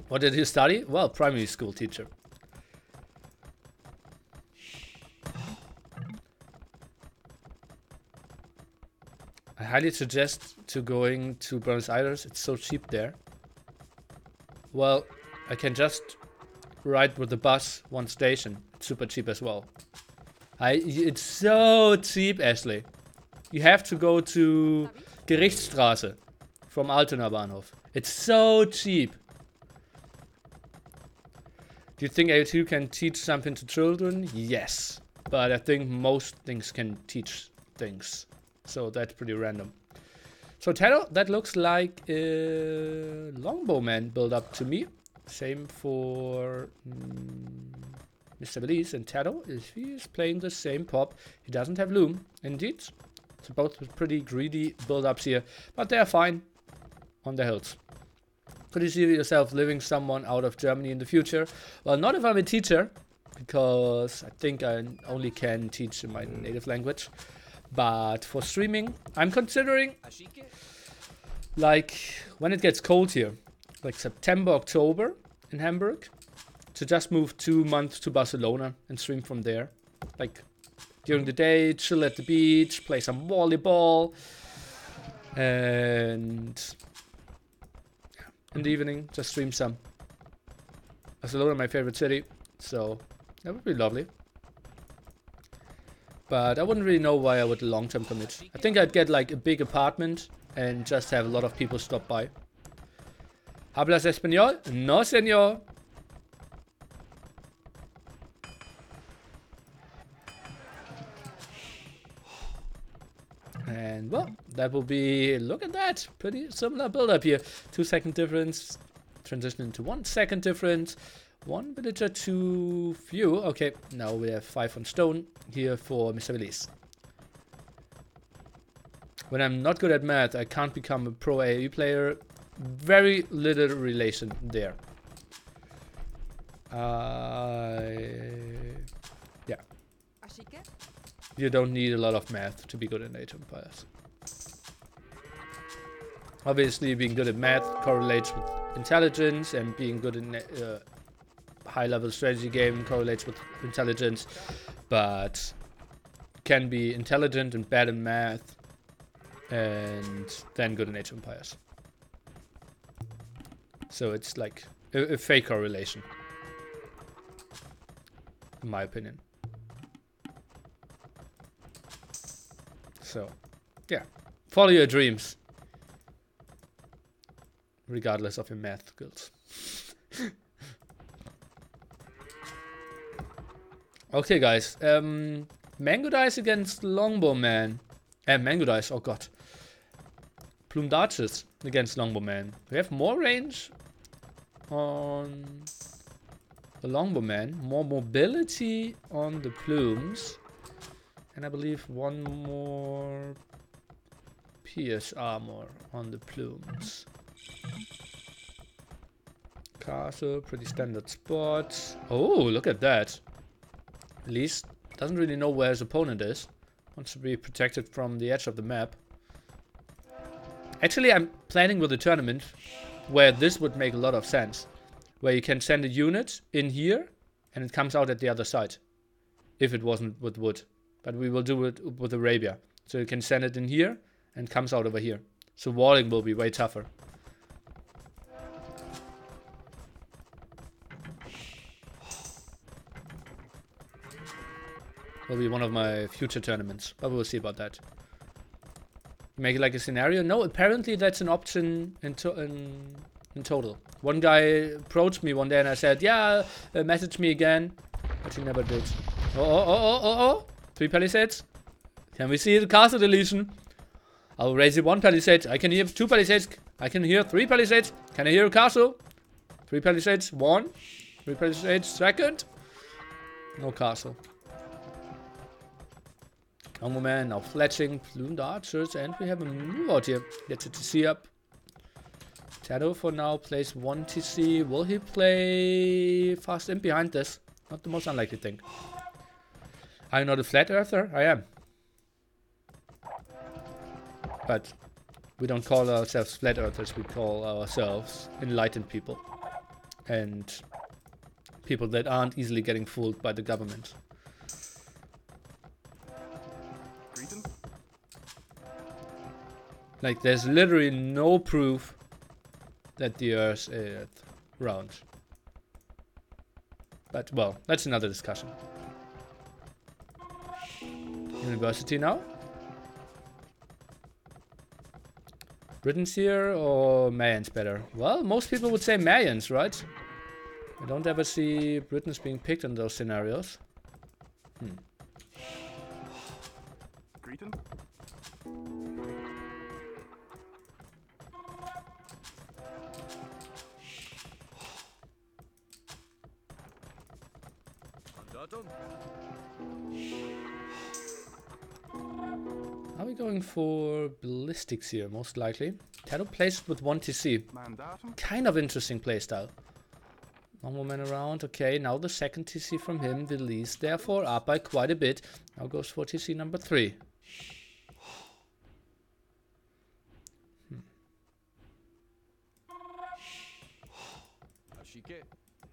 What did you study? Well, primary school teacher. highly suggest to going to Buenos Aires. It's so cheap there. Well, I can just ride with the bus one station. It's super cheap as well. It's so cheap, Ashley. You have to go to Gerichtsstraße from Altona Bahnhof. It's so cheap. Do you think A2 can teach something to children? Yes. But I think most things can teach things. So that's pretty random. So TaToH, that looks like a Longbowman build up to me. Same for Mr. Villese, and TaToH, if he is playing the same pop, he doesn't have Loom. Indeed. So both pretty greedy build ups here. But they are fine on the hills. Could you see yourself living someone out of Germany in the future? Well, not if I'm a teacher, because I think I only can teach in my native language. But for streaming, I'm considering, like, when it gets cold here, like September, October in Hamburg, to just move 2 months to Barcelona and stream from there. Like, during the day, chill at the beach, play some volleyball, and in the evening, just stream some. Barcelona, my favorite city, so that would be lovely. But I wouldn't really know why I would long-term commit. I think I'd get like a big apartment and just have a lot of people stop by. ¿Hablas español? No, señor. And well, that will be, look at that, pretty similar build-up here. 2 second difference, transition into 1 second difference, 1 villager too few. Okay, now we have 5 on stone here for Mr. Villese. When I'm not good at math, I can't become a pro AE player. Very little relation there. Yeah. You don't need a lot of math to be good in Age of Empires. Obviously, being good at math correlates with intelligence, and being good in high-level strategy game correlates with intelligence, but can be intelligent and bad in math, and then good in Age of Empires. So it's like a fake correlation, in my opinion. So, yeah, follow your dreams, regardless of your math skills. Okay, guys, Mango Dice against Longbowman. Mango Dice, oh god. Plumed Archers against Longbowman. We have more range on the Longbowman, more mobility on the Plumes, and I believe 1 more pierce armor on the Plumes. Castle, pretty standard spot. Oh, look at that. At least doesn't really know where his opponent is. Wants to be protected from the edge of the map. Actually, I'm planning with a tournament where this would make a lot of sense. Where you can send a unit in here and it comes out at the other side. If it wasn't with wood. But we will do it with Arabia. So you can send it in here and comes out over here. So walling will be way tougher. Will be one of my future tournaments, but we'll see about that. Make it like a scenario? No, apparently that's an option in total. One guy approached me one day and I said, yeah, message me again, but he never did. Oh. 3 palisades. Can we see the castle deletion? I'll raise it 1 palisade. I can hear 2 palisades. I can hear 3 palisades. Can I hear a castle? 3 palisades, 1. 3 palisades, 2nd. No castle. Longbowman now fletching, plumed archers, and we have a move out here. Gets a TC up. TaToH for now plays 1 TC. Will he play fast in behind this? Not the most unlikely thing. I'm not a flat earther. I am. But we don't call ourselves flat earthers. We call ourselves enlightened people. And people that aren't easily getting fooled by the government. Like, there's literally no proof that the Earth is round. But, well, that's another discussion. University now? Britain's here or Mayans better? Well, most people would say Mayans, right? I don't ever see Britons being picked in those scenarios. Greeting. Are we going for ballistics here, most likely? TaToH plays with 1 TC. Mandatum. Kind of interesting playstyle. One more man around. Okay, now the second TC from him. Villese, therefore, up by quite a bit. Now goes for TC number 3.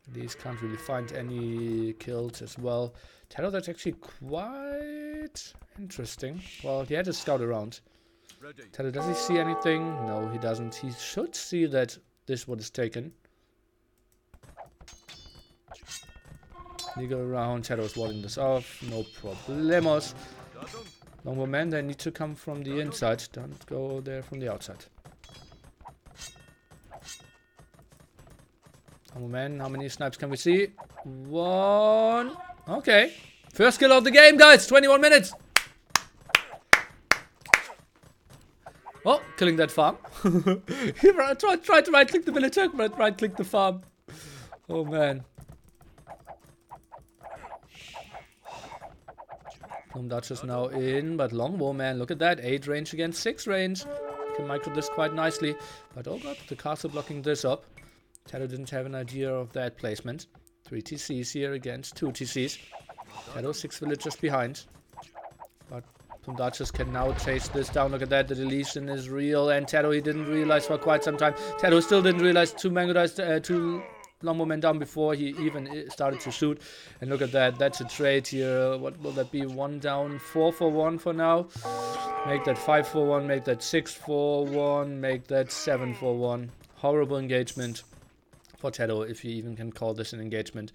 These can't really find any kills as well. TaToH, that's actually quite interesting. Well, he had to scout around. TaToH, does he see anything? No, he doesn't. He should see that this one is taken. They go around. TaToH's walling this off. No problemos. Longbow men, they need to come from the inside. Don't go there from the outside. Longbow men, how many snipes can we see? 1. Okay. First kill of the game, guys. 21 minutes. Oh, killing that farm. He tried to right-click the villager, but right-click the farm. Oh, man. Plum Duchess now in, but Longbow, man, look at that. 8 range against 6 range. Can micro this quite nicely. But oh god, the castle blocking this up. TaToH didn't have an idea of that placement. 3 TCs here against 2 TCs. TaToH 6 villagers behind. But Plum Duchess can now chase this down. Look at that, the deletion is real. And TaToH, he didn't realize for quite some time. TaToH still didn't realize 2 Mango Dice, 2 Longbow men down before he even started to shoot. And look at that, that's a trade here. What will that be? 1 down, 4 for 1 for now. Make that 5 for 1, make that 6 for 1, make that 7 for 1. Horrible engagement for TaToH, if you even can call this an engagement.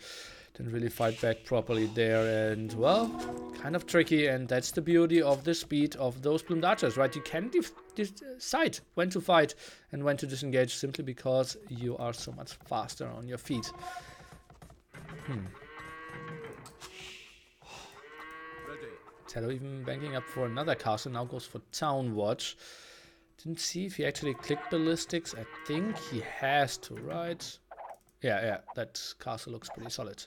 Didn't really fight back properly there, and well, kind of tricky. And that's the beauty of the speed of those Plum Duchess, right? You can decide when to fight and when to disengage simply because you are so much faster on your feet. TaToH even banking up for another castle, now goes for Town Watch. Didn't see if he actually clicked ballistics. I think he has to, right? Yeah, that castle looks pretty solid.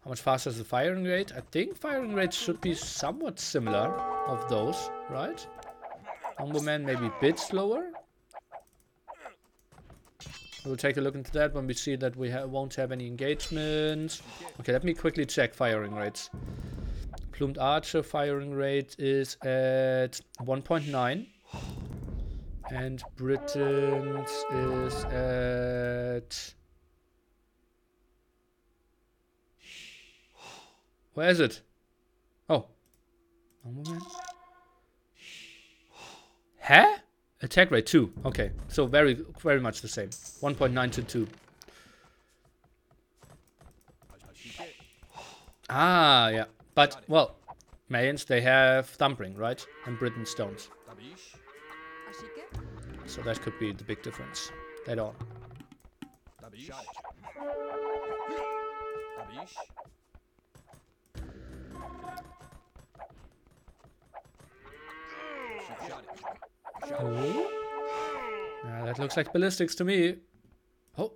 How much faster is the firing rate? I think firing rate should be somewhat similar of those, right? Longbow man maybe a bit slower. We'll take a look into that when we see that we won't have any engagement. Okay, let me quickly check firing rates. Plumed Archer firing rate is at 1.9. And Britain's is at... Where is it? Oh. One moment. Huh? Attack rate 2. Okay. So very much the same. 1.9 to 2. Ah, yeah. But, well, Mayans, they have Thumbring, right? And Britain stones. So that could be the big difference. They don't. Oh. Yeah, that looks like ballistics to me. Oh,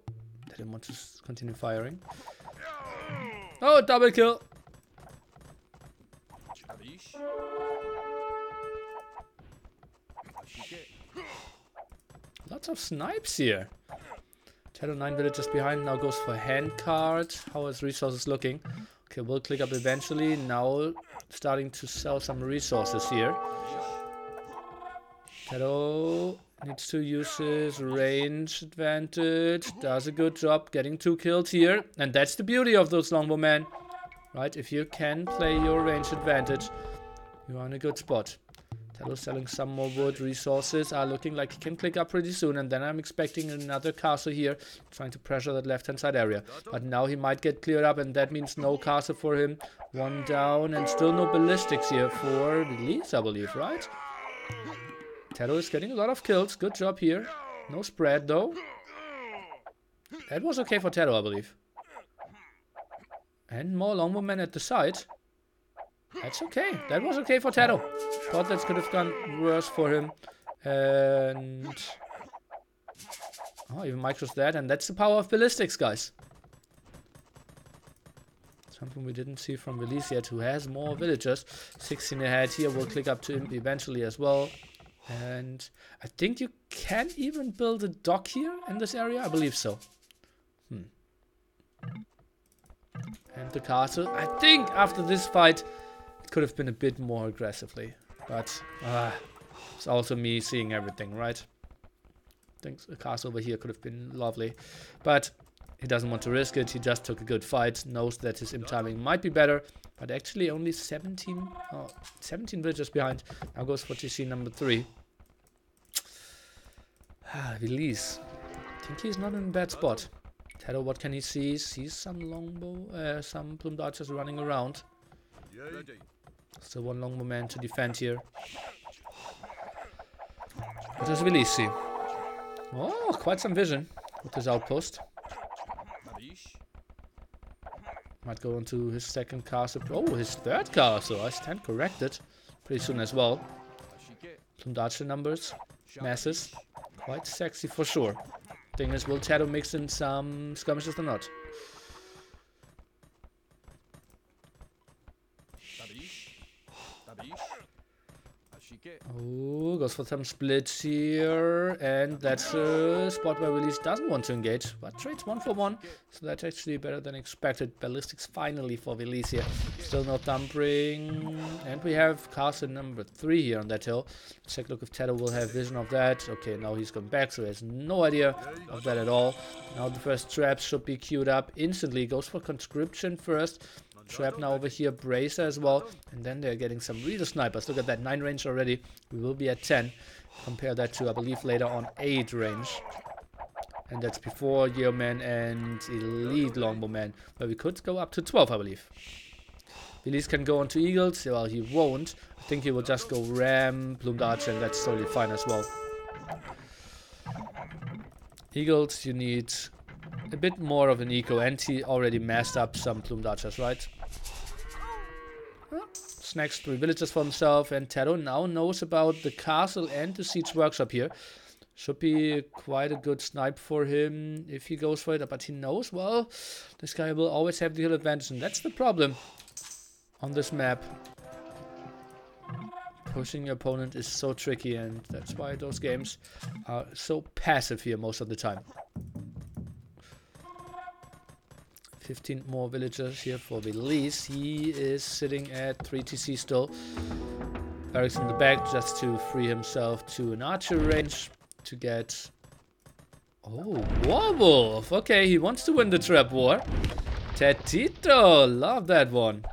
they didn't want to continue firing. Oh, double kill. Lots of snipes here. TaToH 9 villagers behind, now goes for handcart. How is resources looking? Okay, we'll click up eventually. Now starting to sell some resources here. TaToH needs to use his range advantage. Does a good job getting 2 kills here. And that's the beauty of those Longbow men. Right, if you can play your range advantage, you are in a good spot. TaToH selling some more wood. Resources are looking like he can click up pretty soon, and then I'm expecting another castle here, trying to pressure that left-hand side area. But now he might get cleared up, and that means no castle for him. One down, and still no ballistics here for Villese, I believe, right? TaToH is getting a lot of kills. Good job here. No spread, though. That was okay for TaToH, I believe. And more longbowmen at the side. That's okay. That was okay for TaToH. Thought that could have gone worse for him. And... oh, even micros that. And that's the power of ballistics, guys. Something we didn't see from Villese yet, who has more villagers. 16 ahead here. We'll click up to him eventually as well. And I think you can even build a dock here in this area. I believe so. And the castle. I think after this fight, it could have been a bit more aggressively. But it's also me seeing everything, right? I think the castle over here could have been lovely. But he doesn't want to risk it. He just took a good fight. Knows that his timing might be better. But actually only 17 villagers behind. Now goes for TC number 3. Villese. I think he's not in a bad spot. TaToH, what can he see? Sees some longbow, some plumed archers running around. Still one longbowman to defend here. What does Villese see? Oh, quite some vision with his outpost. Might go into his second castle. Oh, his third castle. I stand corrected. Pretty soon as well. Plumed archer numbers. Masses. Quite sexy for sure. Thing is, will TaToH mix in some skirmishes or not? Oh, goes for some splits here. And that's a spot where Villese doesn't want to engage. But trades 1 for 1. So that's actually better than expected. Ballistics finally for Villese here. Still no thumping. And we have castle number 3 here on that hill. Let's take a look if TaToH will have vision of that. Okay, now he's gone back, so he has no idea of that at all. Now the first traps should be queued up instantly. Goes for conscription first. Trap now over here, bracer as well, and then they're getting some real snipers. Look at that, 9 range already. We will be at 10. Compare that to, I believe, later on 8 range. And that's before yeoman and elite longbowman, where we could go up to 12, I believe. Villese can go on to eagles. Well, he won't. I think he will just go ram, plumed archer, and that's totally fine as well. Eagles, you need a bit more of an eco, and he already messed up some plumed archers, right? Snacks 3 villagers for himself, and TaToH now knows about the castle and the siege workshop here. Should be quite a good snipe for him if he goes for it, but he knows, well, this guy will always have the hill advantage, and that's the problem on this map. Pushing your opponent is so tricky, and that's why those games are so passive here most of the time. 15 more villagers here for Villese. He is sitting at 3 TC still. Barracks in the back just to free himself to an archer range to get... oh, Warwolf! Okay, he wants to win the trap war. TaToH! Love that one.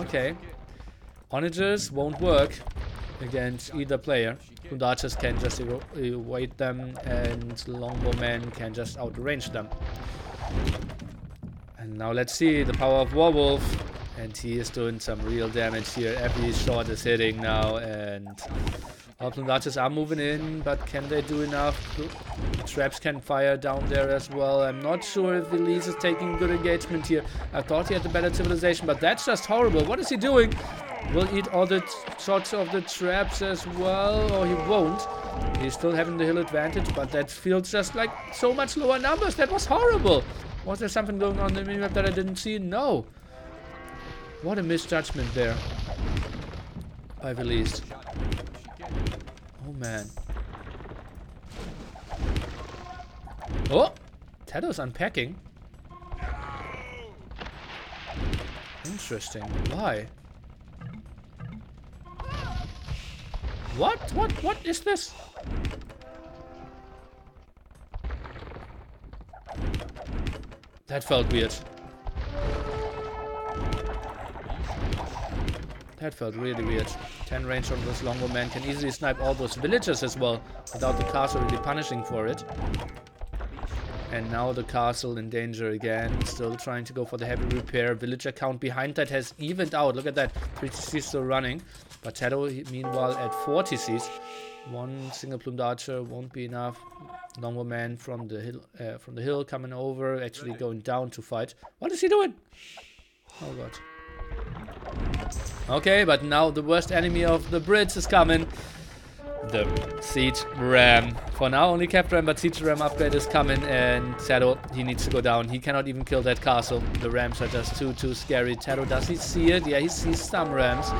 Okay. Onagers won't work against either player. Plumed archers can just evade them, and longbowmen can just outrange them. And now let's see the power of Warwolf. And he is doing some real damage here. Every shot is hitting now. And all plumed archers are moving in. But can they do enough? Traps can fire down there as well. I'm not sure if Villese is taking good engagement here. I thought he had the better civilization. But that's just horrible. What is he doing? Will eat all the shots of the traps as well. Or he won't. He's still having the hill advantage. But that feels just like so much lower numbers. That was horrible. Was there something going on in the minimap that I didn't see? No. What a misjudgment there by Villese. Oh man. Oh! TaToH's unpacking. Interesting. Why? What is this? That felt weird. That felt really weird. 10 range on this longbow can easily snipe all those villagers as well, without the castle really punishing for it. And now the castle in danger again, still trying to go for the heavy repair. Villager count behind that has evened out. Look at that, 3 TCs still running. But TaToH, meanwhile, at 4 TCs. One single plumed archer won't be enough. Longbow from the hill coming over, actually going down to fight. What is he doing? Oh god. Okay, but now the worst enemy of the Brits is coming. The Siege Ram. For now, only Cap Ram, but Siege Ram upgrade is coming, and TaToH, he needs to go down. He cannot even kill that castle. The Rams are just too scary. TaToH, does he see it? Yeah, he sees some Rams.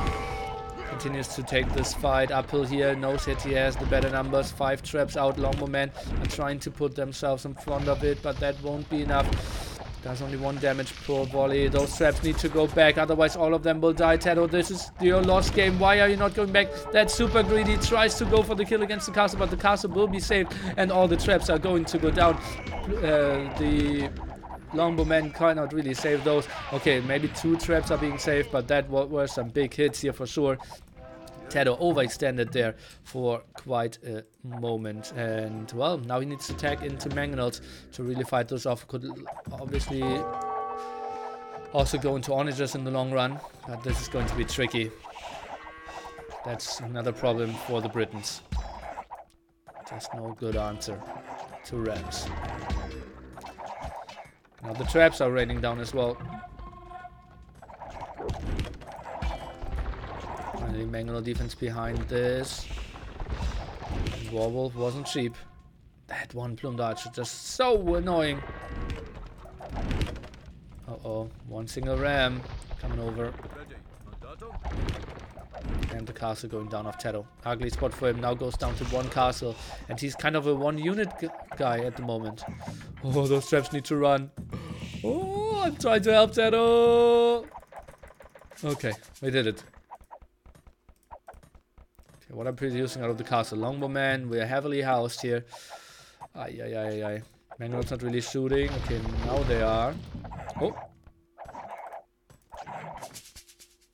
Continues to take this fight uphill here. Knows that he has the better numbers. 5 traps out. Longbow are trying to put themselves in front of it, but that won't be enough. Does only 1 damage per volley. Those traps need to go back, otherwise all of them will die. TaToH, this is your lost game. Why are you not going back? That's super greedy. Tries to go for the kill against the castle, but the castle will be saved, and all the traps are going to go down. The longbow cannot really save those. Okay, maybe 2 traps are being saved, but that were some big hits here for sure. TaToH overextended there for quite a moment, and well, now he needs to tag into mangonels to really fight those off. Could obviously also go into onagers in the long run, but this is going to be tricky. That's another problem for the Britons. Just no good answer to Rams. Now the traps are raining down as well. Finally, Mangonel defense behind this. Warwolf wasn't cheap. That one plumed archer just so annoying. Uh-oh, 1 single ram coming over. And the castle going down off TaToH. Ugly spot for him, now goes down to 1 castle. And he's kind of a 1 unit guy at the moment. Oh, those traps need to run. Oh, I'm trying to help TaToH. Okay, we did it. Okay, what I'm producing out of the castle? Longbow we're heavily housed here. Ay, ay, ay, ay. Mangonel's not really shooting. Okay, now they are. Oh.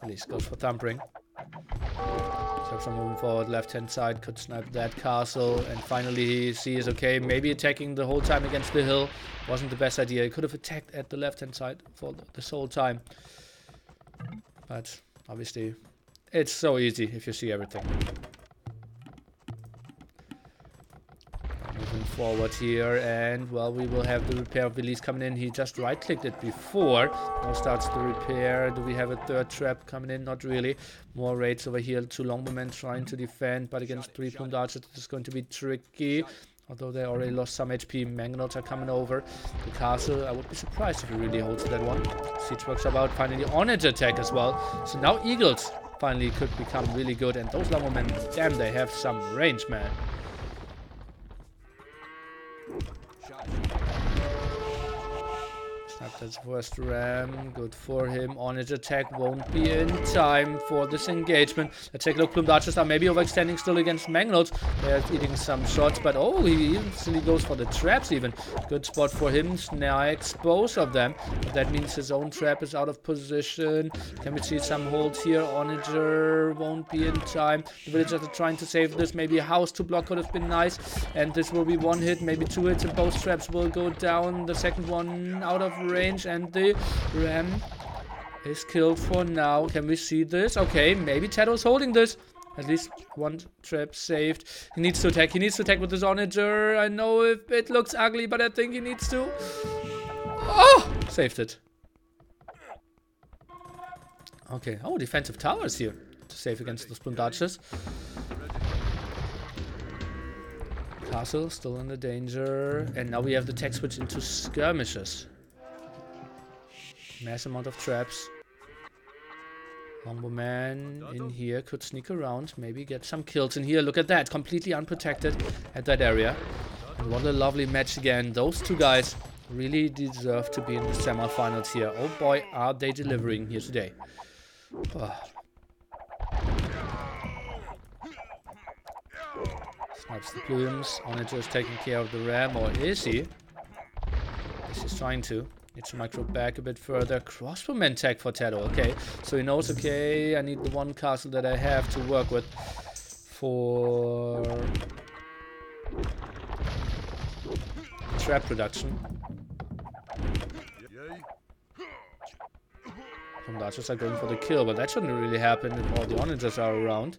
Villese goes for thumpering. Traps are moving forward, left hand side, could snipe that castle, and finally he sees, okay, maybe attacking the whole time against the hill wasn't the best idea. He could have attacked at the left hand side for this whole time. But obviously, it's so easy if you see everything. Moving forward here, and well, we will have the repair of Villese coming in. He just right clicked it before. Now starts the repair. Do we have a 3rd trap coming in? Not really. More raids over here. 2 longbowmen trying to defend, but against 3 plumed archers, this is going to be tricky. Although they already lost some HP. Mangonels are coming over. The castle, I would be surprised if he really holds that one. Siege works about. Finally, onage attack as well. So now Eagles finally could become really good. And those longbowmen, damn, they have some range, man. Snapped his first ram, good for him. Onage attack won't be in time for this engagement. Let's take a look. Plumed archers are maybe overextending still against mangonels. They're eating some shots, but oh, he instantly goes for the traps even. Good spot for him. Snipes both of them, but that means his own trap is out of position. Can we see some holds here? Onager won't be in time. The villagers are trying to save this. Maybe a house to block could have been nice, and this will be 1 hit, maybe 2 hits, and both traps will go down. The second one out of range, and the ram is killed for now. Can we see this? Okay, maybe TaToH's holding this. At least 1 trap saved. He needs to attack. He needs to attack with his onager. I know if it looks ugly, but I think he needs to. Oh! Saved it. Okay. Oh, defensive towers here to save against those plumed archers. Castle still in the danger. And now we have the tech switch into skirmishes. Mass amount of traps. Longbowman in here could sneak around, maybe get some kills in here. Look at that, completely unprotected at that area. And what a lovely match again. Those 2 guys really deserve to be in the semifinals here. Oh boy, are they delivering here today. Oh. Snipes the plumes. Onager is taking care of the ram, or is he? He's trying to. Needs to micro back a bit further. Crossbowman tag for TaToH. Okay, so he knows, okay, I need the one castle that I have to work with for trap production. Some archers are going for the kill, but that shouldn't really happen if all the onagers are around.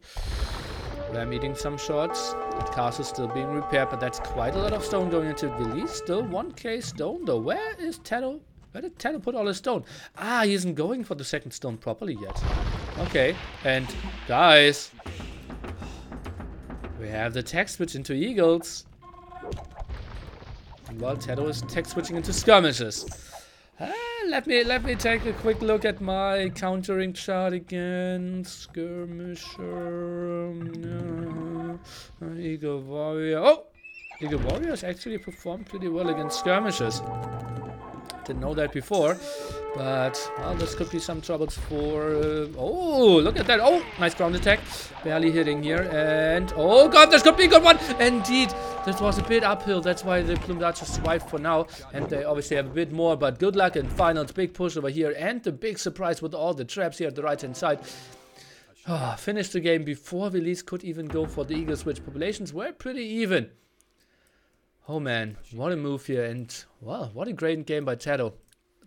We're meeting some shots. The castle's still being repaired, but that's quite a lot of stone going into Villese. Still 1k stone though. Where is TaToH? Where did TaToH put all his stone? Ah, he isn't going for the second stone properly yet. Okay, and guys, we have the tech switch into eagles. And while TaToH is tech switching into skirmishes. Let me take a quick look at my countering chart again. Skirmisher, Eagle Warrior. Oh, Eagle Warriors actually performed pretty well against skirmishes. Didn't know that before, but well, this could be some troubles for. Oh, look at that! Oh, nice ground attack, barely hitting here, and oh god, this could be a good one. Indeed, this was a bit uphill. That's why the Plumed Archers survived for now, and they obviously have a bit more. But good luck in finals. Big push over here, and the big surprise with all the traps here at the right-hand side. Finished the game before Villese could even go for the eagle switch. Populations were pretty even. Oh man, what a move here, and well, what a great game by TaToH.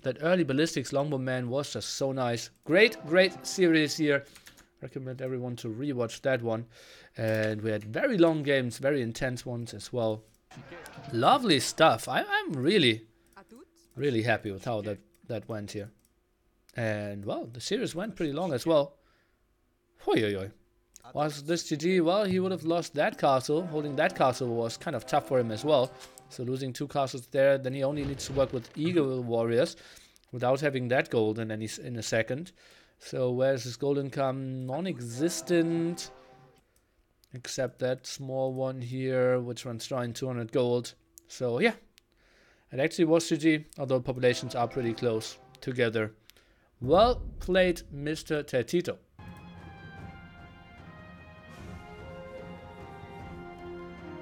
That early ballistics longbowman was just so nice. Great series here. Recommend everyone to rewatch that one. And we had very long games, very intense ones as well. Lovely stuff. I'm really happy with how that went here. And well, the series went pretty long as well. Hoi. Was this GG? Well, he would have lost that castle. Holding that castle was kind of tough for him as well. So losing 2 castles there, then he only needs to work with Eagle Warriors without having that gold in a second. So where's his gold income? Non-existent. Except that small one here, which runs drawing 200 gold. So yeah, it actually was GG, although populations are pretty close together. Well played, Mr. TaToH.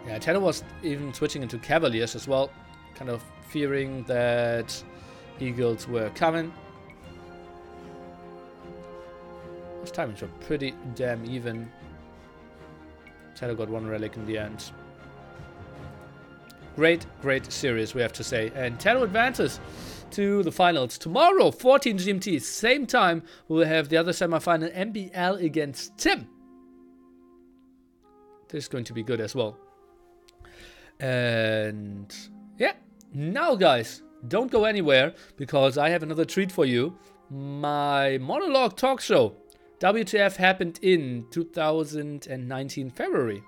Yeah, TaToH was even switching into Cavaliers as well, kind of fearing that Eagles were coming. Those timings were pretty damn even. TaToH got 1 relic in the end. Great series, we have to say. And TaToH advances to the finals. Tomorrow, 14 GMT, same time, we'll have the other semi-final, MBL against Tim. This is going to be good as well. And yeah, now guys, don't go anywhere because I have another treat for you. My Monologue talk show, WTF happened in 2019 February,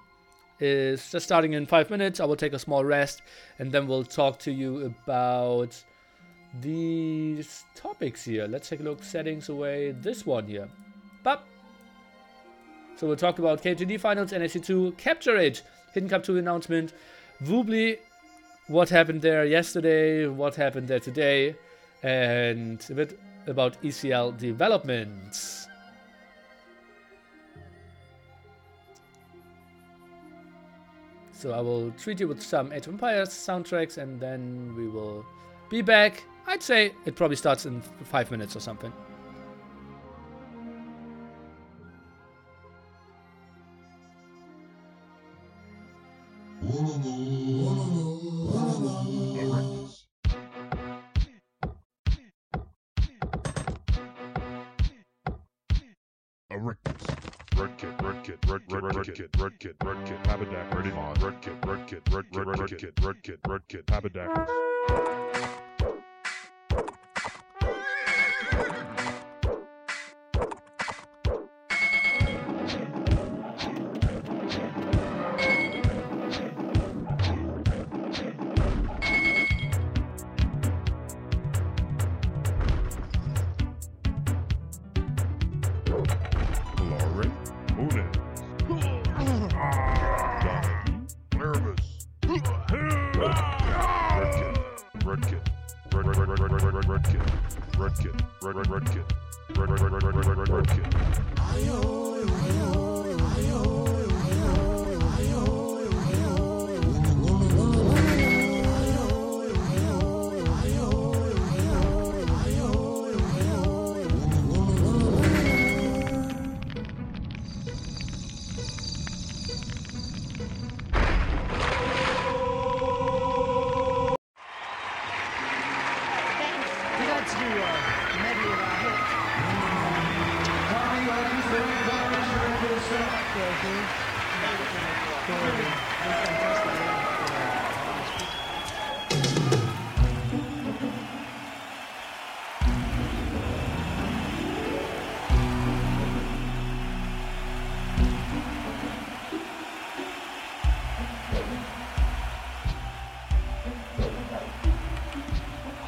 is just starting in 5 minutes. I will take a small rest and then we'll talk to you about these topics here. Let's take a look. Settings away. This one here. Bop. So we'll talk about KGD finals, NSC2, Capture Age, Hidden Cup 2 announcement, Woobly, what happened there yesterday, what happened there today, and a bit about ECL developments. So I will treat you with some Age of Empires soundtracks and then we will be back. I'd say it probably starts in 5 minutes or something. Red kit, Habadak, ready on. Red kit, Habadak.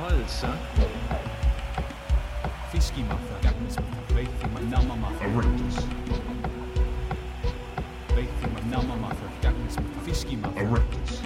Tulsa. Fisky mother, Gagnus mother, Faithing my number mother. Erectus. Faithing my number mother, Gagnus mother, Fisky mother. Erectus.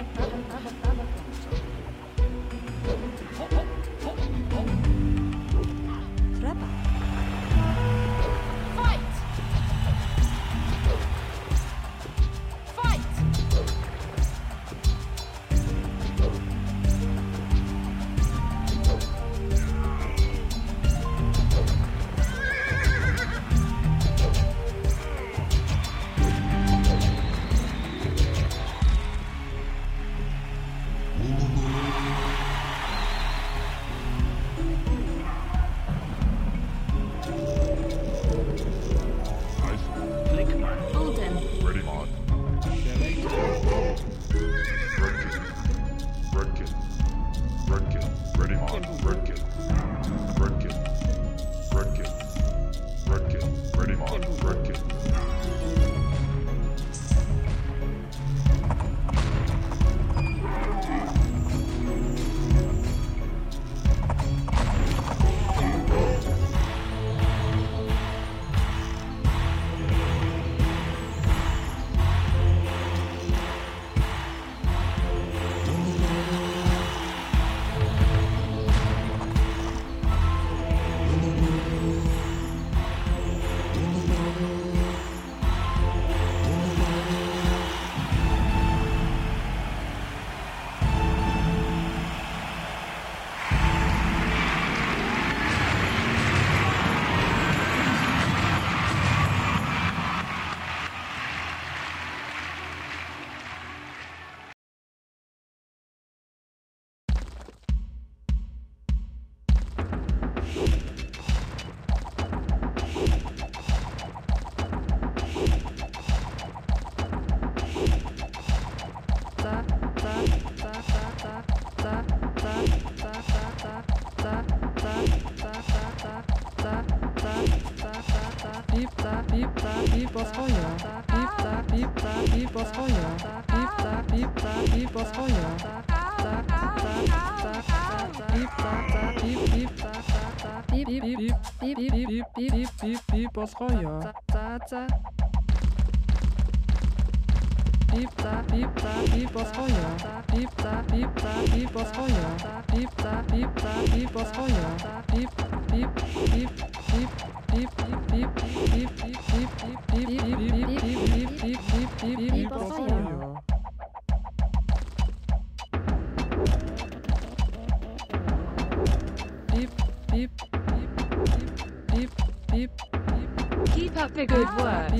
Keep up the good work.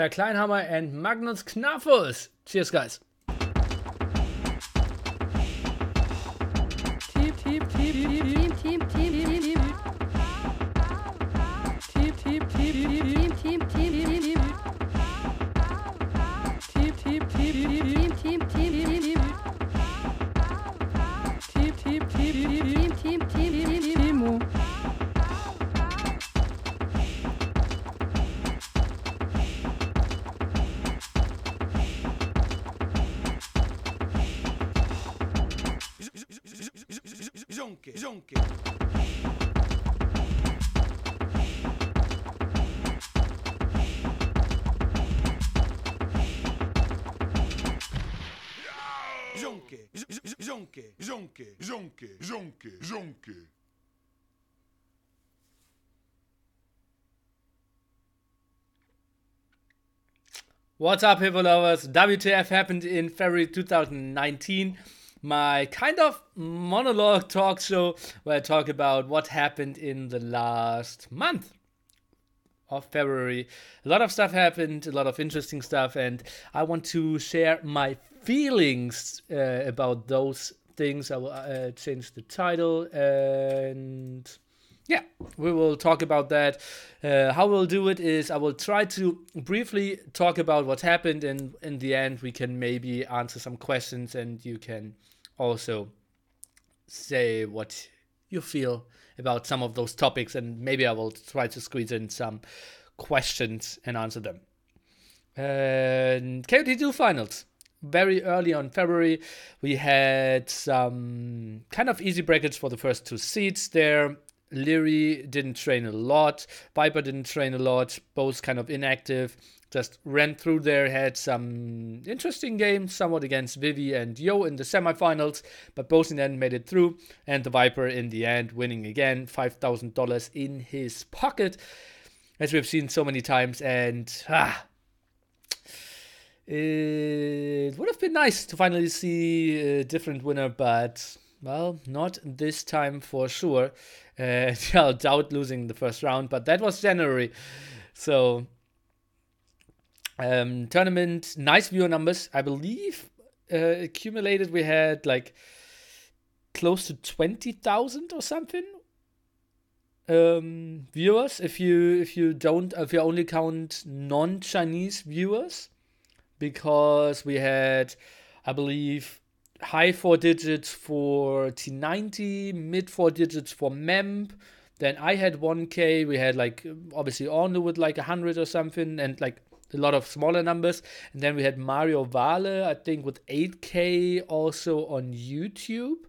Sir Kleinhammer and Magnus Knaffus. Cheers, guys. Zonke. Zonke. What's up, hippo lovers? WTF happened in February 2019. My kind of monologue talk show where I talk about what happened in the last month of February. A lot of stuff happened, a lot of interesting stuff, and I want to share my feelings about those things. I will change the title, and yeah, we will talk about that. How we'll do it is I will try to briefly talk about what happened, and in the end we can maybe answer some questions, and you can also say what you feel about some of those topics, and maybe I will try to squeeze in some questions and answer them. And KOT2 finals. Very early on February, we had some kind of easy brackets for the first 2 seeds there. Leary didn't train a lot. Viper didn't train a lot. Both kind of inactive. Just ran through there, had some interesting games, somewhat against Vivi and Yo in the semifinals, but both in the end made it through. And the Viper in the end winning again, $5,000 in his pocket, as we've seen so many times. And it would have been nice to finally see a different winner, but well, not this time for sure. I doubt losing the first round, but that was January. So, tournament, nice viewer numbers. I believe accumulated we had like close to 20,000 or something viewers. If you only count non-Chinese viewers, because we had, I believe, high 4 digits for T90, mid 4 digits for MEMP. Then I had 1K. We had like obviously Ornu with like 100 or something, and like a lot of smaller numbers. And then we had Mario Vale, I think, with 8K also on YouTube.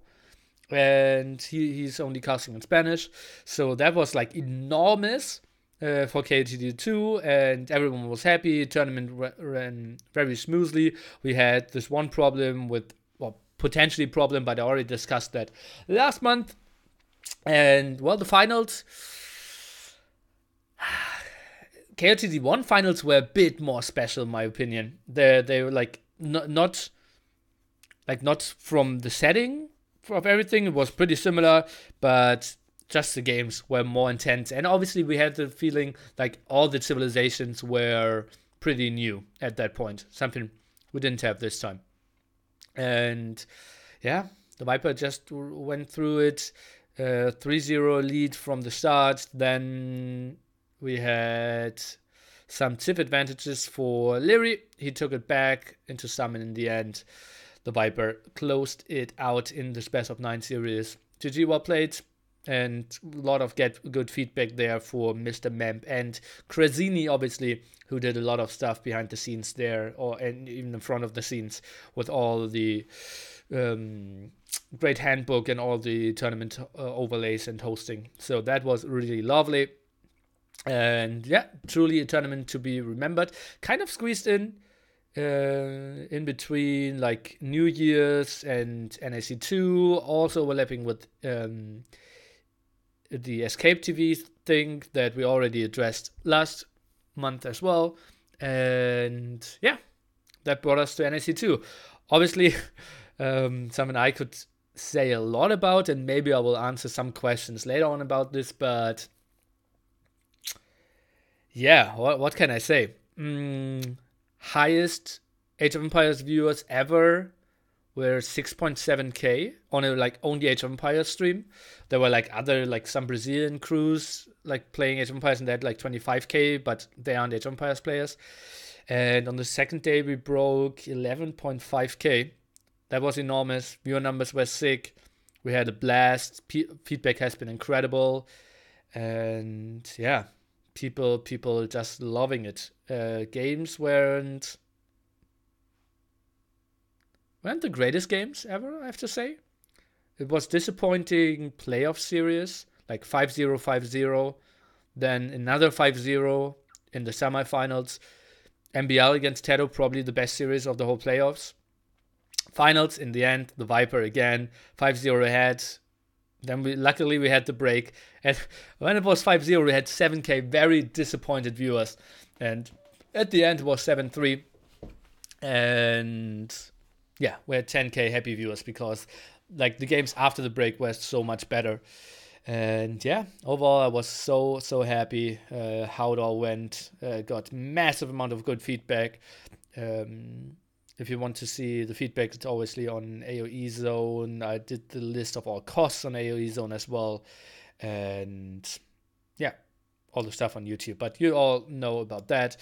And he's only casting in Spanish. So that was like enormous for KOT2, and everyone was happy. Tournament ran very smoothly. We had this one problem with, well, potentially problem, but I already discussed that last month. And well, the finals, KOT1 finals were a bit more special in my opinion. They were like not from the setting of everything. It was pretty similar, but just the games were more intense. And obviously we had the feeling like all the civilizations were pretty new at that point. Something we didn't have this time. And yeah, the Viper just went through it. 3-0 lead from the start. Then we had some tip advantages for Leary. He took it back into summon in the end. The Viper closed it out in this best of 9 series. GG, well played. And a lot of good feedback there for Mr. Memp and Cresini, obviously, who did a lot of stuff behind the scenes there, and even in front of the scenes with all the great handbook and all the tournament overlays and hosting. So that was really lovely. And yeah, truly a tournament to be remembered. Kind of squeezed in between like New Year's and NAC2, also overlapping with the Escape TV thing that we already addressed last month as well. And yeah, that brought us to NAC2. Obviously, something I could say a lot about, and maybe I will answer some questions later on about this, but yeah, what can I say? Highest Age of Empires viewers ever were 6.7k on a like only Age of Empires stream. There were like other like some Brazilian crews like playing Age of Empires, and they had like 25k, but they aren't Age of Empires players. And on the second day we broke 11.5k. That was enormous. Viewer numbers were sick. We had a blast. Feedback has been incredible, and yeah, people just loving it. Games weren't the greatest games ever, I have to say. It was disappointing playoff series, like 5-0, 5-0, then another 5-0 in the semifinals. MBL against TaToH, probably the best series of the whole playoffs. Finals, in the end, the Viper again, 5-0 ahead. Then luckily we had the break. And when it was 5-0, we had 7k very disappointed viewers. And at the end, it was 7-3. And yeah, we had 10k happy viewers because like the games after the break were so much better. And yeah, overall I was so happy how it all went. Got massive amount of good feedback. If you want to see the feedback, it's obviously on AOE Zone. I did the list of all costs on AOE Zone as well. And yeah, all the stuff on YouTube. But you all know about that.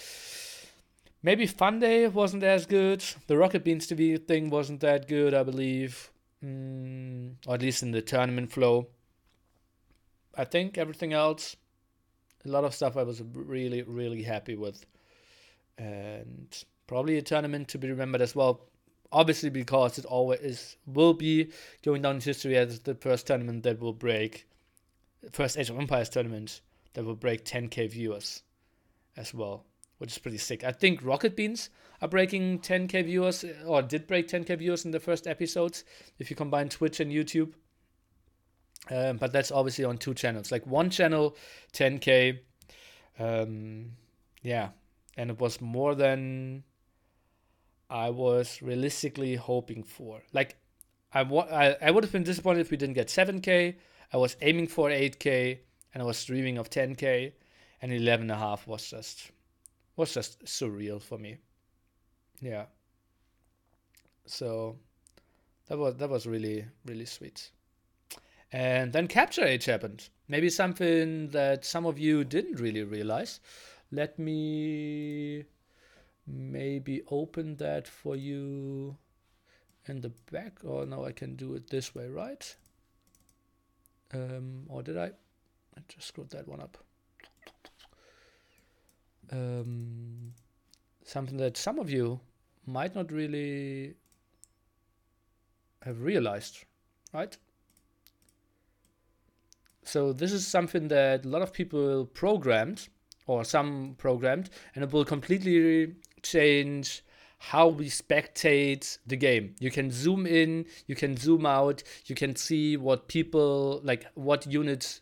Maybe Fun Day wasn't as good. The Rocket Beans TV thing wasn't that good, I believe. Or at least in the tournament flow. I think everything else, a lot of stuff I was really, really happy with. And probably a tournament to be remembered as well. Obviously, because it always will be going down in history as the first tournament that will break, first Age of Empires tournament that will break 10k viewers as well, which is pretty sick. I think Rocket Beans are breaking 10k viewers, or did break 10k viewers in the first episodes, if you combine Twitch and YouTube. But that's obviously on 2 channels. Like one channel, 10k. Yeah. And it was more than I was realistically hoping for. Like, I would have been disappointed if we didn't get 7k. I was aiming for 8k, and I was dreaming of 10k, and 11.5 was just surreal for me. Yeah. So that was really, really sweet. And then Capture Age happened. Maybe something that some of you didn't really realize. Let me maybe open that for you in the back. Or no, I can do it this way, right? Or did I? I just screwed that one up. Something that some of you might not really have realized, right? So this is something that a lot of people programmed, or some programmed, and it will completely change how we spectate the game. You can zoom in, you can zoom out, you can see what people, like what units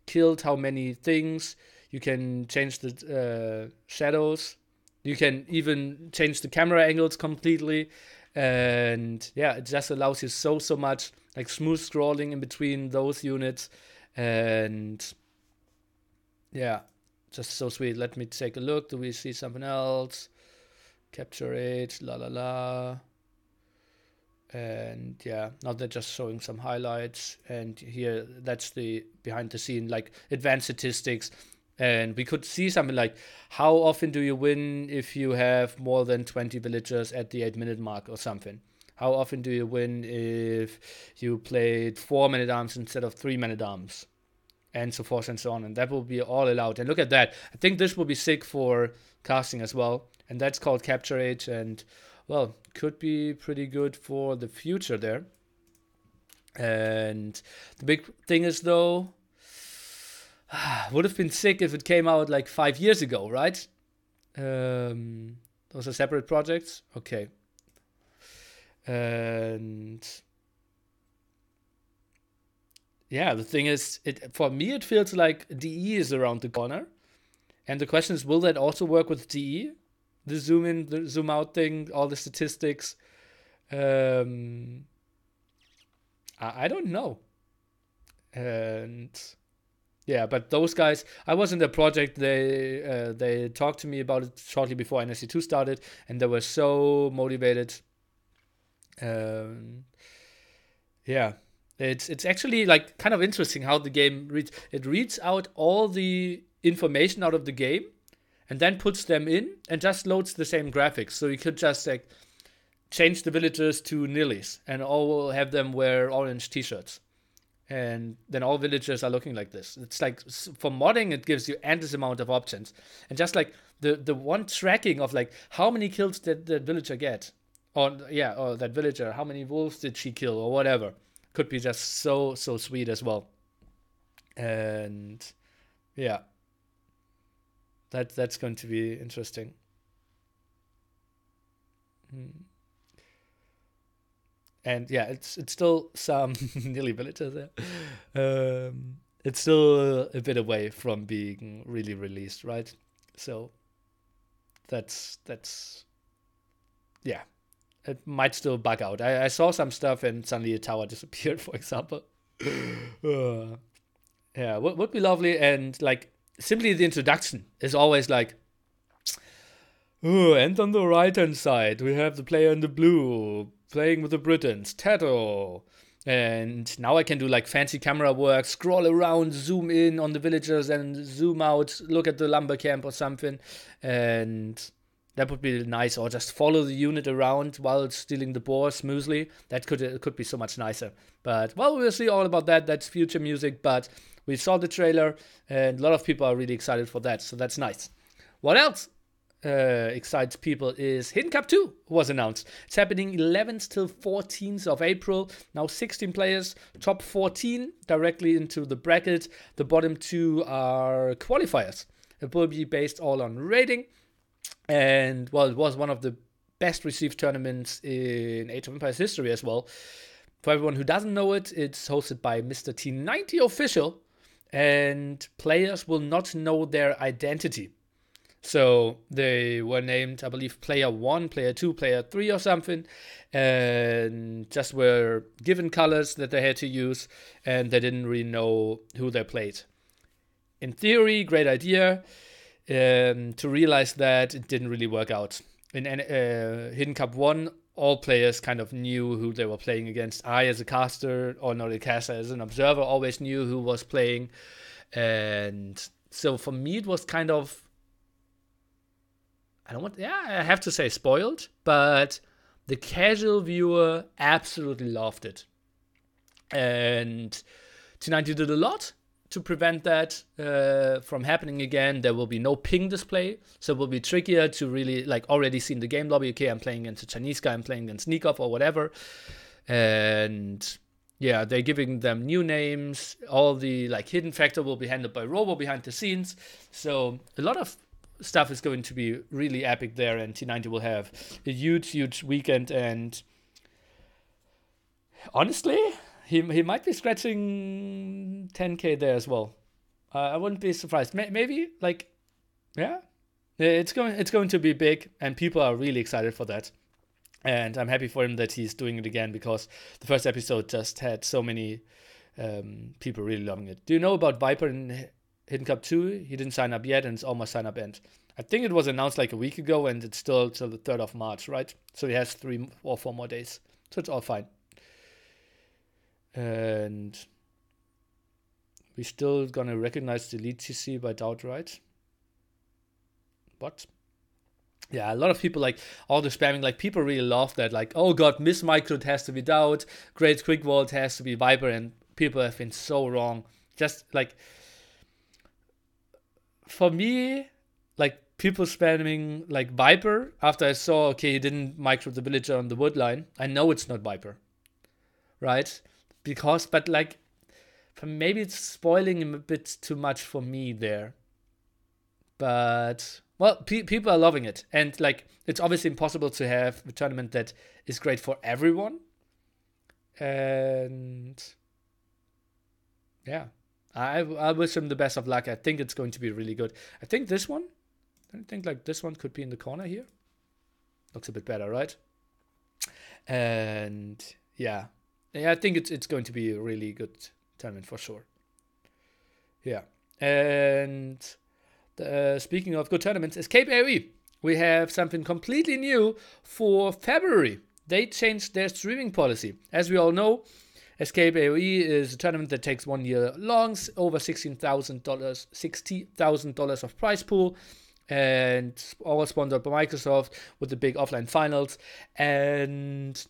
killed, how many things. You can change the shadows. You can even change the camera angles completely. And yeah, it just allows you so much, like smooth scrolling in between those units. And yeah, just so sweet. Let me take a look. Do we see something else? Capture Age, la la la. And yeah, now they're just showing some highlights. And here, that's the behind the scene, like advanced statistics. And we could see something like, how often do you win if you have more than 20 villagers at the 8-minute mark or something? How often do you win if you played 4 Man-at-Arms instead of 3 Man-at-Arms? And so forth and so on. And that will be all allowed. And look at that. I think this will be sick for casting as well. And that's called Capture Age. And, well, could be pretty good for the future there. And the big thing is, though, would have been sick if it came out like 5 years ago, right? Those are separate projects? Okay. And yeah, the thing is, for me, it feels like DE is around the corner. And the question is, will that also work with DE? The zoom in, the zoom out thing, all the statistics. I don't know. And yeah, but those guys, I was in the project, they talked to me about it shortly before NSC2 started, and they were so motivated. Yeah, it's actually like kind of interesting how the game reads. It reads out all the information out of the game and then puts them in and just loads the same graphics. So you could just like change the villagers to nillies and all have them wear orange t-shirts. And then all villagers are looking like this. It's like, for modding, it gives you endless amount of options. And just like the one tracking of like how many kills did the villager get, or that villager, how many wolves did she kill, or whatever, could be just so sweet as well. And yeah, that's going to be interesting. And yeah, it's still some nearly villagers there. It's still a bit away from being really released, right? So that's yeah. It might still bug out. I saw some stuff and suddenly a tower disappeared, for example. Yeah, would be lovely. And like simply the introduction is always like, Oh, and on the right-hand side, we have the player in the blue playing with the Britons, TaToH. And now I can do like fancy camera work, scroll around, zoom in on the villagers and zoom out, look at the lumber camp or something. And that would be nice. Or just follow the unit around while stealing the boar smoothly. That could be so much nicer. But, well, we'll see all about that. That's future music. But we saw the trailer and a lot of people are really excited for that. So that's nice. What else excites people is Hidden Cup 2 was announced. It's happening 11th till 14th of April. Now 16 players, top 14 directly into the bracket. The bottom 2 are qualifiers. It will be based all on rating. And, well, it was one of the best received tournaments in Age of Empires history as well. For everyone who doesn't know it, it's hosted by Mr. T90 Official. And players will not know their identity. So they were named, I believe, player 1, player 2, player 3 or something, and just were given colors that they had to use, and they didn't really know who they played. In theory, great idea. To realize that, it didn't really work out. In Hidden Cup 1, all players kind of knew who they were playing against. I, as a caster, or not a caster, as an observer, always knew who was playing. And so for me, it was kind of, I have to say spoiled, but the casual viewer absolutely loved it. And T90 did a lot to prevent that from happening again. There will be no ping display, so it will be trickier to really, like, already see in the game lobby, okay, I'm playing against a Chinese guy, I'm playing against Sneakoff or whatever. And yeah, they're giving them new names. All the, like, hidden factor will be handled by Robo behind the scenes. So a lot of stuff is going to be really epic there, and T90 will have a huge weekend. And honestly, he might be scratching 10k there as well. I wouldn't be surprised. Maybe, like, yeah, it's going to be big, and people are really excited for that. And I'm happy for him that he's doing it again, because the first episode just had so many people really loving it. Do you know about Viper in Hidden Cup 2? He didn't sign up yet, and it's almost sign up end. I think it was announced like a week ago, and it's still till the 3rd of March, right? So he has 3 or 4 more days. So it's all fine. And we still gonna recognize the lead TC by doubt, right? What? Yeah, a lot of people, like, all the spamming, like, people really love that. Like, oh god, Miss Micro has to be doubt, Great Quick Vault has to be Viper, and people have been so wrong. Just, like, for me, like, people spamming, like, Viper, after I saw, okay, he didn't micro the villager on the wood line, I know it's not Viper, right? Because, but, like, maybe it's spoiling him a bit too much for me there. But, well, people are loving it. And, like, it's obviously impossible to have a tournament that is great for everyone. And, yeah, I wish him the best of luck. I think it's going to be really good. I think this one, like, this one could be in the corner here. Looks a bit better, right? And, yeah, I think it's going to be a really good tournament for sure. Yeah. And speaking of good tournaments, Escape AoE. We have something completely new for February. They changed their streaming policy. As we all know, Escape AoE is a tournament that takes 1 year long, over $60,000 of prize pool, and all sponsored by Microsoft with the big offline finals. And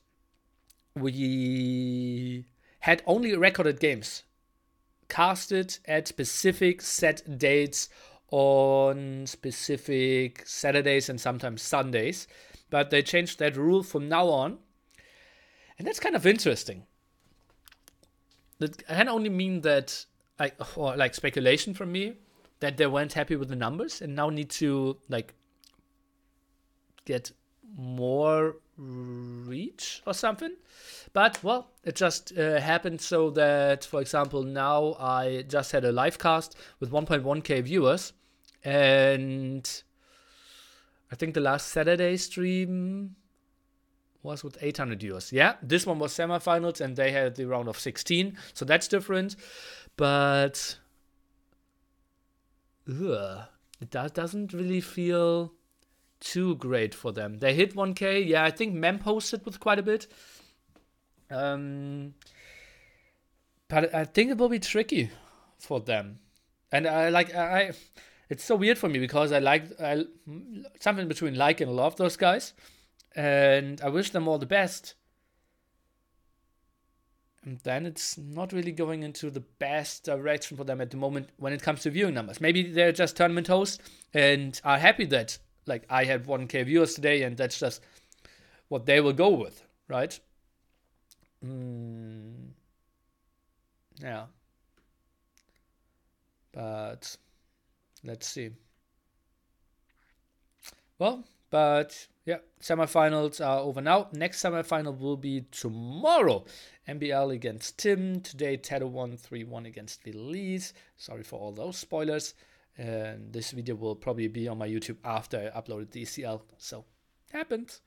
we had only recorded games casted at specific set dates on specific Saturdays and sometimes Sundays, but they changed that rule from now on, and that's kind of interesting. That can only mean that, like speculation from me, that they weren't happy with the numbers and now need to, like, get more reach or something. But, well, it just happened so that, for example, now I just had a live cast with 1.1k viewers, and I think the last Saturday stream was with 800 viewers. Yeah, this one was semifinals, and they had the round of 16, so that's different. But it doesn't really feel too great for them. They hit 1K. Yeah, I think Mem posted with quite a bit. But I think it will be tricky for them. And it's so weird for me because I something between like and love those guys. And I wish them all the best. And then it's not really going into the best direction for them at the moment when it comes to viewing numbers. Maybe they're just tournament hosts and are happy that like I had 1K viewers today and that's just what they will go with, right? Yeah. But let's see. Well, but yeah, semifinals are over now. Next semifinal will be tomorrow. MBL against Tim. Today, TaToH won 3-1 against Villese. Sorry for all those spoilers. And this video will probably be on my YouTube after I uploaded the ECL. So, happened.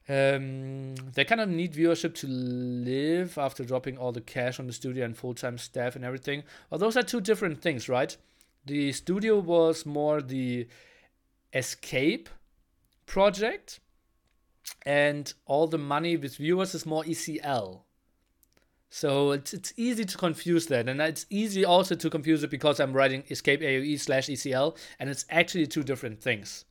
They kind of need viewership to live after dropping all the cash on the studio and full-time staff and everything. Well, those are two different things, right? The studio was more the escape project, and all the money with viewers is more ECL. So it's easy to confuse that, and it's easy also to confuse it because I'm writing escape AOE/ECL, and it's actually two different things.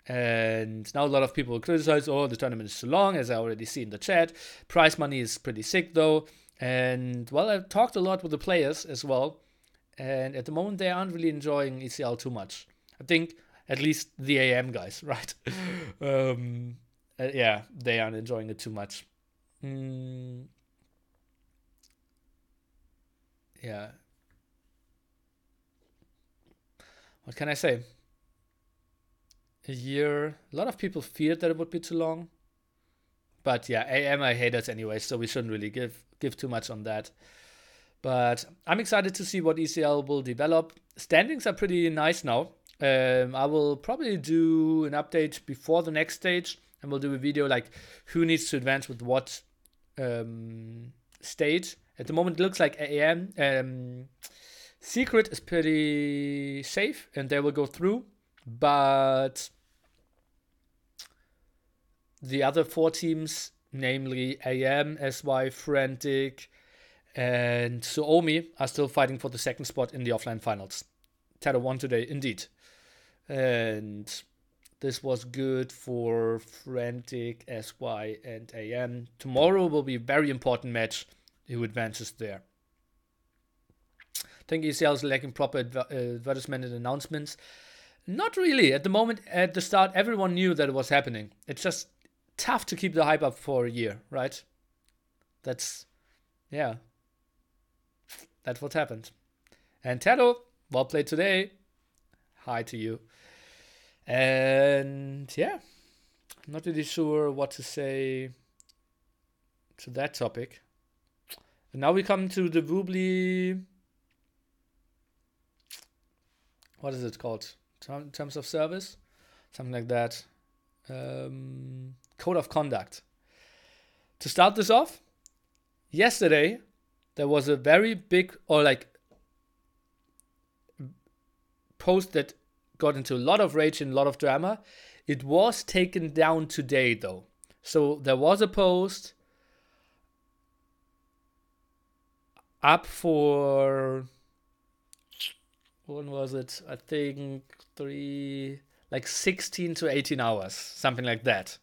And now a lot of people criticize, oh, the tournament is too long, as I already see in the chat. Prize money is pretty sick though, and well, I've talked a lot with the players as well, and at the moment they aren't really enjoying ECL too much. I think at least the AM guys, right? Yeah, they aren't enjoying it too much. Yeah. What can I say? A year. A lot of people feared that it would be too long. But yeah, AM I hate us anyway, so we shouldn't really give too much on that. But I'm excited to see what ECL will develop. Standings are pretty nice now. I will probably do an update before the next stage, and we'll do a video like who needs to advance with what stage. At the moment, it looks like AM Secret is pretty safe, and they will go through. But the other four teams, namely AM, SY, Frantic, and Suomi, are still fighting for the second spot in the offline finals. TaToH won today, indeed. And this was good for Frantic, SY, and AM. Tomorrow will be a very important match. Who advances there? I think ECL is lacking proper advertisement and announcements. Not really. At the moment, at the start, everyone knew that it was happening. It's just tough to keep the hype up for a year, right? That's what happened. And TaToH, well played today. Hi to you. And yeah, I'm not really sure what to say to that topic. And now we come to the Woobly. What is it called? Terms of service? Something like that. Code of conduct. To start this off, yesterday there was a very big post that got into a lot of rage and a lot of drama. It was taken down today though. So there was a post up for, when was it? I think 16 to 18 hours, something like that.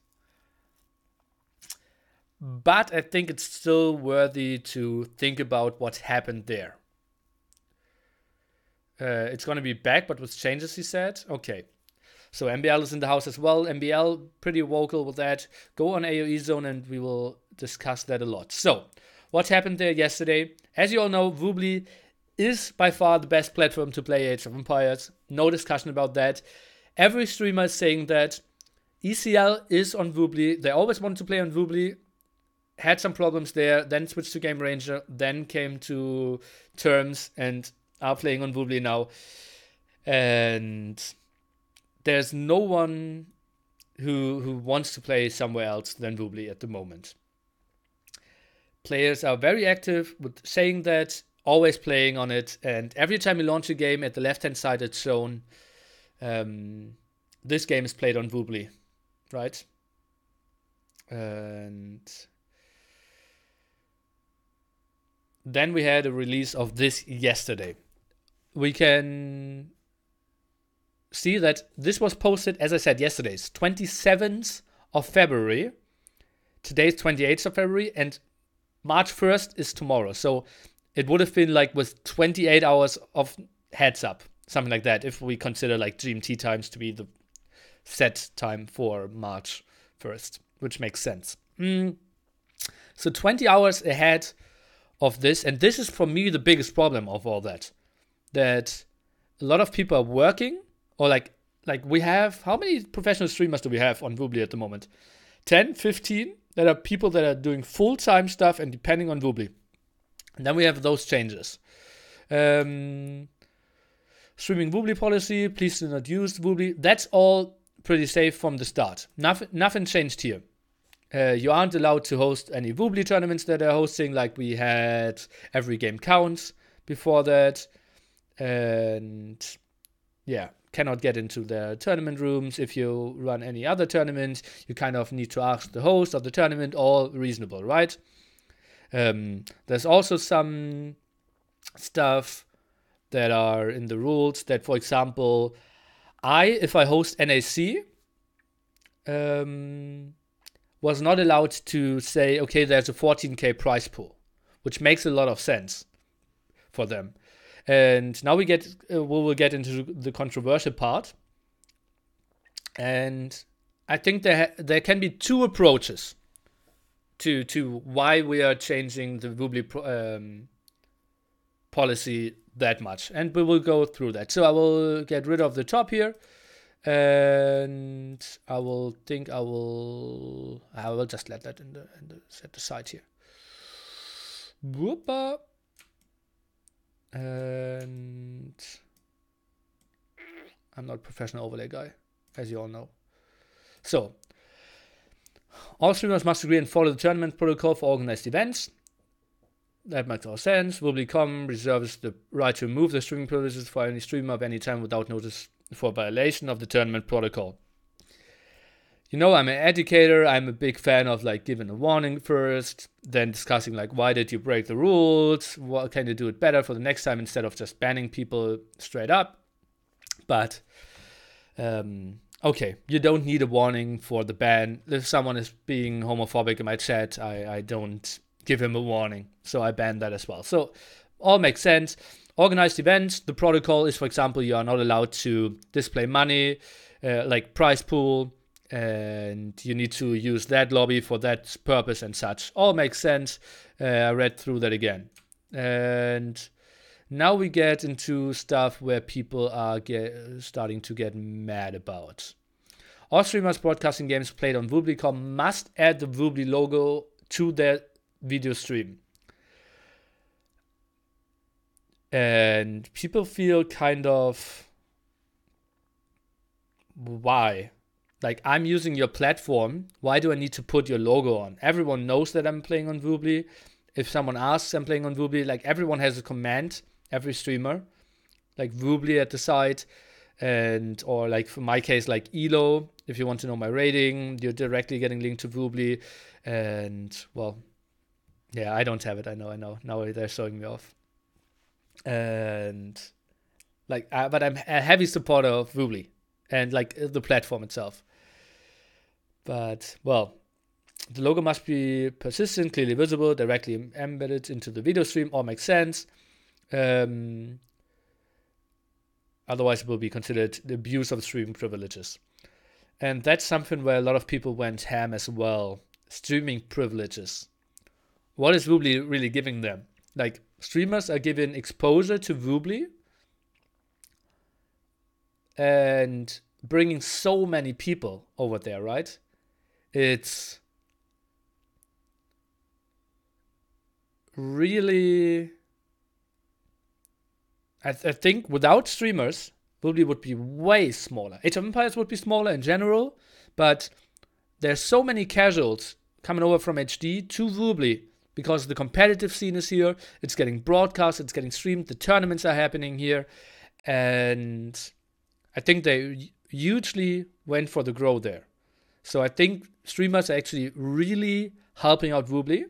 But I think it's still worthy to think about what happened there. It's going to be back, but with changes, he said. Okay. So MBL is in the house as well. MBL, pretty vocal with that. Go on AoE Zone and we will discuss that a lot. So, what happened there yesterday? As you all know, Woobly is by far the best platform to play Age of Empires. No discussion about that. Every streamer is saying that. ECL is on Woobly. They always wanted to play on Woobly. Had some problems there. Then switched to Game Ranger. Then came to Terms and are playing on Woobly now. And there's no one who wants to play somewhere else than Woobly at the moment. Players are very active with saying that, always playing on it, and every time you launch a game, at the left-hand side it's shown this game is played on Woobly, right? And then we had a release of this yesterday. We can see that this was posted, as I said, yesterday's 27th of February. Today's 28th of February, and March 1st is tomorrow. So it would have been like with 28 hours of heads up, something like that, if we consider like GMT times to be the set time for March 1st, which makes sense. So 20 hours ahead of this, and this is for me the biggest problem of all that a lot of people are working, or like we have, how many professional streamers do we have on Woobly at the moment? 10, 15? There are people that are doing full-time stuff and depending on Woobly. And then we have those changes. Streaming Woobly policy, please do not use Woobly. That's all pretty safe from the start. Nothing changed here. You aren't allowed to host any Woobly tournaments that are hosting, like we had Every Game Counts before that. And yeah, cannot get into the tournament rooms. If you run any other tournament, you kind of need to ask the host of the tournament. All reasonable, right? There's also some stuff that are in the rules that, for example, if I host NAC, was not allowed to say, okay, there's a 14k prize pool, which makes a lot of sense for them. And now we will get into the controversial part. And I think there can be two approaches to why we are changing the Woobly policy that much. And we will go through that. So I will get rid of the top here. And I will just let that in the set the side here. Whoopa. And I'm not a professional overlay guy, as you all know. So, all streamers must agree and follow the tournament protocol for organized events. That makes all sense. Woobly.com reserves the right to remove the streaming privileges for any streamer of any time without notice for violation of the tournament protocol. You know, I'm an educator. I'm a big fan of like giving a warning first, then discussing like, why did you break the rules? What can you do it better for the next time instead of just banning people straight up? But okay, you don't need a warning for the ban. If someone is being homophobic in my chat, I don't give him a warning, so I ban that as well. So all makes sense. Organized events, the protocol is, for example, you are not allowed to display money, like prize pool, and you need to use that lobby for that purpose and such. All makes sense. I read through that again. And now we get into stuff where people are starting to get mad about. All streamers broadcasting games played on Woobly.com must add the Woobly logo to their video stream. And people feel kind of, why? Like, I'm using your platform. Why do I need to put your logo on? Everyone knows that I'm playing on Woobly. If someone asks, I'm playing on Woobly. Like, everyone has a command, every streamer. Like, Woobly at the side. Or like, for my case, like ELO. If you want to know my rating, you're directly getting linked to Woobly. And, well, yeah, I don't have it. I know. Now they're showing me off. And, like, but I'm a heavy supporter of Woobly. And, like, the platform itself. But, well, the logo must be persistent, clearly visible, directly embedded into the video stream. All makes sense. Otherwise, it will be considered the abuse of streaming privileges. And that's something where a lot of people went ham as well. Streaming privileges. What is Woobly really giving them? Like, streamers are given exposure to Woobly and bringing so many people over there, right? It's really, I think without streamers, Woobly would be way smaller. Age of Empires would be smaller in general, but there's so many casuals coming over from HD to Woobly because the competitive scene is here. It's getting broadcast, it's getting streamed, the tournaments are happening here, and I think they hugely went for the grow there. So I think streamers are actually really helping out Woobly.